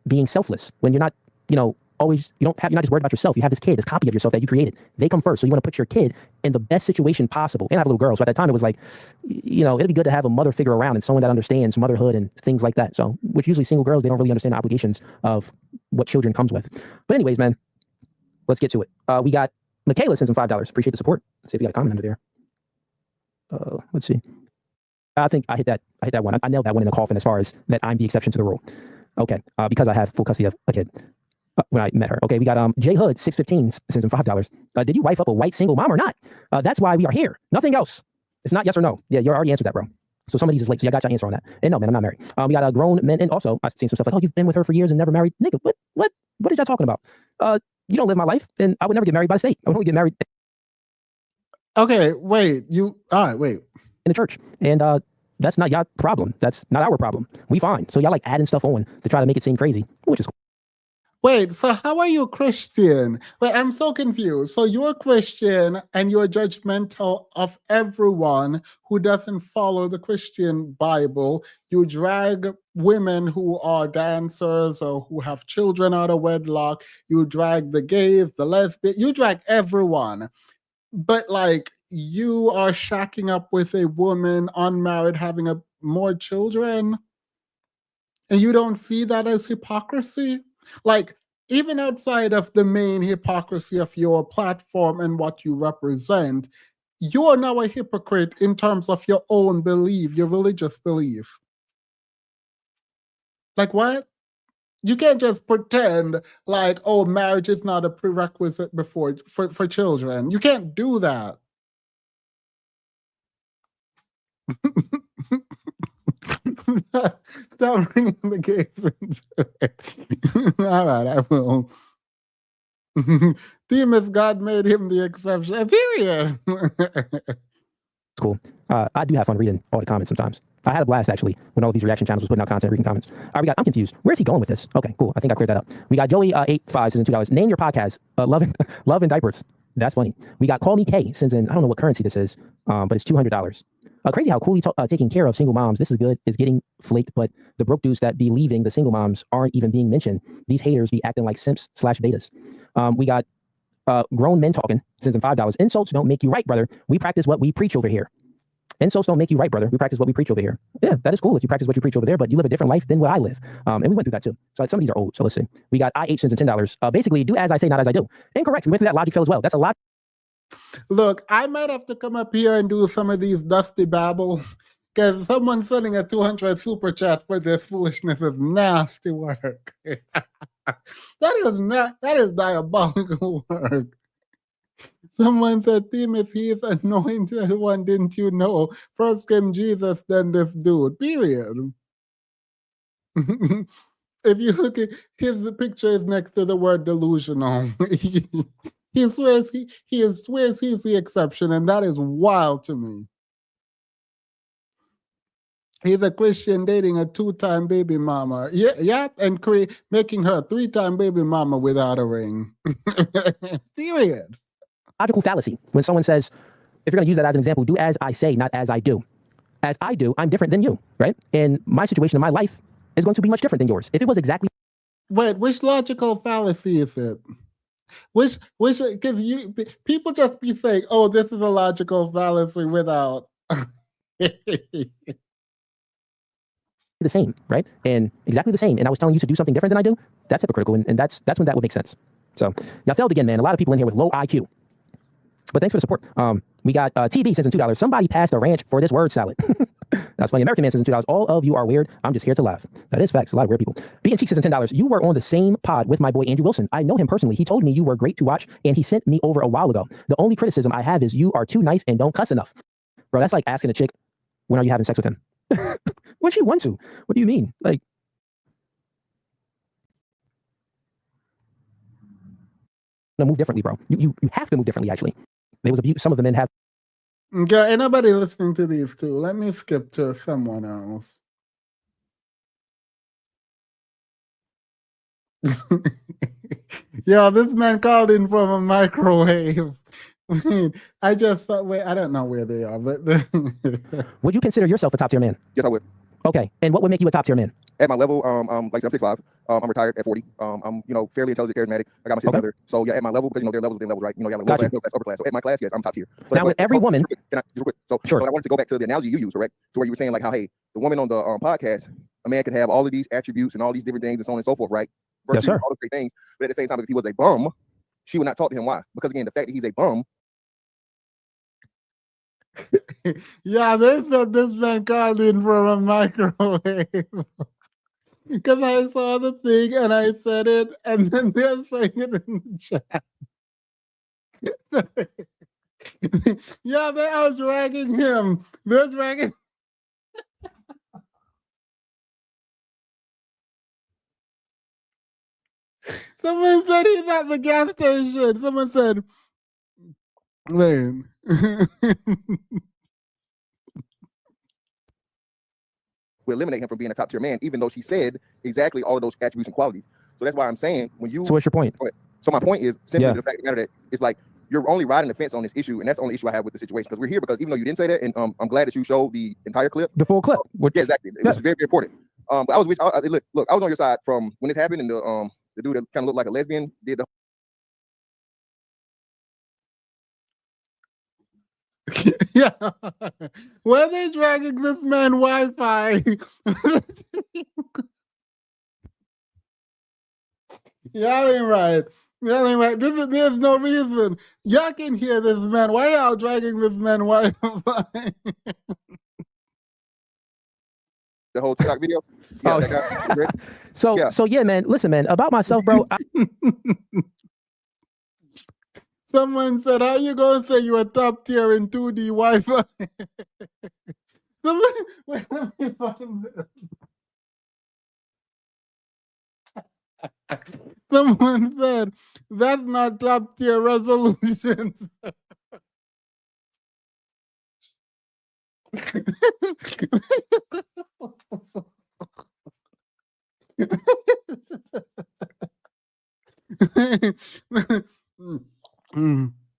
Being selfless when you're not, you're not just worried about yourself. You have this kid, this copy of yourself that you created. They come first. So you want to put your kid in the best situation possible. And I have a little girl. So at that time it was like, it'd be good to have a mother figure around and someone that understands motherhood and things like that. So, which usually single girls, they don't really understand the obligations of what children comes with. But anyways, man, let's get to it. We got Michaela sends in $5. Appreciate the support. Let's see if we got a comment under there. Let's see. I think I hit that one. I nailed that one in the coffin as far as that I'm the exception to the rule. Okay, because I have full custody of a kid when I met her. Okay, we got J Hood 615 sends him $5. Did you wife up a white single mom or not? That's why we are here. Nothing else. It's not yes or no. Yeah, you already answered that, bro. So some of these is late. So I got your answer on that. And no, man, I'm not married. We got grown men, and also I've seen some stuff like, oh, you've been with her for years and never married. Nigga, what are y'all talking about? You don't live my life, and I would never get married by the state. I would only get married. Okay, wait. All right, wait. In the church, and that's not y'all problem. That's not our problem. We fine. So y'all like adding stuff on to try to make it seem crazy, which is cool. Wait, so how are you a Christian? Wait, I'm so confused. So you're a Christian and you're judgmental of everyone who doesn't follow the Christian Bible. You drag women who are dancers or who have children out of wedlock. You drag the gays, the lesbians. You drag everyone. But like you are shacking up with a woman, unmarried, having more children. And you don't see that as hypocrisy? Like, even outside of the main hypocrisy of your platform and what you represent, you are now a hypocrite in terms of your own belief, your religious belief. Like, what? You can't just pretend like, oh, marriage is not a prerequisite for children. You can't do that. Stop bringing the gays into it. All right, I will. Demas, God made him the exception. Period. Cool. I do have fun reading all the comments sometimes. I had a blast actually when all these reaction channels was putting out content, reading comments. All right, I'm confused. Where's he going with this? Okay, cool. I think I cleared that up. We got Joey 85 sends in $2. Name your podcast. Love and diapers. That's funny. We got Call Me K sends in, I don't know what currency this is, but it's $200. Crazy how coolly taking care of single moms. This is good. Is getting flaked, but the broke dudes that be leaving the single moms aren't even being mentioned. These haters be acting like simps / betas. We got grown men talking sends in $5. Insults don't make you right, brother. We practice what we preach over here. Insults don't make you right, brother. We practice what we preach over here. Yeah, that is cool if you practice what you preach over there, but you live a different life than what I live. And we went through that too. So some of these are old. So let's see. We got IH sends in $10. Basically, do as I say, not as I do. Incorrect. We went through that logic fail as well. That's a lot. Look, I might have to come up here and do some of these dusty babble because someone sending a 200 super chat for this foolishness is nasty work. That is diabolical work. Someone said, Demas, he is anointed one, didn't you know? First came Jesus, then this dude. Period. If you look at the picture is next to the word delusional. He swears he's the exception, and that is wild to me. He's a Christian dating a 2-time baby mama. Yeah, and making her a 3-time baby mama without a ring. Period. Logical fallacy. When someone says, if you're going to use that as an example, do as I say, not as I do. As I do, I'm different than you, right? And my situation in my life is going to be much different than yours. If it was exactly... Wait, which logical fallacy is it? Which, because people just be saying, oh, this is a logical fallacy without... the same, right? And exactly the same. And I was telling you to do something different than I do. That's hypocritical. And that's when that would make sense. So y'all failed again, man. A lot of people in here with low IQ. But thanks for the support. We got TB sends in $2. Somebody passed a ranch for this word salad. That's funny. American Man sends in $2. All of you are weird. I'm just here to laugh. That is facts. A lot of weird people. B and Cheek sends in $10. You were on the same pod with my boy Andrew Wilson. I know him personally. He told me you were great to watch, and he sent me over a while ago. The only criticism I have is you are too nice and don't cuss enough. Bro, that's like asking a chick, when are you having sex with him? When she want to. What do you mean? Like, move differently, bro. You have to move differently, actually. There was abuse. Some of the men have. Okay, ain't nobody listening to these two. Let me skip to someone else. Yeah, this man called in from a microwave. I just thought, wait, I don't know where they are, but would you consider yourself a top tier man? Yes, I would. Okay, and what would make you a top tier man? At my level, like I'm 6'5", I'm retired at 40. I'm, fairly intelligent, charismatic. I got my shit together. So yeah, at my level, because there are levels within levels, right? You got like low class, middle class, upper class. So at my class, yes, I'm top tier. But now with every woman, so I wanted to go back to the analogy you used, correct? To where you were saying like how, hey, the woman on the podcast, a man can have all of these attributes and all these different things and so on and so forth, right? Yes, sir. All those great things, but at the same time, if he was a bum, she would not talk to him. Why? Because again, the fact that he's a bum. Yeah, they said this man called in from a microwave. Because I saw the thing and I said it, and then they're saying it in the chat. Yeah, they are dragging him. They're dragging. Someone said he's at the gas station. Someone said, wait. We eliminate him from being a top tier man, even though she said exactly all of those attributes and qualities. So that's why I'm saying when you. So what's your point? So my point is simply Yeah. the fact of the matter that it's like you're only riding the fence on this issue, and that's the only issue I have with the situation. Because we're here because even though you didn't say that, and I'm glad that you showed the entire clip. The full clip. Yeah, exactly. It was very, very important. But I was with, look, I was on your side from when this happened, and the dude that kind of looked like a lesbian did the. Yeah. Why are they dragging this man Wi-Fi? Y'all ain't right. Y'all ain't right. There's no reason. Y'all can hear this man. Why y'all dragging this man Wi-Fi? The whole TikTok video. Yeah, Oh. that guy, So yeah, man. Listen, man. About myself, bro. Someone said, "How you gonna say you a top tier in 2D Wi-Fi?" Someone, wait, let me find this. Someone said, "That's not top tier resolution."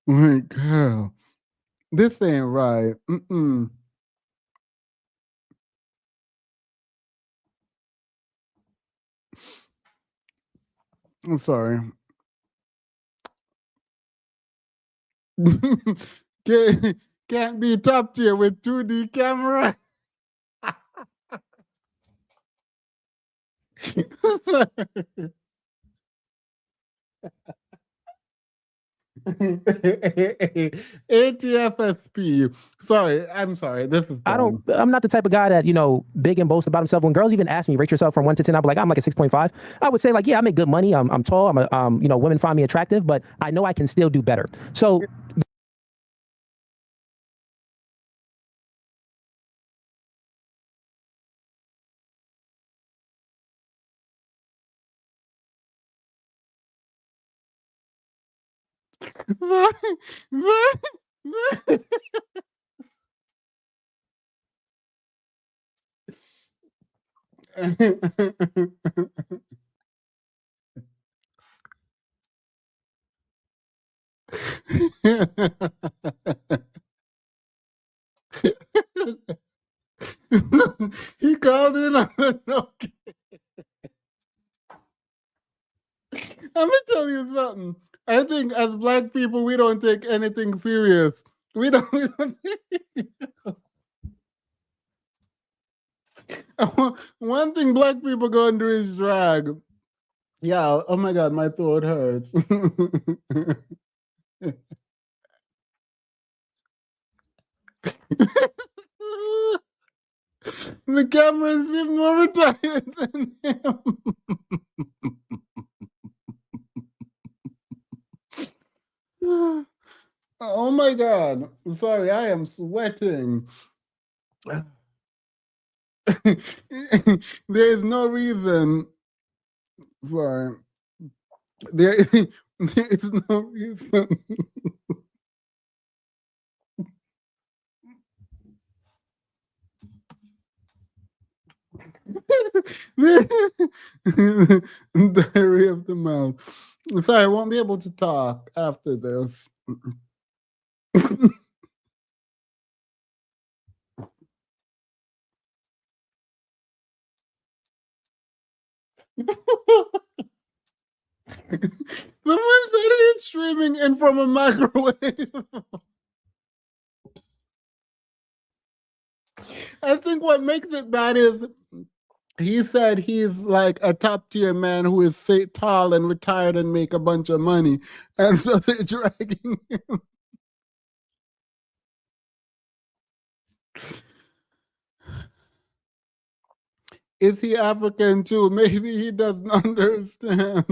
My girl, this ain't right. I'm sorry. Can't be top tier with 2D camera. ATFSP. Sorry, I'm sorry. This is I'm not the type of guy that, big and boast about himself. When girls even ask me, rate yourself from 1 to 10, I'll be like, I'm like a 6.5. I would say like, yeah, I make good money. I'm tall. Women find me attractive, but I know I can still do better. So He called in on the okay. I'm gonna tell you something. I think as Black people, we don't take anything serious. We don't. One thing Black people gonna do is drag. Yeah. Oh my God, my throat hurts. The camera seems more retired than him. Oh my God. I'm sorry, I am sweating. There is no reason. Sorry. There is no reason. Diarrhea of the mouth. Sorry, I won't be able to talk after this. Someone said he's streaming in from a microwave. I think what makes it bad is he said he's like a top tier man who is tall and retired and make a bunch of money. And so they're dragging him. Is he African too? Maybe he doesn't understand.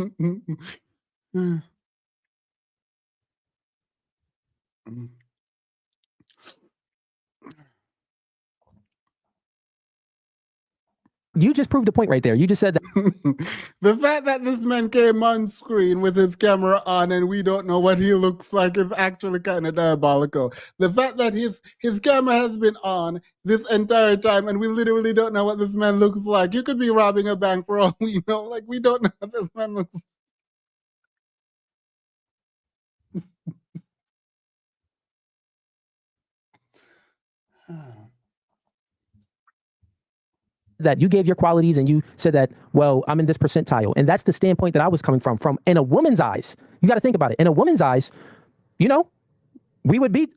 You just proved the point right there. You just said that. The fact that this man came on screen with his camera on and we don't know what he looks like is actually kind of diabolical. The fact that his camera has been on this entire time and we literally don't know what this man looks like. You could be robbing a bank for all we know. Like, we don't know what this man looks like. That you gave your qualities and you said that, well, I'm in this percentile. And that's the standpoint that I was coming from in a woman's eyes. You got to think about it. In a woman's eyes, you know, we would be,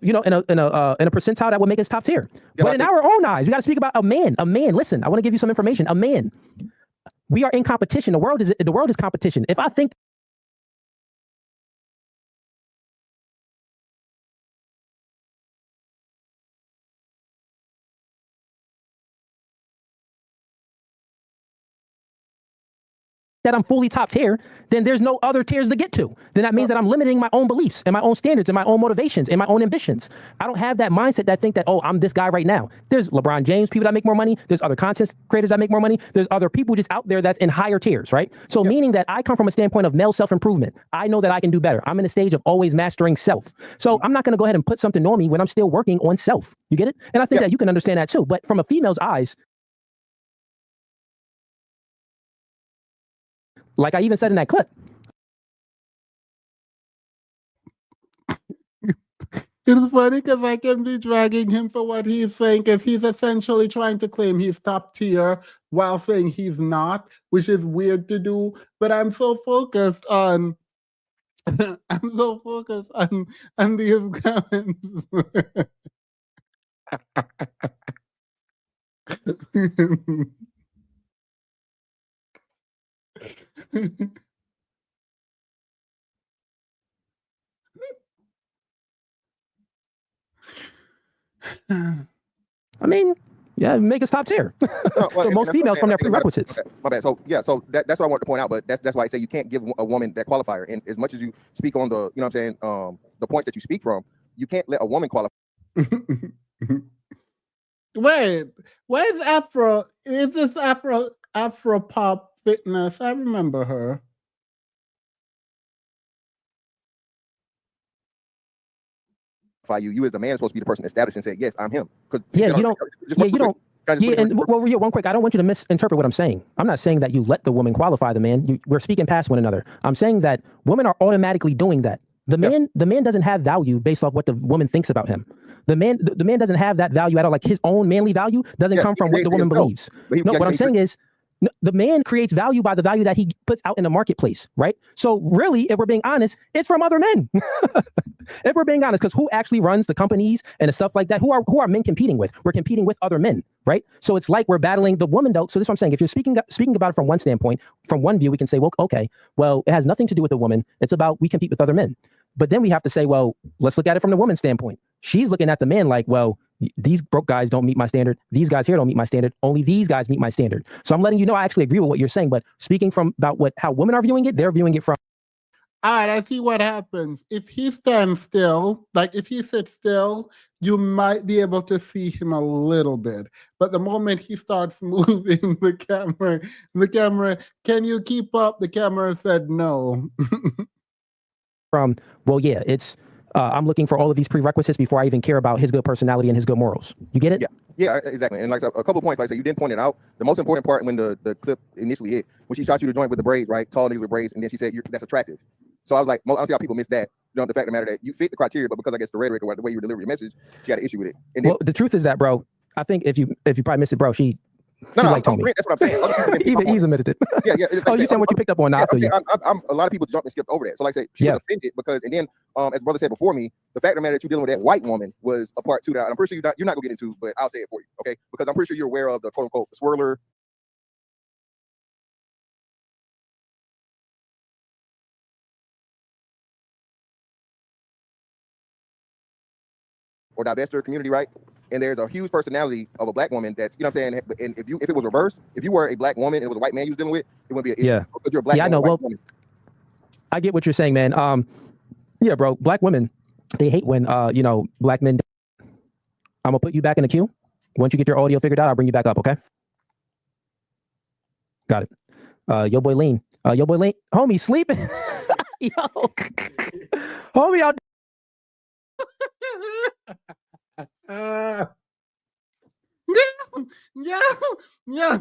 you know, in a percentile that would make us top tier. Yeah, but in our own eyes, we got to speak about a man. Listen, I want to give you some information. A man. We are in competition. The world is competition. If I think that I'm fully top tier, then there's no other tiers to get to. Then that means that I'm limiting my own beliefs and my own standards and my own motivations and my own ambitions. I don't have that mindset that think that, oh, I'm this guy right now. There's LeBron James people that make more money. There's other content creators that make more money. There's other people just out there that's in higher tiers, right? So meaning that I come from a standpoint of male self-improvement. I know that I can do better. I'm in a stage of always mastering self. So I'm not going to go ahead and put something on me when I'm still working on self. You get it? And I think that you can understand that too. But from a female's eyes, like I even said in that clip. It's funny because I can be dragging him for what he's saying because he's essentially trying to claim he's top tier while saying he's not, which is weird to do. But I'm so focused on these comments. I mean, yeah, make us top tier. So most females from their prerequisites. My bad. So yeah, so that's what I wanted to point out. But that's why I say you can't give a woman that qualifier. And as much as you speak on the, you know what I'm saying, the points that you speak from, you can't let a woman qualify. Wait, where's Afro? Is this Afro Pop Fitness? I remember her. You as the man is supposed to be the person established and say, yes, I'm him. Yeah, you don't. One quick. I don't want you to misinterpret what I'm saying. I'm not saying that you let the woman qualify the man. We're speaking past one another. I'm saying that women are automatically doing that. The man doesn't have value based off what the woman thinks about him. The man doesn't have that value at all. Like his own manly value doesn't come from what the woman believes. No, what I'm saying is, the man creates value by the value that he puts out in the marketplace, right? So really, if we're being honest, it's from other men. If we're being honest, because who actually runs the companies and the stuff like that? Who are men competing with? We're competing with other men, right? So it's like we're battling the woman though. So this is what I'm saying. If you're speaking about it from one standpoint, from one view, we can say, well, okay, well, it has nothing to do with the woman. It's about we compete with other men. But then we have to say, well, let's look at it from the woman's standpoint. She's looking at the man like, well, these broke guys don't meet my standard. These guys here don't meet my standard. Only these guys meet my standard. So I'm letting you know I actually agree with what you're saying, but speaking from about how women are viewing it, they're viewing it from. All right, I see what happens. If he stands still, like if he sits still, you might be able to see him a little bit. But the moment he starts moving the camera, can you keep up? The camera said no. From, well, yeah, it's, I'm looking for all of these prerequisites before I even care about his good personality and his good morals. You get it? Yeah, exactly. And like a couple of points, like I said, you didn't point it out. The most important part when the clip initially hit, when she shot you the joint with the braids, right? Tall niggas with braids, and then she said that's attractive. So I was like, I don't see how people miss that. You know, the fact of the matter that you fit the criteria, but because I guess the rhetoric or the way you deliver your message, she had an issue with it. And then, well, the truth is that, bro, I think if you probably missed it, bro, she no, that's what I'm saying. Even he's admitted it. Yeah. Oh, you saying what you picked up on? Not yeah, a lot of people jumped and skipped over that. So like I say, she was offended because, and then as brother said before me, the fact of the matter that you're dealing with that white woman was a part two that I'm pretty sure you're not gonna get into, but I'll say it for you, okay? Because I'm pretty sure you're aware of the quote unquote swirler. or divestiture community, right? And there's a huge personality of a black woman that's, you know what I'm saying? And if it was reversed, if you were a black woman and it was a white man you was dealing with, it wouldn't be an issue. Yeah. Because you're a black Yeah, I man, know. a white Well, woman. I get what you're saying, man. Yeah, bro. Black women, they hate when you know, black men. I'm gonna put you back in the queue. Once you get your audio figured out, I'll bring you back up. Okay. Got it. Yo, boy, lean. Homie, sleeping. Yo, homie, out. Yeah.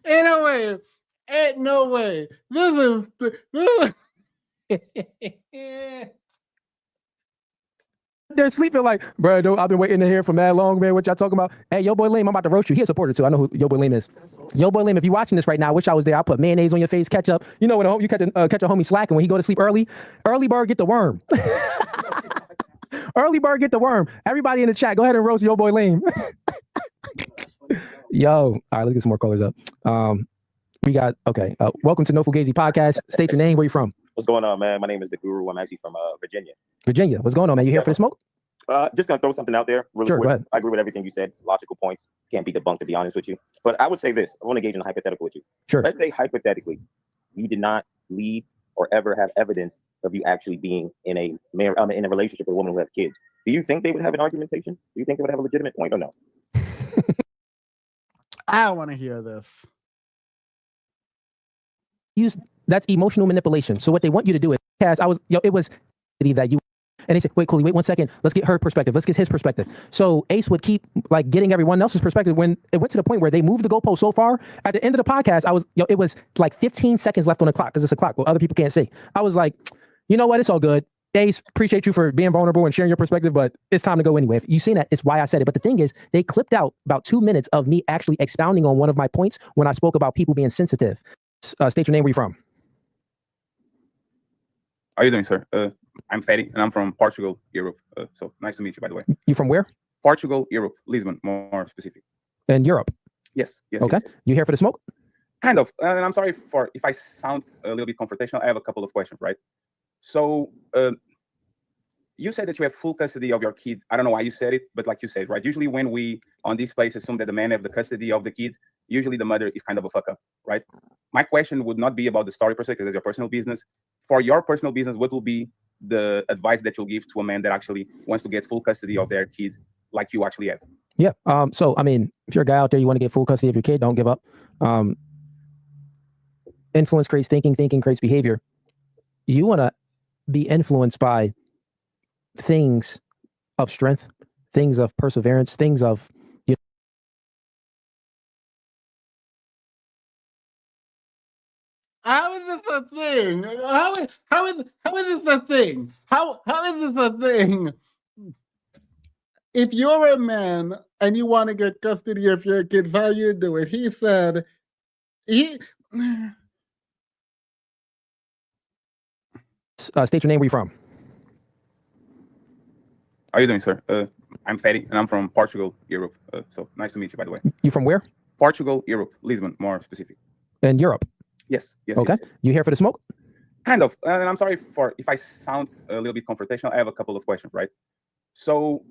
Ain't no way. This is They're sleeping like, bro, I've been waiting to hear from that long, man. What y'all talking about? Hey, Yo Boy Lame, I'm about to roast you. He a supporter too. I know who Yo Boy Lame is. Yo Boy Lame, if you're watching this right now, I wish I was there. I'll put mayonnaise on your face, ketchup. You know when you catch a homie slacking when he go to sleep early bird get the worm. Early bird get the worm. Everybody in the chat, go ahead and roast Yo Boy Lame. Yo, all right, let's get some more colors up. We got, okay. Welcome to No Fugazi Podcast. State your name. Where you from? What's going on, man? My name is The Guru. I'm actually from Virginia. Virginia. What's going on, man? You here for the smoke? Just gonna throw something out there really Sure, quick. go ahead. I agree with everything you said. Logical points can't be debunked, to be honest with you. But I would say this. I want to engage in a hypothetical with you. Sure. Let's say hypothetically, you did not lead or ever have evidence of you actually being in a relationship with a woman who has kids. Do you think they would have an argumentation? Do you think they would have a legitimate point or no? I want to hear this. That's emotional manipulation. So what they want you to do is, it was that you, and they said, wait, Cooley, wait 1 second. Let's get her perspective. Let's get his perspective. So Ace would keep like getting everyone else's perspective when it went to the point where they moved the goalpost so far. At the end of the podcast, it was like 15 seconds left on the clock because it's a clock. Well, other people can't see. I was like, you know what? It's all good. Ace, appreciate you for being vulnerable and sharing your perspective, but it's time to go anyway. If you've seen that, it's why I said it. But the thing is, they clipped out about 2 minutes of me actually expounding on one of my points when I spoke about people being sensitive. State your name. Where you from? How are you doing, sir? I'm Fetty, and I'm from Portugal, Europe. So nice to meet you, by the way. You from where? Portugal, Europe, Lisbon, more specific. In Europe? Yes. Okay. Yes. You here for the smoke? Kind of. And I'm sorry if I sound a little bit confrontational. I have a couple of questions, right? So you said that you have full custody of your kid. I don't know why you said it, but like you said, right? Usually when we on this place assume that the man have the custody of the kid, usually the mother is kind of a fuck up, right? My question would not be about the story per se, because it's your personal business. For your personal business, what will be the advice that you'll give to a man that actually wants to get full custody of their kid like you actually have? Yeah. So, I mean, if you're a guy out there, you want to get full custody of your kid, don't give up. Influence creates thinking, thinking creates behavior. You want to be influenced by things of strength, things of perseverance, things of, How is this a thing? How is this a thing? How is this a thing? If you're a man and you want to get custody of your kids, how you do it? He said state your name. Where you from? How are you doing, sir? I'm Fetty, and I'm from Portugal, Europe. So nice to meet you, by the way. You from where? Portugal, Europe, Lisbon, more specific. In Europe? Yes. Okay. Yes. You here for the smoke? Kind of. And I'm sorry if I sound a little bit confrontational. I have a couple of questions, right? So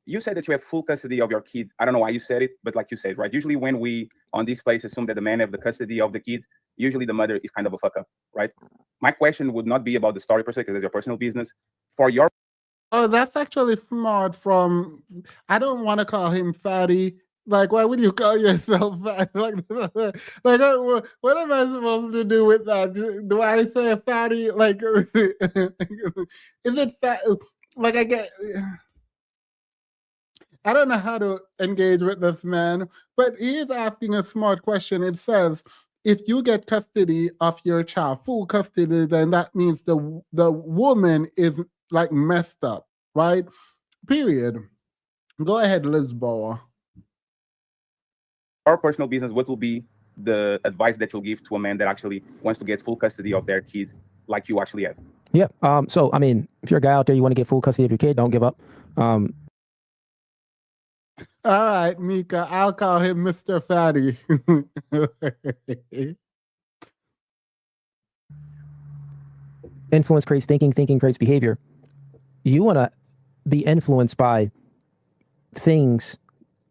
you said that you have full custody of your kid. I don't know why you said it, but like you said, right? Usually when we on this place assume that the man have the custody of the kid, usually the mother is kind of a fuck up, right? My question would not be about the story per se, because it's your personal business. For your that's actually smart from, I don't want to call him Fatty. Like, why would you call yourself fat? Like, what am I supposed to do with that? Do I say fatty? Like, is it fat? Like, I don't know how to engage with this man, but he is asking a smart question. It says, if you get custody of your child, full custody, then that means the woman is like messed up, right? Period. Go ahead, Lisboa. Our personal business, what will be the advice that you'll give to a man that actually wants to get full custody of their kid like you actually have? Yeah. So, I mean, if you're a guy out there, you want to get full custody of your kid, don't give up. All right, Mika, I'll call him Mr. Fatty. influence creates thinking, thinking creates behavior. You want to be influenced by things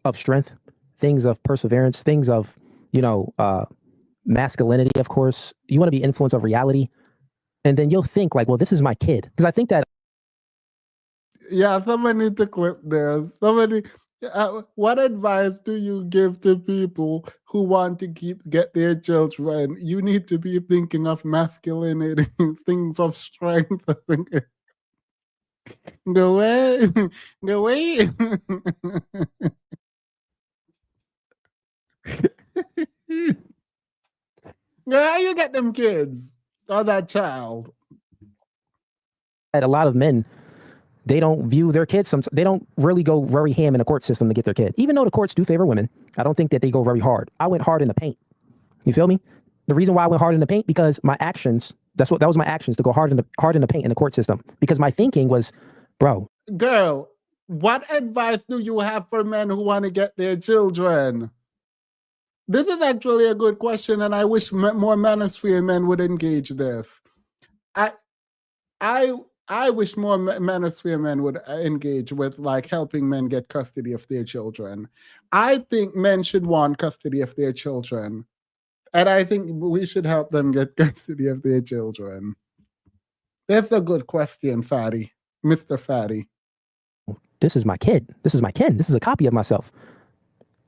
of strength, things of perseverance, things of, masculinity, of course. You want to be influenced of reality. And then you'll think like, well, this is my kid. Because I think that. Yeah, someone need to clip this. What advice do you give to people who want to get their children? You need to be thinking of masculinity, things of strength. Go away. Go away. How you get them kids or that child? A lot of men, they don't view their kids. They don't really go very ham in the court system to get their kid. Even though the courts do favor women, I don't think that they go very hard. I went hard in the paint. You feel me? The reason why I went hard in the paint, because my actions, that was my actions, to go hard in the paint in the court system. Because my thinking was, bro. Girl, what advice do you have for men who want to get their children? This is actually a good question, and I wish more manosphere men would engage this. I wish more manosphere men would engage with like helping men get custody of their children. I think men should want custody of their children, and I think we should help them get custody of their children. That's a good question, Fatty, Mr. Fatty. This is my kid. This is my kin. This is a copy of myself.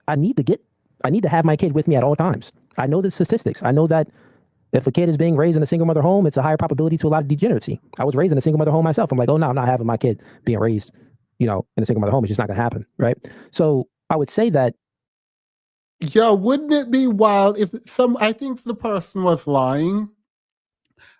I need to have my kid with me at all times. I know the statistics. I know that if a kid is being raised in a single mother home, it's a higher probability to a lot of degeneracy. I was raised in a single mother home myself. I'm like, oh no, I'm not having my kid being raised, in a single mother home. It's just not going to happen, right? So I would say that. Yeah, wouldn't it be wild if I think the person was lying.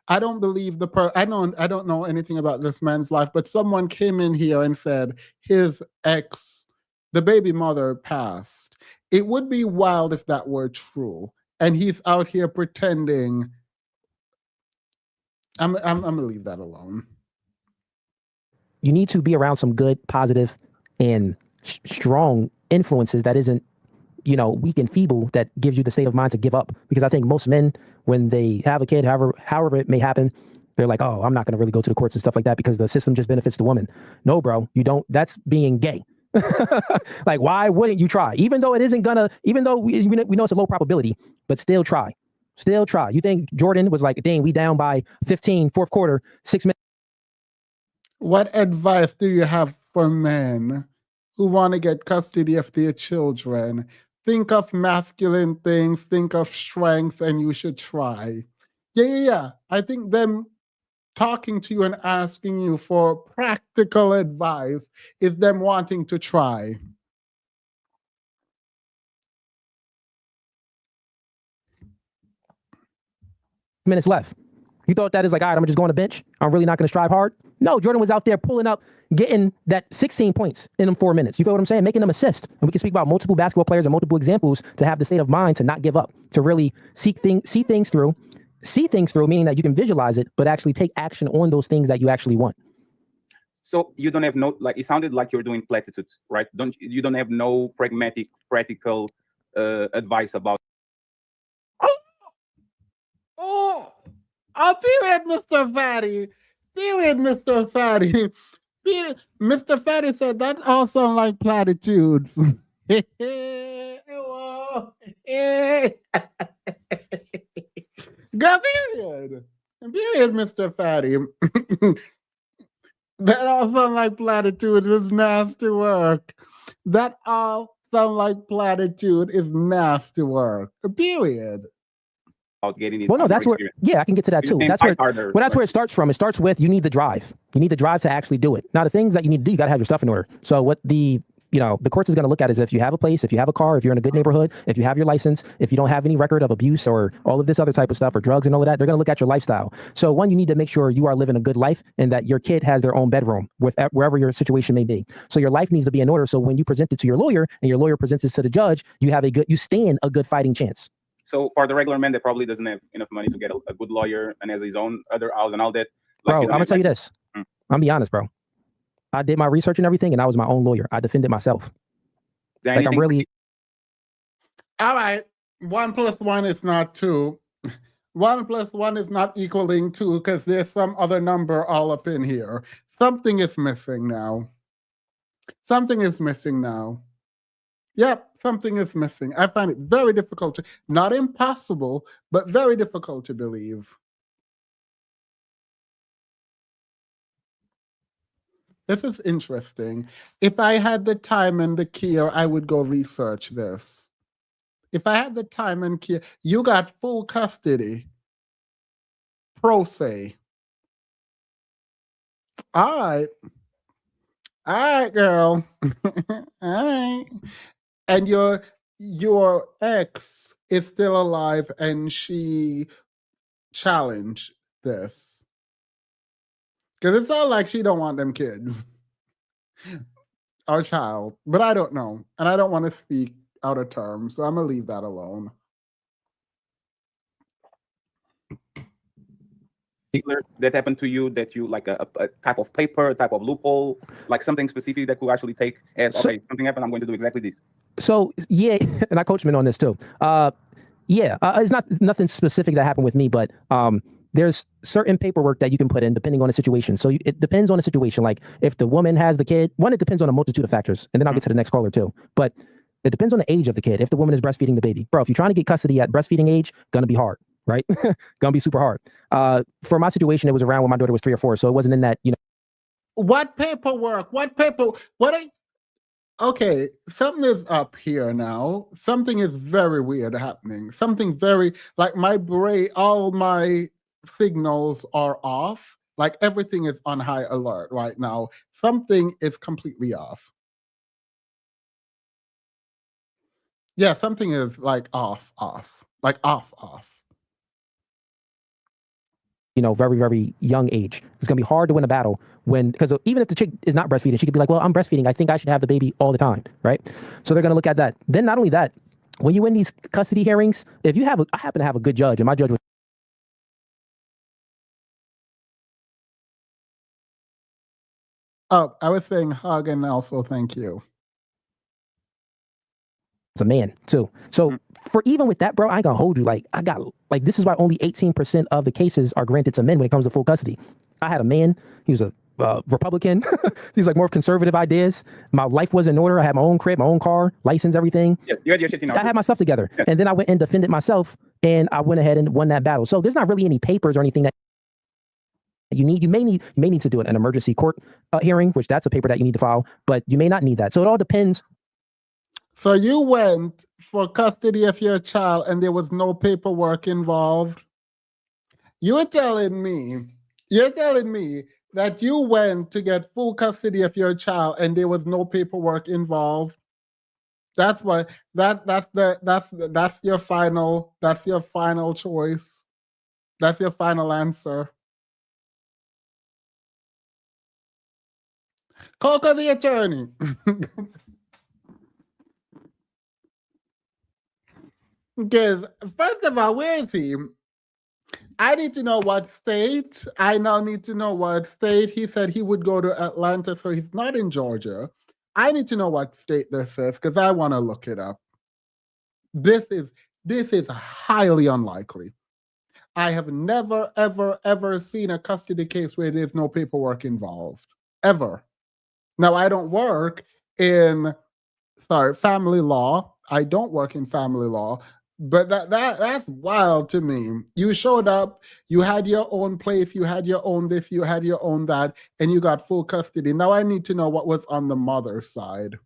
I don't believe I don't know anything about this man's life, but someone came in here and said his ex, the baby mother, passed. It would be wild if that were true. And he's out here pretending. I'm going to leave that alone. You need to be around some good, positive, and strong influences that isn't, weak and feeble, that gives you the state of mind to give up. Because I think most men, when they have a kid, however it may happen, they're like, oh, I'm not going to really go to the courts and stuff like that because the system just benefits the woman. No, bro, you don't. That's being gay. Like, why wouldn't you try? Even though it isn't gonna, even though we know it's a low probability, but still try. Still try. You think Jordan was like, dang, we down by 15, fourth quarter, 6 minutes. What advice do you have for men who want to get custody of their children? Think of masculine things, think of strength, and you should try. Yeah. I think them talking to you and asking you for practical advice is them wanting to try. Minutes left. You thought that is like, all right, I'm just going to bench. I'm really not going to strive hard. No, Jordan was out there pulling up, getting that 16 points in them 4 minutes. You feel what I'm saying? Making them assist. And we can speak about multiple basketball players and multiple examples to have the state of mind to not give up, to really see things through, meaning that you can visualize it, but actually take action on those things that you actually want. So you don't have it sounded like you're doing platitudes, right? You don't have no pragmatic, practical advice about. Period, Mr. Fatty. Period, Mr. Fatty. Period. Mr. Fatty said that all sound like platitudes. Go, period. Period, Mr. Fatty. That all sound like platitudes is nasty work. That all sound like platitude is nasty work. Period. Getting it. Well, no, that's where, I can get to that too. That's where, where it starts from. It starts with, you need the drive. You need the drive to actually do it. Now, the things that you need to do, you got to have your stuff in order. So what the courts is going to look at is if you have a place, if you have a car, if you're in a good neighborhood, if you have your license, if you don't have any record of abuse or all of this other type of stuff or drugs and all of that, they're going to look at your lifestyle. So one, you need to make sure you are living a good life and that your kid has their own bedroom wherever your situation may be. So your life needs to be in order. So when you present it to your lawyer and your lawyer presents it to the judge, you stand a good fighting chance. So for the regular man that probably doesn't have enough money to get a good lawyer and has his own other house and all that. Bro, I'm going to tell you this. I'm going to be honest, bro. I did my research and everything and I was my own lawyer. I defended myself. Like I'm really. All right. 1 + 1 is not 2. 1 + 1 is not equaling 2 because there's some other number all up in here. Something is missing now. Something is missing now. Yep, something is missing. I find it very difficult to, not impossible, but very difficult to believe. This is interesting. If I had the time and the care, I would go research this. If I had the time and care, you got full custody. Pro se. All right. All right, girl. All right. And your ex is still alive and she challenged this. Because it's not like she don't want them kids. Or child. But I don't know. And I don't want to speak out of term. So I'm going to leave that alone. That happened to you, that you like a type of paper, a type of loophole, like something specific that could actually take as, okay, something happened, I'm going to do exactly this. So yeah, and I coach men on this too. It's not nothing specific that happened with me, but there's certain paperwork that you can put in depending on the situation. So it depends on the situation. Like if the woman has the kid, one, it depends on a multitude of factors, and then I'll get to the next caller too. But it depends on the age of the kid. If the woman is breastfeeding the baby, bro, if you're trying to get custody at breastfeeding age, gonna be hard, right? Gonna be super hard. For my situation, it was around when my daughter was 3 or 4, so it wasn't in that, What paperwork? Okay, something is up here now. Something is very weird happening. Something very, like my brain, all my signals are off. Like everything is on high alert right now. Something is completely off. Yeah, something is like off. Like off. Very, very young age. It's gonna be hard to win a battle because even if the chick is not breastfeeding, she could be like, well, I'm breastfeeding. I think I should have the baby all the time, right? So they're gonna look at that. Then not only that, when you win these custody hearings, if you I happen to have a good judge, and my judge was Oh, I was saying hug and also thank you. a man too. So for even with that, bro, I ain't gonna hold you. Like this is why only 18% of the cases are granted to men when it comes to full custody. I had a man, he was a Republican. He's like more conservative ideas. My life was in order. I had my own crib, my own car, license, everything. Yes, you had your shit in order. I had my stuff together. Yes. And then I went and defended myself, and I went ahead and won that battle. So there's not really any papers or anything that you need. You may need to do an emergency court hearing, which that's a paper that you need to file, but you may not need that. So it all depends. So you went for custody of your child and there was no paperwork involved? You're telling me that you went to get full custody of your child and there was no paperwork involved? That's what that's your final choice. That's your final answer. Coco the attorney. Because first of all, where is he? I need to know what state. I now need to know what state. He said he would go to Atlanta, so he's not in Georgia. I need to know what state this is because I want to look it up. This is highly unlikely. I have never, ever, ever seen a custody case where there's no paperwork involved. Ever. Now, I don't work in family law. I don't work in family law. But that's wild to me. You showed up, you had your own place, you had your own this, you had your own that, and you got full custody. Now I need to know what was on the mother's side.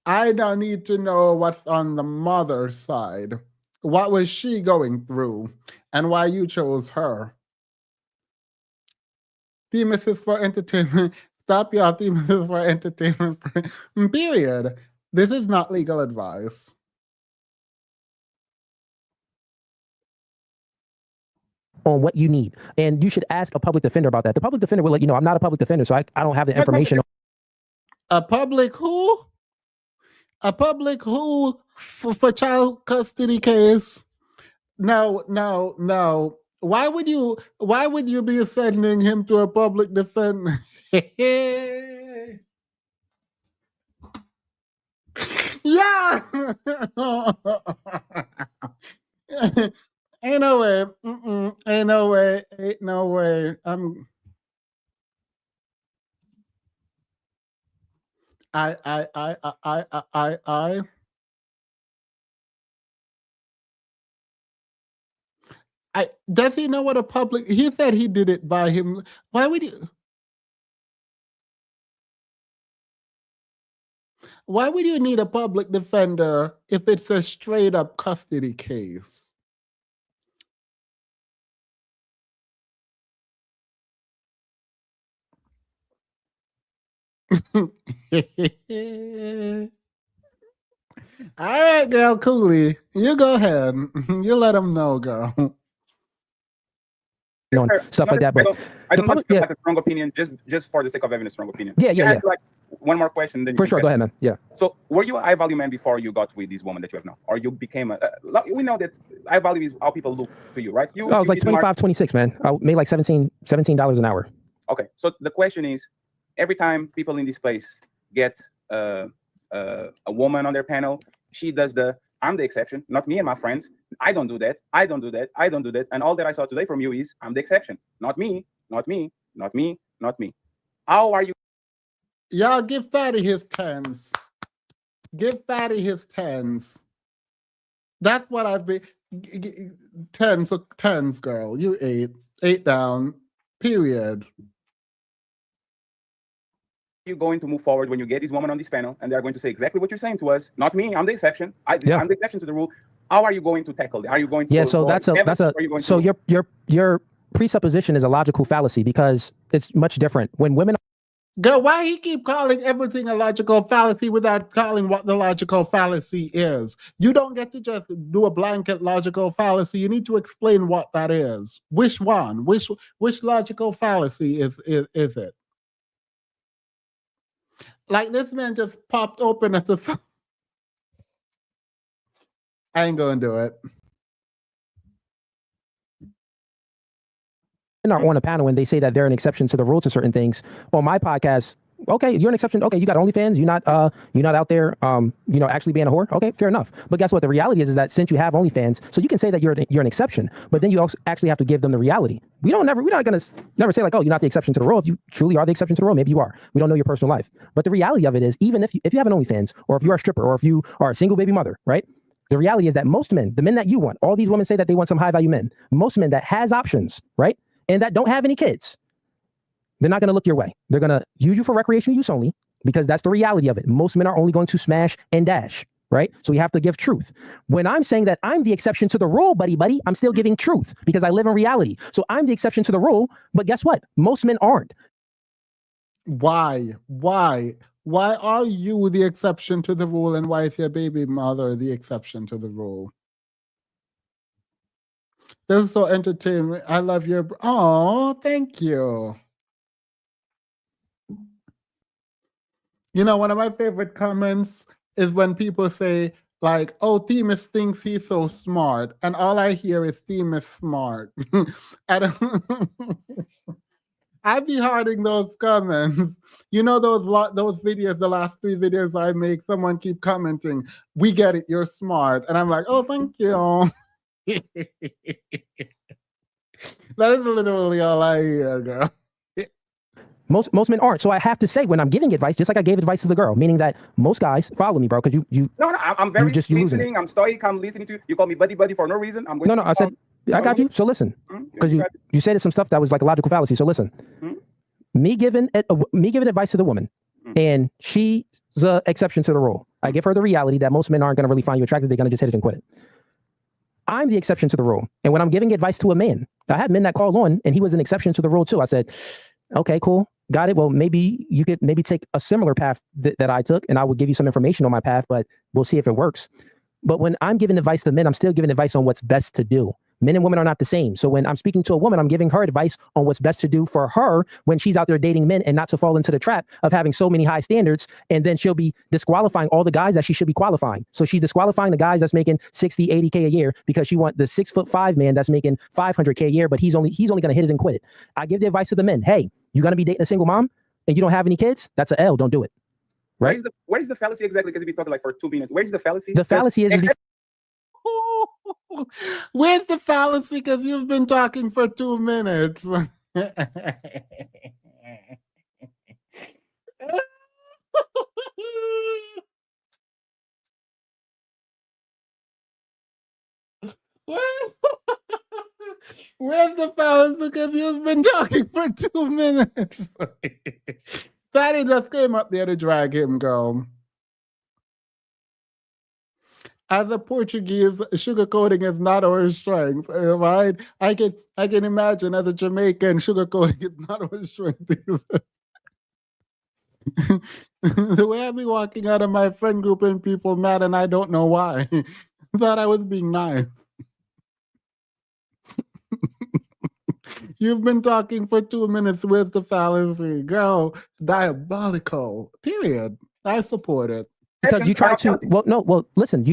I now need to know what's on the mother's side. What was she going through and why you chose her? Themis is for entertainment. Stop y'all. Themis is for entertainment. Period. This is not legal advice. On what you need. And you should ask a public defender about that. The public defender will let you know. I'm not a public defender, so I don't have the information. A public who? A public who for child custody case? No. Why would you be sending him to a public defender? Yeah. Ain't no way. Ain't no way. Ain't no way. Does he know what a public? He said he did it by him. Why would you? Why would you need a public defender if it's a straight up custody case? All right, girl, Cooley, you go ahead. You let him know, girl. Stuff like that. But I don't have like a strong opinion just for the sake of having a strong opinion. Yeah. Like one more question. Then For sure, go ahead, man. Yeah. So, were you a high value man before you got with this woman that you have now, or you became a? We know that high value is how people look to you, right? I was like 25, 26, man. I made like $17 an hour. Okay, so the question is, every time people in this place get a woman on their panel, she does I'm the exception, not me and my friends. I don't do that. I don't do that. I don't do that. And all that I saw today from you is I'm the exception, not me, not me, not me, not me. How are you? Y'all give Fatty his 10s. Give Fatty his 10s. That's what I've been. 10s, girl. You 8 down. Period. You going to move forward when you get this woman on this panel and they're going to say exactly what you're saying to us? Not me. I'm the exception. I'm the exception to the rule. How are you going to tackle that? Are you going to? Yeah. So your presupposition is a logical fallacy because it's much different when women. Girl, why he keep calling everything a logical fallacy without calling what the logical fallacy is? You don't get to just do a blanket logical fallacy. You need to explain what that is. Which one? Which logical fallacy is it? Like this man just popped open at the. I ain't gonna do it. Are on a panel and they say that they're an exception to the rule to certain things. On my podcast, okay, you're an exception. Okay, you got OnlyFans. You're not out there, actually being a whore. Okay, fair enough. But guess what? The reality is that since you have OnlyFans, so you can say that you're an exception, but then you also actually have to give them the reality. We're not gonna never say like, oh, you're not the exception to the rule. If you truly are the exception to the rule, maybe you are. We don't know your personal life, but the reality of it is, even if you have an OnlyFans, or if you're a stripper, or if you are a single baby mother, right? The reality is that most men, the men that you want, all these women say that they want some high value men. Most men that has options, right? And that don't have any kids, they're not going to look your way. They're going to use you for recreational use only, because that's the reality of it. Most men are only going to smash and dash, right? So we have to give truth. When I'm saying that I'm the exception to the rule, buddy, I'm still giving truth because I live in reality. So I'm the exception to the rule, but guess what? Most men aren't. Why are you the exception to the rule, and why is your baby mother the exception to the rule? This is so entertaining. I love your. Oh, thank you. You know, one of my favorite comments is when people say, like, oh, Themis thinks he's so smart. And all I hear is Themis smart. I'd be hiding those comments. You know, those videos, the last 3 videos I make, someone keep commenting, we get it, you're smart. And I'm like, oh, thank you. That is literally all I hear, girl. Most men aren't. So I have to say, when I'm giving advice, just like I gave advice to the girl, meaning that most guys follow me, bro, because you. No, I'm very listening. I'm stoic. I'm listening to you. You call me buddy for no reason. I'm going. No, I said I got you. So listen, because you said some stuff that was like a logical fallacy. So listen, me giving advice to the woman, and she's the exception to the rule. I give her the reality that most men aren't going to really find you attractive. They're going to just hit it and quit it. I'm the exception to the rule. And when I'm giving advice to a man, I had men that called on, and he was an exception to the rule too. I said, okay, cool. Got it. Well, maybe you could take a similar path that I took, and I will give you some information on my path, but we'll see if it works. But when I'm giving advice to men, I'm still giving advice on what's best to do. Men and women are not the same. So when I'm speaking to a woman, I'm giving her advice on what's best to do for her when she's out there dating men, and not to fall into the trap of having so many high standards. And then she'll be disqualifying all the guys that she should be qualifying. So she's disqualifying the guys that's making 60, 80K a year because she wants the 6'5" man that's making 500K a year, but he's only going to hit it and quit it. I give the advice to the men. Hey, you're going to be dating a single mom and you don't have any kids? That's an L. Don't do it. Right? Where is the fallacy exactly? Because we've been talking like for 2 minutes. Where is the fallacy? The fallacy is Where's the fallacy? Because you've been talking for 2 minutes. Where's the fallacy? Because you've been talking for 2 minutes. Fatty just came up there to drag him, girl. As a Portuguese, sugarcoating is not our strength, right? I can imagine as a Jamaican, sugarcoating is not our strength. The way I be walking out of my friend group and people mad and I don't know why. Thought I was being nice. You've been talking for 2 minutes. Where's the fallacy? Girl, diabolical. Period. I support it. Because you tried to, listen,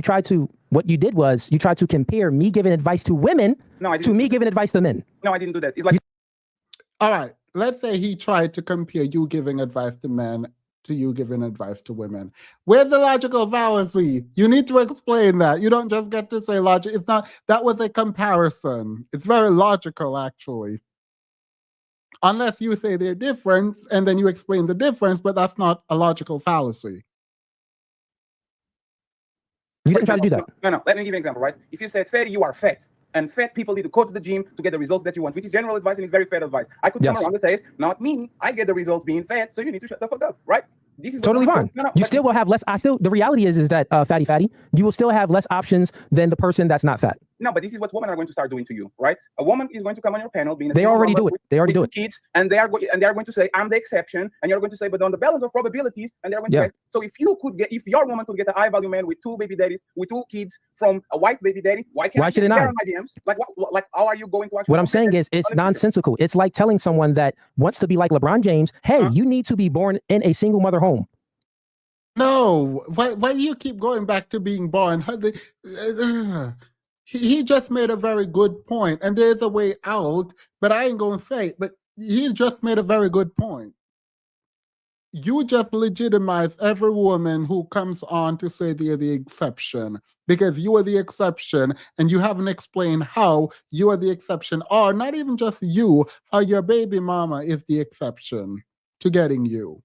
what you did was you tried to compare me giving advice to women to me giving advice to men. No, I didn't do that. It's like, all right, let's say he tried to compare you giving advice to men to you giving advice to women. Where's the logical fallacy? You need to explain that. You don't just get to say logic. It's not, that was a comparison. It's very logical, actually. Unless you say they're different and then you explain the difference, but that's not a logical fallacy. You didn't try to do that. No. Let me give you an example, right? If you said, Fatty, you are fat. And fat people need to go to the gym to get the results that you want, which is general advice and it's very fair advice. I could come around and say, not me. I get the results being fat, so you need to shut the fuck up, right? This is totally fine. You still will have less. The reality is that fatty, you will still have less options than the person that's not fat. No, but this is what women are going to start doing to you, right? A woman is going to come on your panel, being they already do it. They already do it. Kids, and they are going to say, I'm the exception, and you're going to say, but on the balance of probabilities, and they're going to say, so if your woman could get a high value man with 2 baby daddies, with 2 kids from a white baby daddy, why should it not? On my DMs? Like how are you going to actually? What I'm saying is, it's nonsensical. It's like telling someone that wants to be like LeBron James, hey, you need to be born in a single mother home. No, why do you keep going back to being born? He just made a very good point, and there's a way out, but I ain't gonna say it, but he just made a very good point. You just legitimize every woman who comes on to say they're the exception, because you are the exception, and you haven't explained how you are the exception, or not even just you, how your baby mama is the exception to getting you.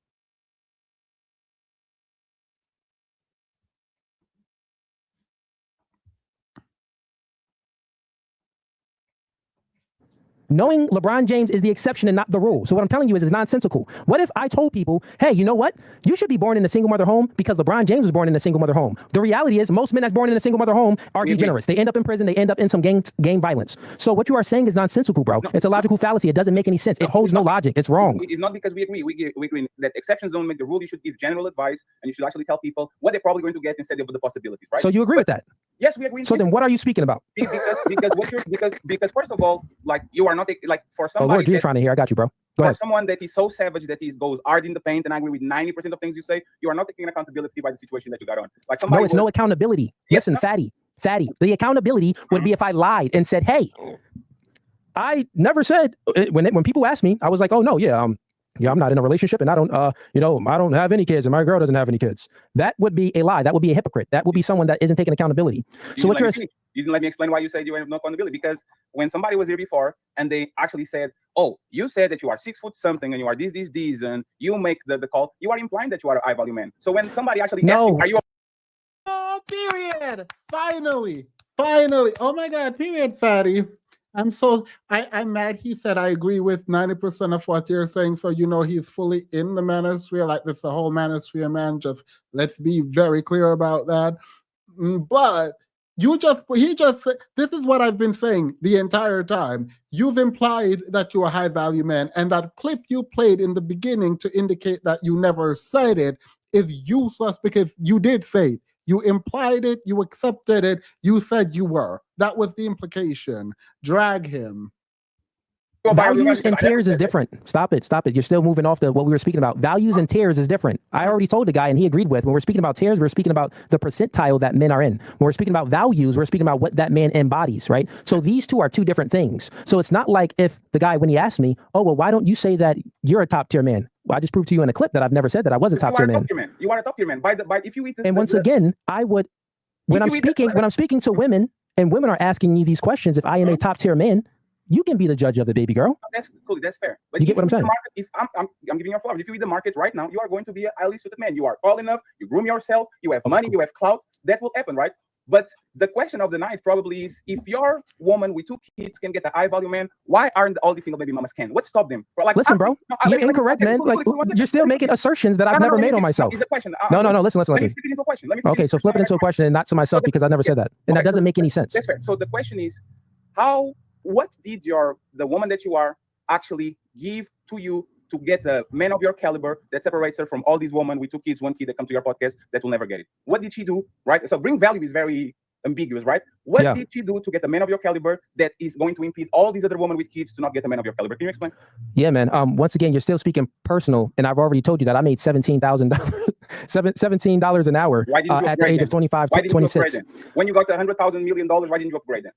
Knowing LeBron James is the exception and not the rule. So what I'm telling you is it's nonsensical. What if I told people, hey, you know what? You should be born in a single mother home because LeBron James was born in a single mother home. The reality is most men that's born in a single mother home are degenerates. They end up in prison. They end up in some gang violence. So what you are saying is nonsensical, bro. No. It's a logical fallacy. It doesn't make any sense. It holds no logic. It's wrong. It's not because we agree. We agree that exceptions don't make the rule. You should give general advice and you should actually tell people what they're probably going to get instead of the possibilities, right? So you agree with that? Yes, we agree. So then what are you speaking about? Because first of all, like you are not like for somebody. Oh Lord, you're trying to hear. I got you, bro. Go ahead. Someone that is so savage that he goes hard in the paint, and I agree with 90% of things you say, you are not taking accountability by the situation that you got on. Like somebody no, it's no accountability. Yes, listen, no. fatty. The accountability would be if I lied and said, hey, I never said when people ask me, I was like, oh no, yeah, I'm not in a relationship and I don't, I don't have any kids and my girl doesn't have any kids. That would be a lie. That would be a hypocrite. That would be someone that isn't taking accountability. So what you didn't let me explain why you said you have no accountability, because when somebody was here before and they actually said, oh, you said that you are 6 foot something and you are this, and you make the call, you are implying that you are a high value man. So when somebody actually asks you, are you Oh, period. Finally. Oh my God, period, fatty. I'm mad. He said, I agree with 90% of what you're saying. So, he's fully in the manosphere, like this, the whole manosphere, man. Just let's be very clear about that. But this is what I've been saying the entire time. You've implied that you're a high value man. And that clip you played in the beginning to indicate that you never said it is useless because you did say it. You implied it, you accepted it, you said you were. That was the implication. Drag him. Values and tiers is different. Stop it. You're still moving off what we were speaking about. Values and tiers is different. I already told the guy and he agreed with. When we're speaking about tiers, we're speaking about the percentile that men are in. When we're speaking about values, we're speaking about what that man embodies, right? So these two are two different things. So it's not like if the guy, when he asked me, oh, well, why don't you say that you're a top tier man? Well, I just proved to you in a clip that I've never said that I was a top tier man. You are a top tier man. If you eat and once again, I would, when I'm speaking to women, and women are asking me these questions. If I am a top tier man, you can be the judge of the baby girl. That's cool. That's fair. But You get what I'm saying? If I'm giving you a flowers. If you read the market right now, you are going to be a highly suited man. You are tall enough. You groom yourself. You have money. You have clout. That will happen, right? But the question of the night probably is, if your woman with 2 kids can get a high value man, why aren't all these single baby mamas can? What stopped them? Like, Listen, bro, you're incorrect, man. Like, you're still making assertions that I've never made on myself. It's a question. No, listen. Let me flip it into a question. Okay, so flip it into a question and not to myself because I never said that. And that doesn't make any sense. That's fair. So the question is, what did the woman that you are actually give to you to get a man of your caliber that separates her from all these women with 2 kids, 1 kid that come to your podcast that will never get it? What did she do, right? So bring value is very ambiguous, right? What did she do to get a man of your caliber that is going to impede all these other women with kids to not get a man of your caliber? Can you explain? Yeah, man. Once again, you're still speaking personal, and I've already told you that I made $17 an hour at the age of 25, why didn't 26. You upgrade then? When you got $100,000 million, why didn't you upgrade then?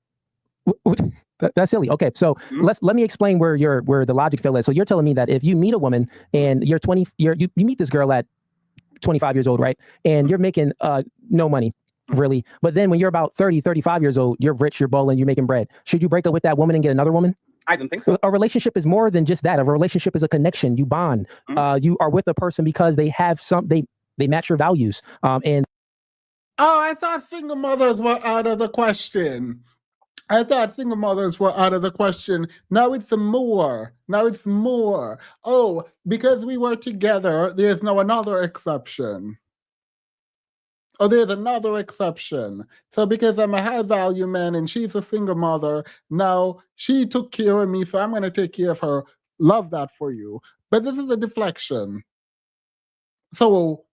That's silly. Okay, so let me explain where the logic fail is. So you're telling me that if you meet a woman and you're 20, you meet this girl at 25 years old, right? And you're making no money, really. But then when you're about 30, 35 years old, you're rich, you're balling, you're making bread. Should you break up with that woman and get another woman? I don't think so. A relationship is more than just that. A relationship is a connection. You bond. You are with a person because they have they match your values. And I thought single mothers were out of the question. Now it's more. Oh, because we were together, there's now another exception. Oh, there's another exception. So because I'm a high value man and she's a single mother, now she took care of me, so I'm going to take care of her. Love that for you. But this is a deflection. So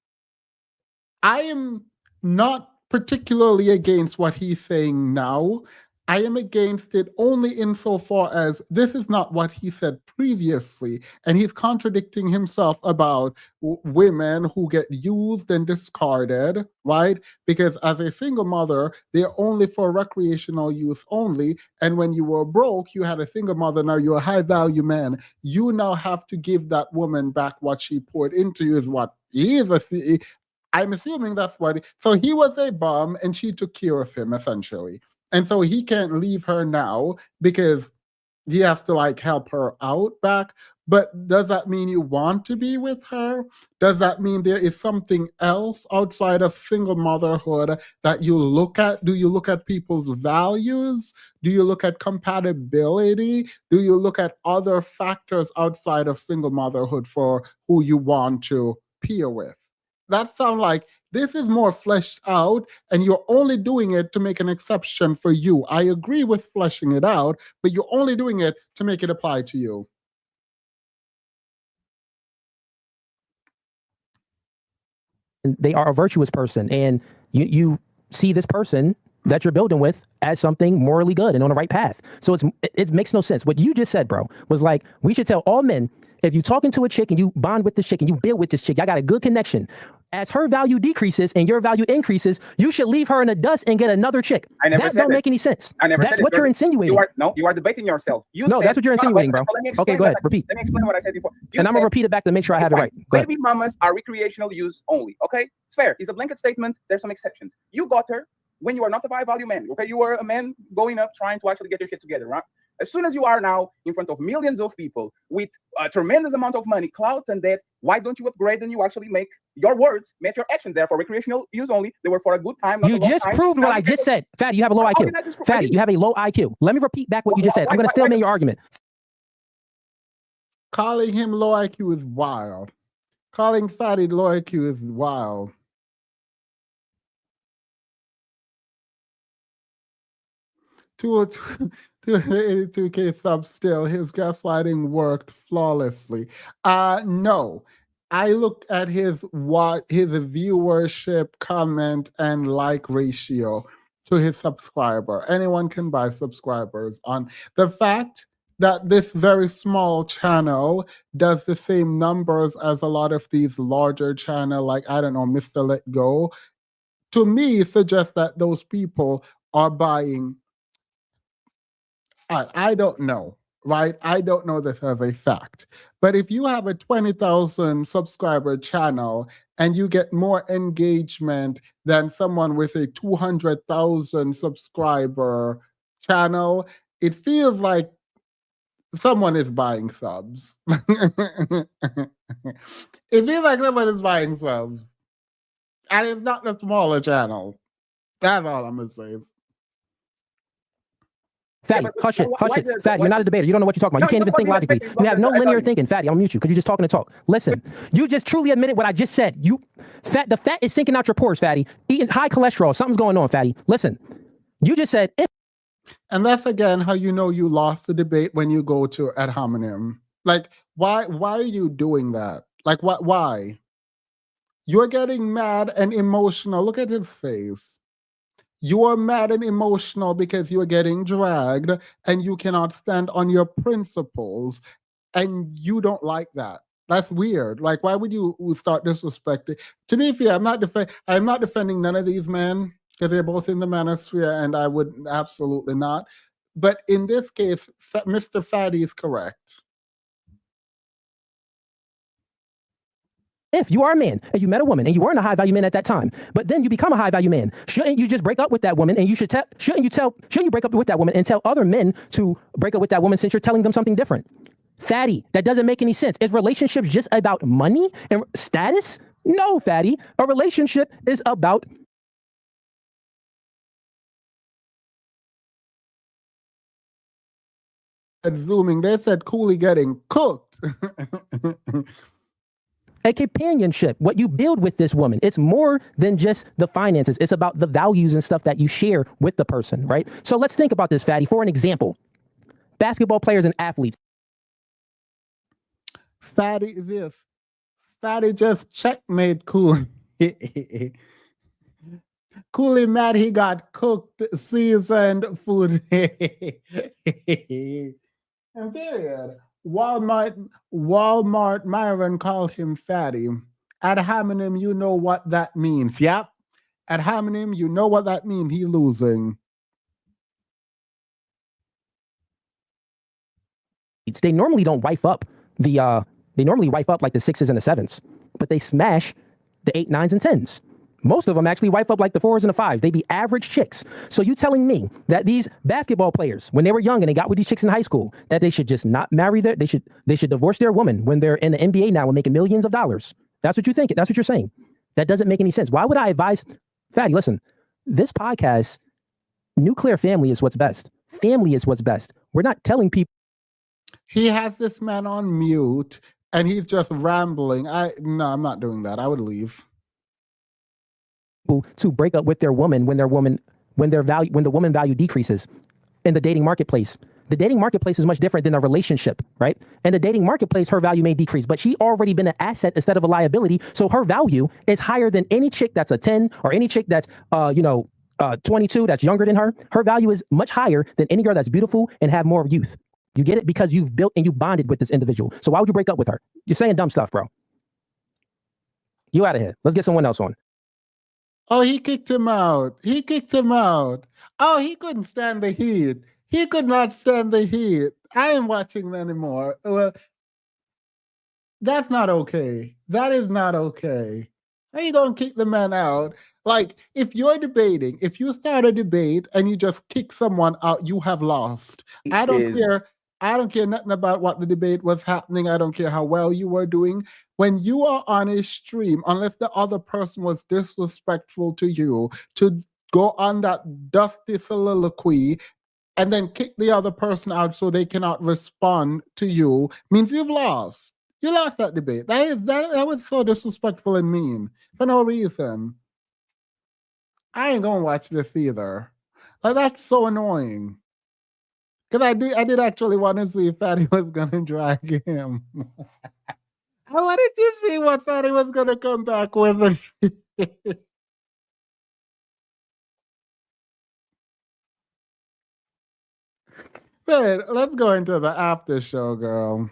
I am not particularly against what he's saying now. I am against it only insofar as this is not what he said previously, and he's contradicting himself about women who get used and discarded, right? Because as a single mother, they're only for recreational use only, and when you were broke, you had a single mother, now you're a high-value man. You now have to give that woman back what she poured into you is what he is. I'm assuming that's what, so he was a bum, and she took care of him, essentially. And so he can't leave her now because he has to like help her out back. But does that mean you want to be with her? Does that mean there is something else outside of single motherhood that you look at? Do you look at people's values? Do you look at compatibility? Do you look at other factors outside of single motherhood for who you want to peer with? That sounds like this is more fleshed out, and you're only doing it to make an exception for you. I agree with fleshing it out, but you're only doing it to make it apply to you. they are a virtuous person, and you see this person that you're building with as something morally good and on the right path. So it makes no sense. What you just said, bro, was like, we should tell all men, if you're talking to a chick and you bond with this chick and you build with this chick, I got a good connection. As her value decreases and your value increases, you should leave her in the dust and get another chick. That don't make any sense. That's what you're insinuating. You are debating yourself. That's what you're insinuating, bro. Okay, go ahead. Repeat. Let me explain what I said before. And I'm going to repeat it back to make sure I have it right. Baby mamas are recreational use only. Okay? It's fair. It's a blanket statement. There's some exceptions. You got her when you are not a high value man. Okay? You are a man going up trying to actually get your shit together, right? As soon as you are now in front of millions of people with a tremendous amount of money, clout, and debt, why don't you upgrade and you actually make your words match your actions? There for recreational use only. They were for a good time. You just proved what I just said. Fatty, you have a low IQ. Fatty, you have a low IQ. Let me repeat back what you just said. I'm going to still make your argument. Calling him low IQ is wild. Calling Fatty low IQ is wild. To 82K subs still, his gaslighting worked flawlessly. No, I looked at his viewership, comment, and like ratio to his subscriber. Anyone can buy subscribers on the fact that this very small channel does the same numbers as a lot of these larger channels, like, I don't know, Mr. Let Go, to me suggests that those people are buying. I don't know, right? I don't know this as a fact. But if you have a 20,000 subscriber channel and you get more engagement than someone with a 200,000 subscriber channel, it feels like someone is buying subs. It feels like someone is buying subs. And it's not the smaller channel. That's all I'm going to say. Fatty, hush it, Fatty, you're not a debater. You don't know what you're talking about. You can't even think logically. You have no linear thinking. Fatty, I'll mute you because you're just talking to talk. Listen, you just truly admitted what I just said. The fat is sinking out your pores, Fatty. Eating high cholesterol. Something's going on, Fatty. Listen, you just said. And that's again how you know you lost the debate when you go to ad hominem. Like, why are you doing that? Like, why? You're getting mad and emotional. Look at his face. You are mad and emotional because you are getting dragged and you cannot stand on your principles and you don't like that. That's weird. Like, why would you start disrespecting? To be fair, I'm not defending none of these men because they're both in the manosphere and I would absolutely not. But in this case, Mr. Fatty is correct. If you are a man and you met a woman and you weren't a high value man at that time, but then you become a high value man, shouldn't you just break up with that woman? And shouldn't you break up with that woman and tell other men to break up with that woman since you're telling them something different? Fatty, that doesn't make any sense. Is relationships just about money and status? No, Fatty. A relationship is about Zooming, they said Cooley getting cooked. a companionship, what you build with this woman. It's more than just the finances. It's about the values and stuff that you share with the person, right? So let's think about this, Fatty. For an example, basketball players and athletes. Fatty just checkmate Cooley. Cooley mad he got cooked, seasoned food. And period. Walmart Myron called him fatty. Ad hominem, you know what that means. Yep. Ad hominem, you know what that means. He losing. They normally don't wife up they normally wife up like the 6s and the 7s, but they smash the 8, 9s, and 10s. Most of them actually wife up like the 4s and the 5s. They be average chicks. So you telling me that these basketball players, when they were young and they got with these chicks in high school, that they should just not marry they should divorce their woman when they're in the NBA now and making millions of dollars? That's what you think. That's what you're saying. That doesn't make any sense. Why would I advise? Fatty, listen, this podcast, nuclear family is what's best. Family is what's best. We're not telling people. He has this man on mute and he's just rambling. No, I'm not doing that. I would leave. To break up with their woman when the woman value decreases in the dating marketplace. The dating marketplace is much different than a relationship, right? In the dating marketplace, her value may decrease, but she already been an asset instead of a liability. So her value is higher than any chick that's a 10 or any chick that's 22 that's younger than her. Her value is much higher than any girl that's beautiful and have more youth. You get it? Because you've built and you bonded with this individual. So why would you break up with her? You're saying dumb stuff, bro. You out of here. Let's get someone else on. Oh, he kicked him out. Oh, he couldn't stand the heat. He could not stand the heat. I ain't watching anymore. Well, that's not okay. That is not okay. How you gonna kick the man out? Like, if you're debating, if you start a debate and you just kick someone out, you have lost. I don't care nothing about what the debate was happening. I don't care how well you were doing. When you are on a stream, unless the other person was disrespectful to you, to go on that dusty soliloquy and then kick the other person out so they cannot respond to you, means you've lost. You lost that debate. That was so disrespectful and mean for no reason. I ain't gonna watch this either. Like, that's so annoying. Because I did actually want to see if Fatty was gonna drag him. I wanted to see what Fatty was gonna come back with. But let's go into the after show, girl.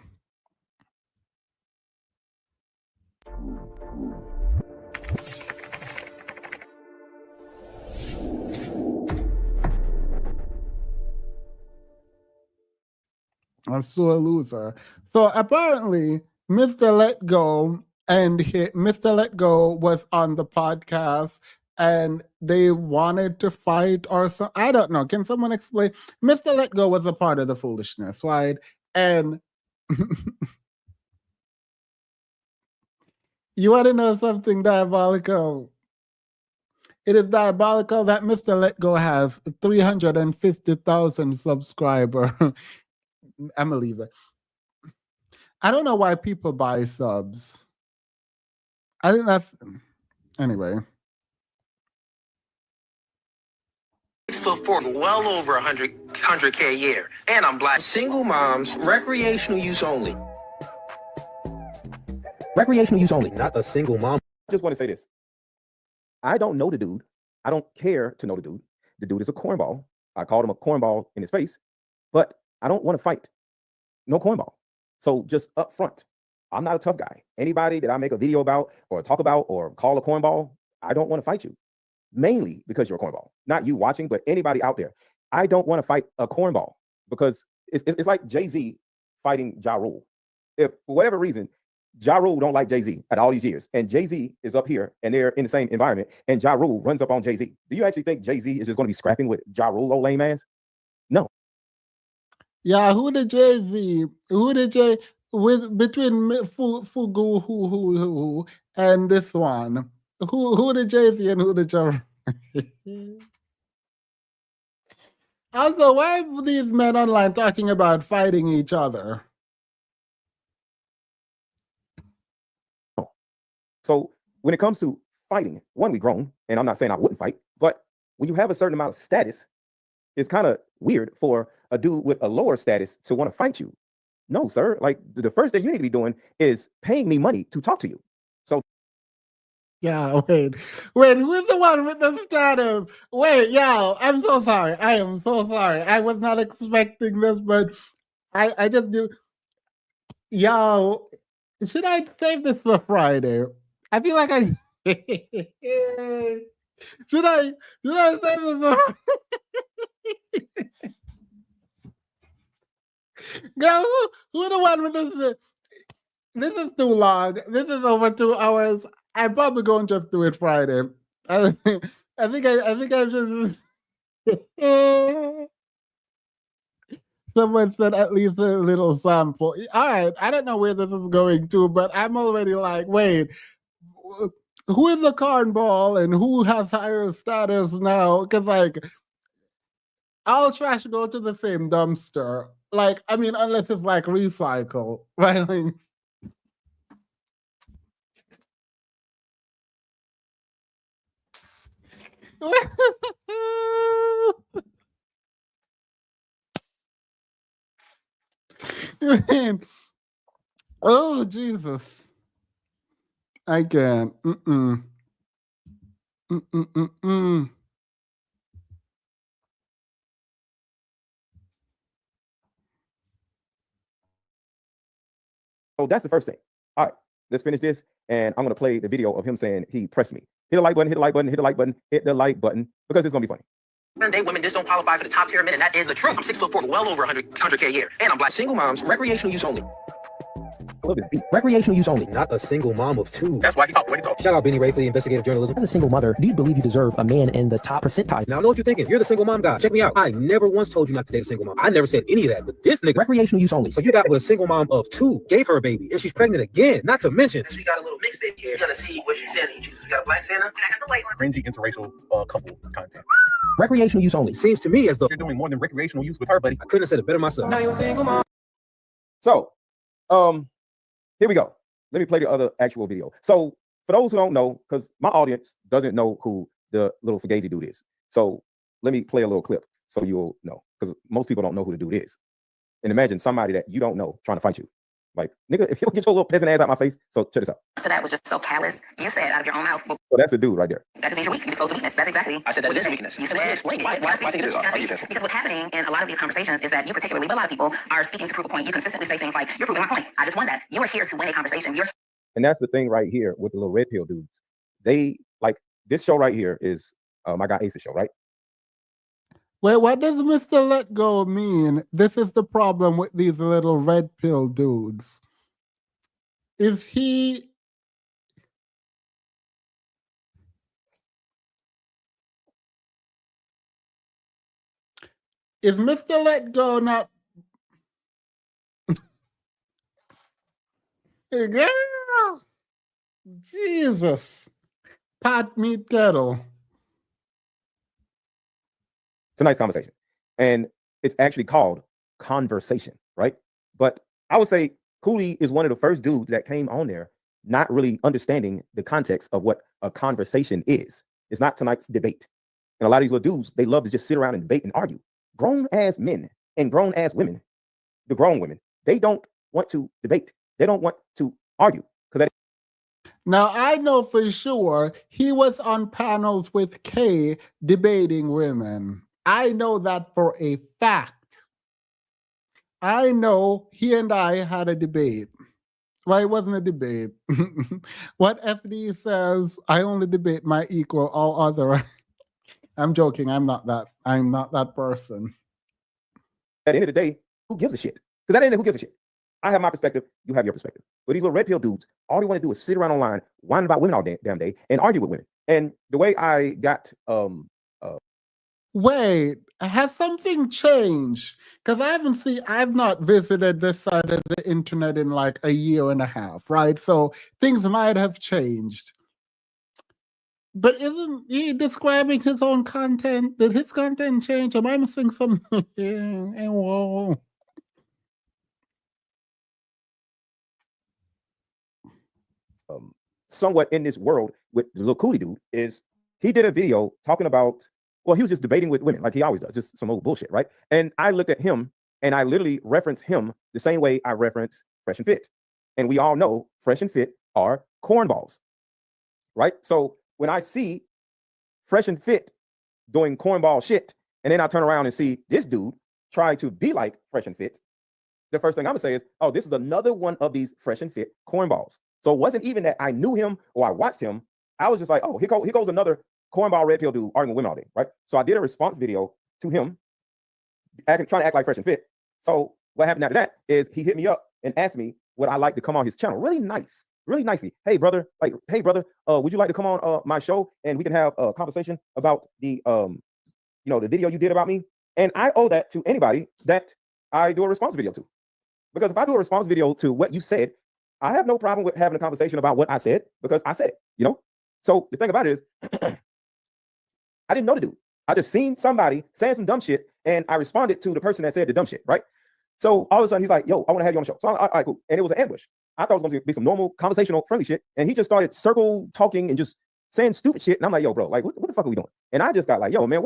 I'm still a loser. So apparently, Mr. Let Go Mr. Let Go was on the podcast and they wanted to fight or so. I don't know. Can someone explain? Mr. Let Go was a part of the foolishness, right? And you want to know something diabolical? It is diabolical that Mr. Let Go has 350,000 subscribers. I'm a leave it. I don't know why people buy subs. I think that's anyway. 6'4", well over 100K a year, and I'm black. Single moms, recreational use only. Recreational use only, not a single mom. I just want to say this. I don't know the dude. I don't care to know the dude. The dude is a cornball. I called him a cornball in his face, but I don't want to fight. No cornball. So just up front, I'm not a tough guy. Anybody that I make a video about or talk about or call a cornball, I don't want to fight you. Mainly because you're a cornball. Not you watching, but anybody out there. I don't want to fight a cornball because it's like Jay-Z fighting Ja Rule. If for whatever reason, Ja Rule don't like Jay-Z at all these years, and Jay-Z is up here and they're in the same environment, and Ja Rule runs up on Jay-Z. Do you actually think Jay-Z is just going to be scrapping with Ja Rule, old lame ass? No. Yeah, who the Jay-Z? Who the Jay with between Fugu who and this one? Who the Jay-Z and who the Ja? Also, why are these men online talking about fighting each other? So when it comes to fighting, one, we grown, and I'm not saying I wouldn't fight, but when you have a certain amount of status, it's kind of weird for a dude with a lower status to want to fight you. No, sir. Like the first thing you need to be doing is paying me money to talk to you. So Yeah, wait, who's the one with the status? Wait, yo, I'm so sorry. I am so sorry. I was not expecting this, but I just do. Yo, should I save this for Friday? I feel like I should I save this for Girl, who the one with this? This is too long. This is over 2 hours. I'm probably going to just do it Friday. I think I just. Someone said at least a little sample. All right, I don't know where this is going to, but I'm already like, wait, who is the cornball and who has higher status now? Because like, all trash go to the same dumpster. Like, I mean, unless it's like recycle, right? Like, man. Oh Jesus, I can't. So that's the first thing. All right, let's finish this, and I'm gonna play the video of him saying he pressed me. Hit the like button, hit the like button, hit the like button, hit the like button, because it's gonna be funny. Day women just don't qualify for the top tier men, and that is the truth. I'm 6'4", well over 100K a year, and I'm black. Single moms, recreational use only. Recreational use only, not a single mom of two. That's why he talked when he talked. Shout out Benny Ray for the investigative journalism. As a single mother, do you believe you deserve a man in the top percentile? Now I know what you're thinking. You're the single mom guy. Check me out. I never once told you not to date a single mom. I never said any of that, but this nigga. Recreational use only. So you got with a single mom of two, gave her a baby, and she's pregnant again. Not to mention. Since we got a little mixed baby here, you're gonna see which Santa he chooses. We got a black Santa, and I have the white one. Cringy interracial couple content. Recreational use only. Seems to me as though you're doing more than recreational use with her, buddy. I couldn't have said it better myself. Now you're a single mom. So, here we go. Let me play the other actual video. So, for those who don't know, because my audience doesn't know who the little Fugazee dude is. So, let me play a little clip so you'll know, because most people don't know who the dude is. And imagine somebody that you don't know trying to fight you. Like, nigga, if you don't get your little peasant ass out my face. So, check this out. So that was just so callous. You said out of your own mouth. So, that's the dude right there. That just means you're weak. You're exposed to weakness. That's exactly. I said that is weakness. You said explain it. Why think it is? Because what's happening in a lot of these conversations is that you particularly, but a lot of people are speaking to prove a point. You consistently say things like, you're proving my point. I just won that. You are here to win a conversation. And that's the thing right here with the little red pill dudes. They like this show right here is my guy Ace's show, right? Wait, what does Mr. Let Go mean? This is the problem with these little red pill dudes. Is he... Is Mr. Let Go not... Girl! Jesus. Pot meat kettle. It's a nice conversation. And it's actually called conversation, right? But I would say Cooley is one of the first dudes that came on there not really understanding the context of what a conversation is. It's not tonight's debate. And a lot of these little dudes, they love to just sit around and debate and argue. Grown ass men and grown ass women, the grown women, they don't want to debate. They don't want to argue. Now, I know for sure he was on panels with Kay debating women. I know that for a fact. I know he and I had a debate. Well, it wasn't a debate. What FD says, I only debate my equal, all other. I'm joking. I'm not that person. At the end of the day, who gives a shit? Because at the end of the day, who gives a shit? I have my perspective, you have your perspective. But these little red pill dudes, all they want to do is sit around online, whining about women all damn day, and argue with women. And the way I got Wait, has something changed? Because I've not visited this side of the internet in like a year and a half, right? So things might have changed. But isn't he describing his own content? Did his content change? Am I missing something? Whoa. somewhat in this world with the little Cooley dude is he did a video talking about, well, he was just debating with women like he always does, just some old bullshit, right? And I looked at him and I literally referenced him the same way I reference Fresh and Fit. And we all know Fresh and Fit are cornballs, right? So when I see Fresh and Fit doing cornball shit, and then I turn around and see this dude try to be like Fresh and Fit, the first thing I'm gonna say is, oh, this is another one of these Fresh and Fit cornballs. So it wasn't even that I knew him or I watched him. I was just like, oh, here goes another cornball red pill dude arguing with women all day, right? So I did a response video to him trying to act like Fresh and Fit. So what happened after that is he hit me up and asked me would I like to come on his channel. Really nice, really nicely. Hey brother, would you like to come on my show and we can have a conversation about the the video you did about me? And I owe that to anybody that I do a response video to. Because if I do a response video to what you said, I have no problem with having a conversation about what I said because I said it, So the thing about it is, I didn't know the dude. I just seen somebody saying some dumb shit and I responded to the person that said the dumb shit, right? So all of a sudden he's like, yo, I want to have you on the show. So all right, cool. And it was an ambush. I thought it was going to be some normal, conversational, friendly shit. And he just started circle talking and just saying stupid shit. And I'm like, yo, bro, like, what the fuck are we doing? And I just got like, yo, man.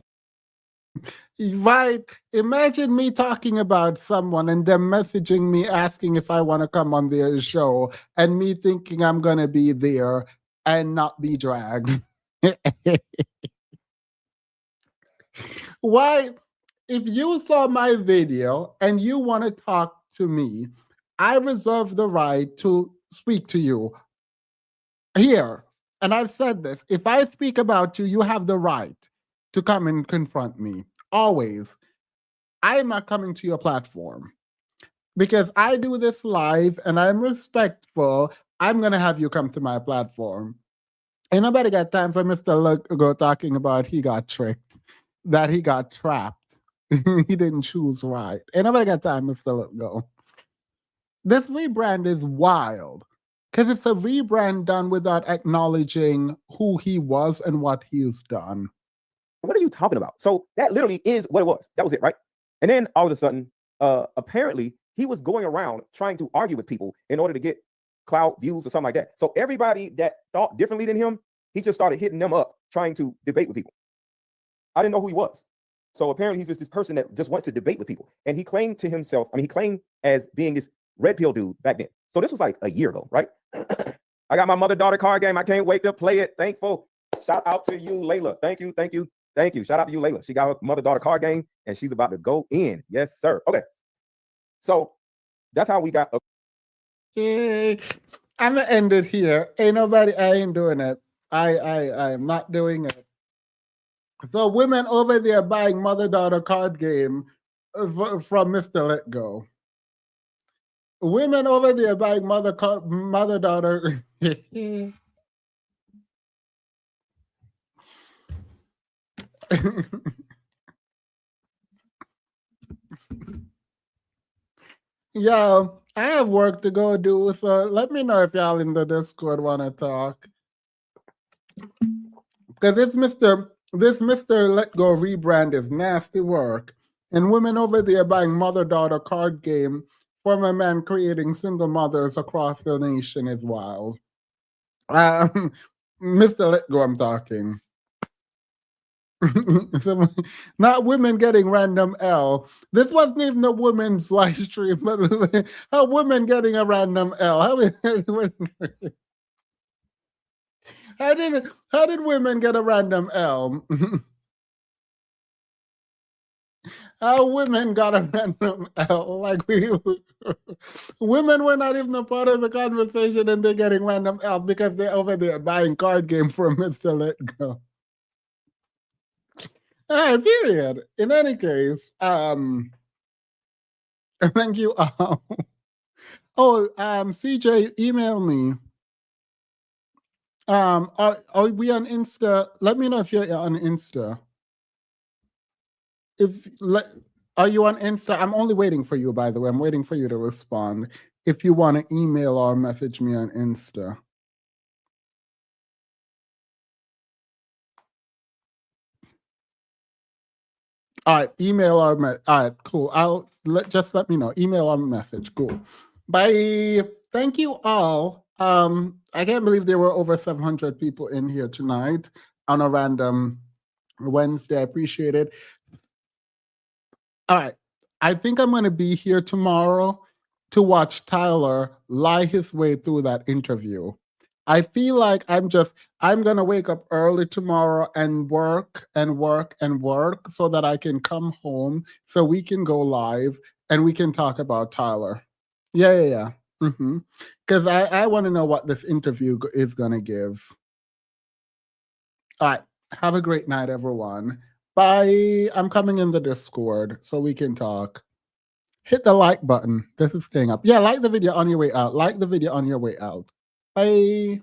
Right. Imagine me talking about someone and them messaging me asking if I want to come on their show and me thinking I'm going to be there and not be dragged. Why? If you saw my video and you want to talk to me, I reserve the right to speak to you here. And I've said this. If I speak about you, you have the right to come and confront me. Always. I am not coming to your platform because I do this live and I'm respectful. I'm going to have you come to my platform. Ain't nobody got time for Mr. Logo talking about he got tricked, that he got trapped. He didn't choose right. Ain't nobody got time, Mr. Logo. This rebrand is wild because it's a rebrand done without acknowledging who he was and what he's done. What are you talking about? So that literally is what it was. That was it, right? And then all of a sudden, apparently he was going around trying to argue with people in order to get clout views or something like that. So everybody that thought differently than him, he just started hitting them up trying to debate with people. I didn't know who he was. So apparently he's just this person that just wants to debate with people. And he claimed to himself, he claimed as being this red pill dude back then. So this was like a year ago, right? I got my mother-daughter card game. I can't wait to play it. Thankful. Shout out to you, Layla. Thank you. Shout out to you, Layla. She got her mother-daughter card game and she's about to go in. Yes, sir. Okay. So that's how we got. Hey, I'm gonna end it here. I ain't doing it. I am not doing it. So women over there buying mother-daughter card game from Mr. Let Go. Women over there buying mother-daughter. Yeah, I have work to go do. So let me know if y'all in the Discord want to talk. Because this Mr. Let Go rebrand is nasty work. And women over there buying mother-daughter card game from a man creating single mothers across the nation is wild. Mr. Let Go, I'm talking. So, not women getting random L. This wasn't even a women's live stream, but a woman getting a random L. How did women get a random L? How women got a random L? Like women were not even a part of the conversation, and they're getting random L because they're over there buying card game from Mr. Let Go. All right, period. In any case, thank you all. Oh, CJ, email me. Are we on Insta? Let me know if you're on Insta. Are you on Insta? I'm only waiting for you, by the way. I'm waiting for you to respond. If you want to email or message me on Insta. All right, email or all right, cool. Just let me know. Email or message. Cool. Bye. Thank you all. I can't believe there were over 700 people in here tonight on a random Wednesday. I appreciate it. All right. I think I'm going to be here tomorrow to watch Tyler lie his way through that interview. I feel like I'm going to wake up early tomorrow and work so that I can come home so we can go live and we can talk about Tyler. Yeah. Because I want to know what this interview is going to give. All right. Have a great night, everyone. Bye. I'm coming in the Discord so we can talk. Hit the like button. This is staying up. Yeah, like the video on your way out. Like the video on your way out. Bye.